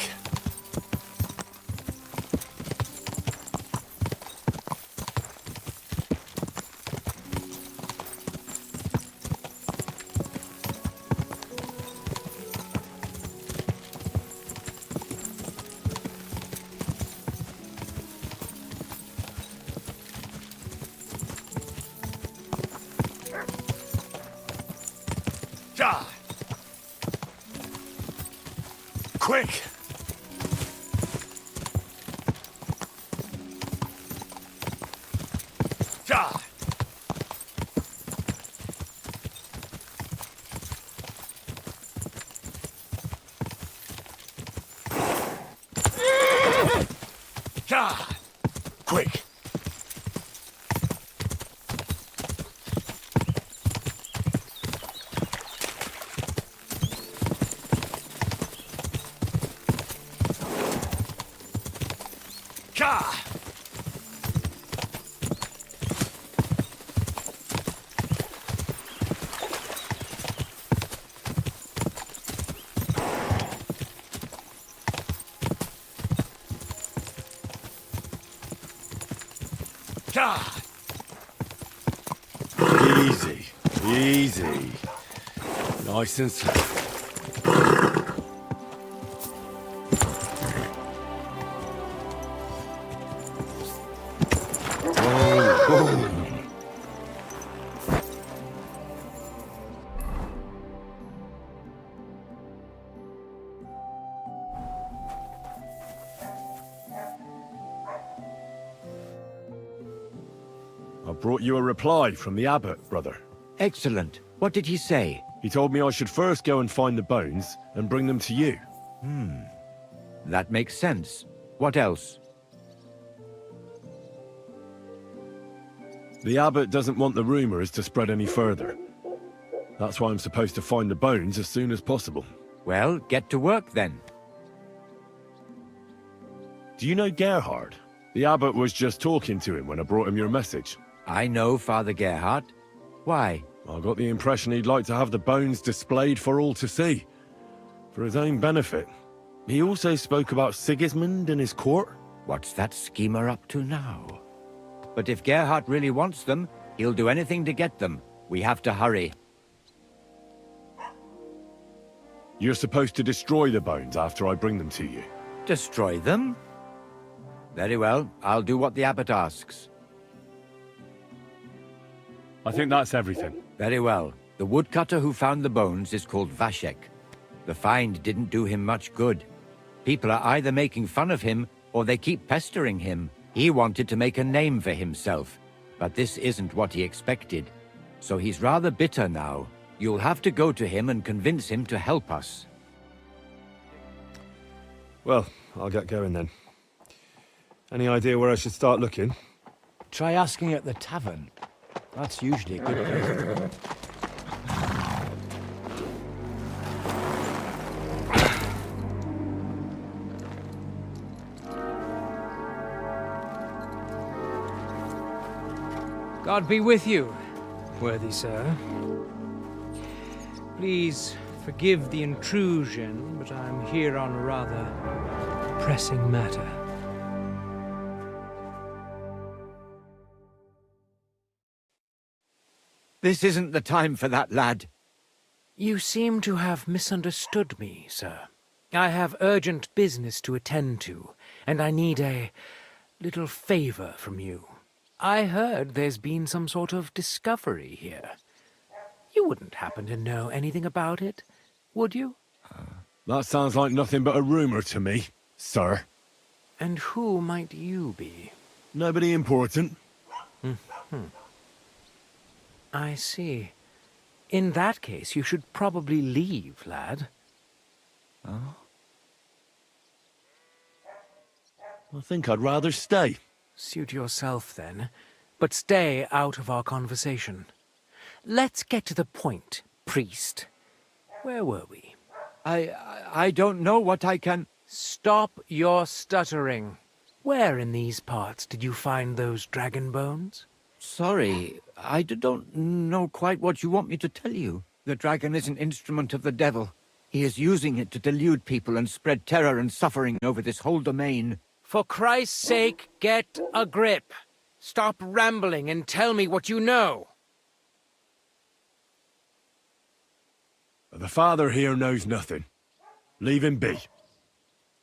God! Quick! God! God! Quick! God! God! Easy, easy. Nice and slow. I brought you a reply from the abbot, brother. Excellent. What did he say? He told me I should first go and find the bones and bring them to you. That makes sense. What else? The abbot doesn't want the rumors to spread any further. That's why I'm supposed to find the bones as soon as possible. Well, get to work then. Do you know Gerhard? The abbot was just talking to him when I brought him your message. I know Father Gerhard. Why? I got the impression he'd like to have the bones displayed for all to see, for his own benefit. He also spoke about Sigismund and his court. What's that schemer up to now? But if Gerhard really wants them, he'll do anything to get them. We have to hurry. You're supposed to destroy the bones after I bring them to you. Destroy them? Very well, I'll do what the abbot asks. I think that's everything. Very well. The woodcutter who found the bones is called Vashek. The find didn't do him much good. People are either making fun of him, or they keep pestering him. He wanted to make a name for himself, but this isn't what he expected. So he's rather bitter now. You'll have to go to him and convince him to help us. Well, I'll get going then. Any idea where I should start looking? Try asking at the tavern. That's usually a good place. God be with you, worthy sir. Please forgive the intrusion, but I'm here on a rather pressing matter. This isn't the time for that, lad. You seem to have misunderstood me, sir. I have urgent business to attend to, and I need a little favor from you. I heard there's been some sort of discovery here. You wouldn't happen to know anything about it, would you? That sounds like nothing but a rumor to me, sir. And who might you be? Nobody important. I see. In that case, you should probably leave, lad. Oh? I think I'd rather stay. Suit yourself, then. But stay out of our conversation. Let's get to the point, priest. Where were we? I don't know what I can... Stop your stuttering. Where in these parts did you find those dragon bones? Sorry, I don't know quite what you want me to tell you. The dragon is an instrument of the devil. He is using it to delude people and spread terror and suffering over this whole domain. For Christ's sake, get a grip. Stop rambling and tell me what you know. The father here knows nothing. Leave him be.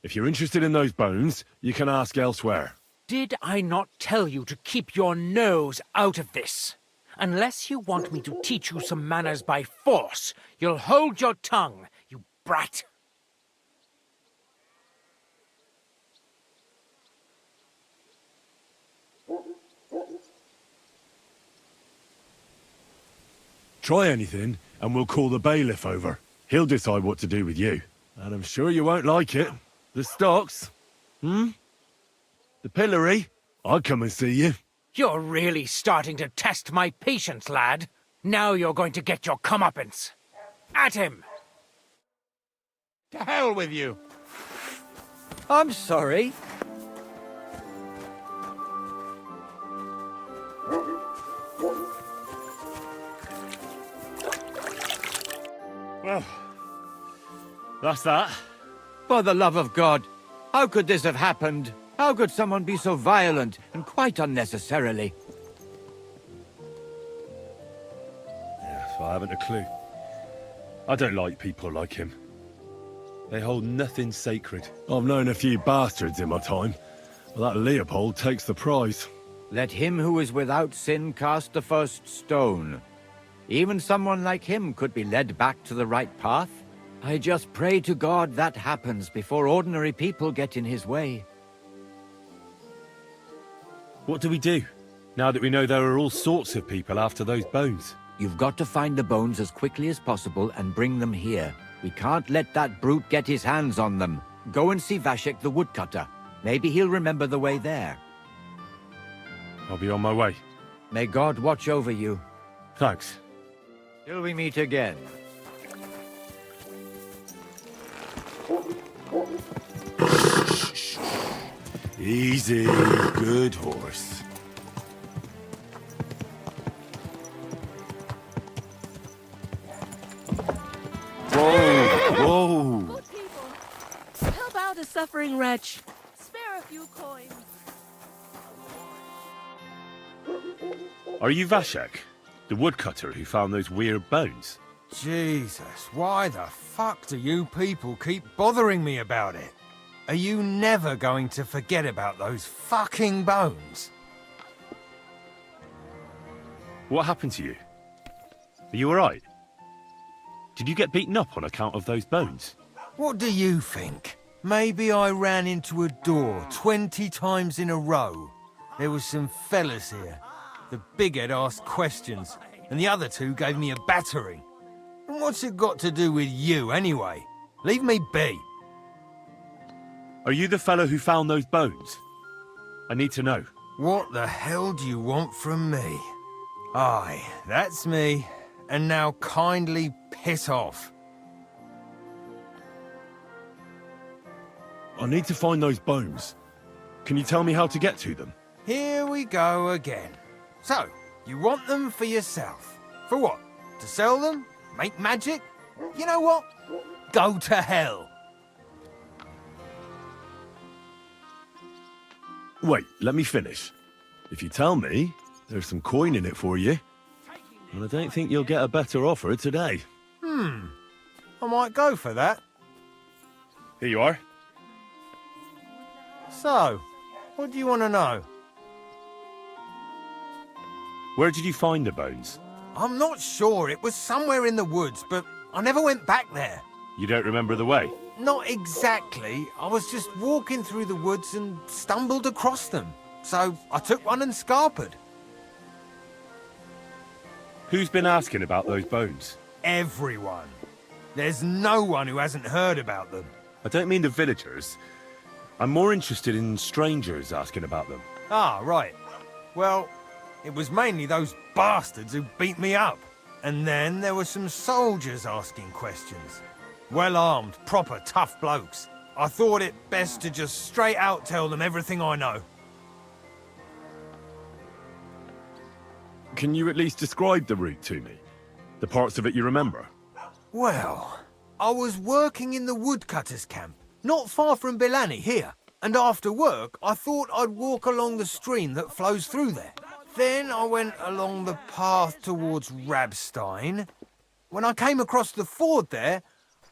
If you're interested in those bones, you can ask elsewhere. Did I not tell you to keep your nose out of this? Unless you want me to teach you some manners by force, you'll hold your tongue, you brat. Try anything, and we'll call the bailiff over. He'll decide what to do with you. And I'm sure you won't like it. The stocks? The pillory? I'll come and see you. You're really starting to test my patience, lad. Now you're going to get your comeuppance. At him! To hell with you! I'm sorry. Well, that's that. For the love of God, how could this have happened? How could someone be so violent, and quite unnecessarily? Yeah, I haven't a clue. I don't like people like him. They hold nothing sacred. I've known a few bastards in my time, but that Leopold takes the prize. Let him who is without sin cast the first stone. Even someone like him could be led back to the right path. I just pray to God that happens before ordinary people get in his way. What do we do, now that we know there are all sorts of people after those bones? You've got to find the bones as quickly as possible and bring them here. We can't let that brute get his hands on them. Go and see Vashek the woodcutter. Maybe he'll remember the way there. I'll be on my way. May God watch over you. Thanks. Till we meet again. Easy, good horse. Whoa! Good people, help out a suffering wretch. Spare a few coins. Are you Vashek, the woodcutter who found those weird bones? Jesus, why the fuck do you people keep bothering me about it? Are you never going to forget about those fucking bones? What happened to you? Are you alright? Did you get beaten up on account of those bones? What do you think? Maybe I ran into a door 20 times in a row. There was some fellas here. The bighead asked questions, and the other two gave me a battering. And what's it got to do with you, anyway? Leave me be. Are you the fellow who found those bones? I need to know. What the hell do you want from me? Aye, that's me. And now kindly piss off. I need to find those bones. Can you tell me how to get to them? Here we go again. So, you want them for yourself. For what? To sell them? Make magic? You know what? Go to hell. Wait, let me finish. If you tell me, there's some coin in it for you. And I don't think you'll get a better offer today. I might go for that. Here you are. So, what do you want to know? Where did you find the bones? I'm not sure. It was somewhere in the woods, but I never went back there. You don't remember the way? Not exactly. I was just walking through the woods and stumbled across them. So I took one and scarpered. Who's been asking about those bones? Everyone. There's no one who hasn't heard about them. I don't mean the villagers. I'm more interested in strangers asking about them. Ah, right. Well, it was mainly those bastards who beat me up. And then there were some soldiers asking questions. Well-armed, proper tough blokes. I thought it best to just straight out tell them everything I know. Can you at least describe the route to me? The parts of it you remember? Well, I was working in the woodcutters' camp, not far from Bilani here. And after work, I thought I'd walk along the stream that flows through there. Then I went along the path towards Rabstein. When I came across the ford there,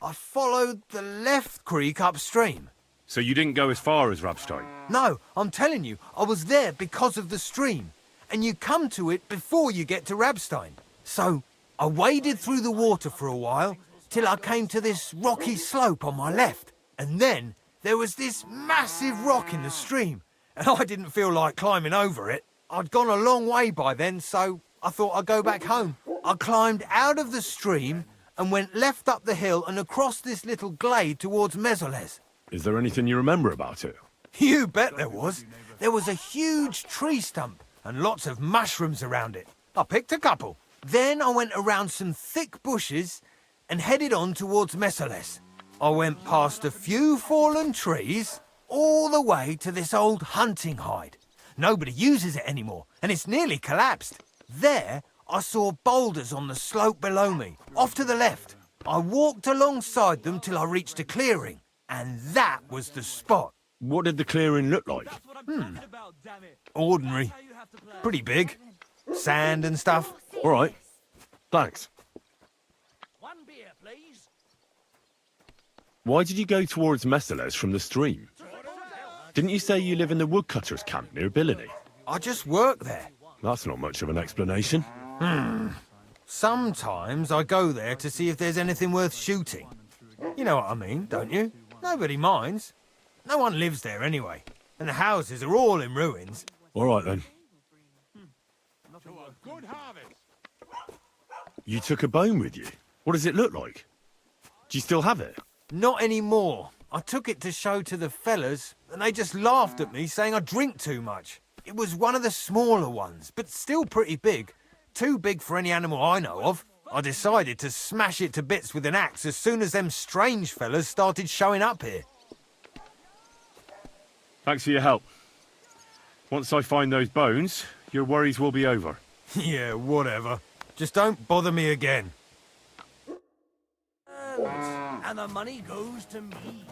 I followed the left creek upstream. So you didn't go as far as Rabstein? No, I'm telling you, I was there because of the stream. And you come to it before you get to Rabstein. So I waded through the water for a while, till I came to this rocky slope on my left. And then there was this massive rock in the stream, and I didn't feel like climbing over it. I'd gone a long way by then, so I thought I'd go back home. I climbed out of the stream and went left up the hill and across this little glade towards Mesoles. Is there anything you remember about it? You bet there was. There was a huge tree stump and lots of mushrooms around it. I picked a couple. Then I went around some thick bushes and headed on towards Mesoles. I went past a few fallen trees all the way to this old hunting hide. Nobody uses it anymore, and it's nearly collapsed. There, I saw boulders on the slope below me, off to the left. I walked alongside them till I reached a clearing, and that was the spot. What did the clearing look like? Ordinary. Pretty big. Sand and stuff. All right. Thanks. One beer, please. Why did you go towards Mesoles from the stream? Didn't you say you live in the woodcutters' camp near Bilani? I just work there. That's not much of an explanation. Sometimes I go there to see if there's anything worth shooting. You know what I mean, don't you? Nobody minds. No one lives there anyway. And the houses are all in ruins. All right, then. You took a bone with you? What does it look like? Do you still have it? Not anymore. I took it to show to the fellas, and they just laughed at me, saying I drink too much. It was one of the smaller ones, but still pretty big. Too big for any animal I know of. I decided to smash it to bits with an axe as soon as them strange fellas started showing up here. Thanks for your help. Once I find those bones, your worries will be over. Yeah, whatever. Just don't bother me again. And the money goes to me.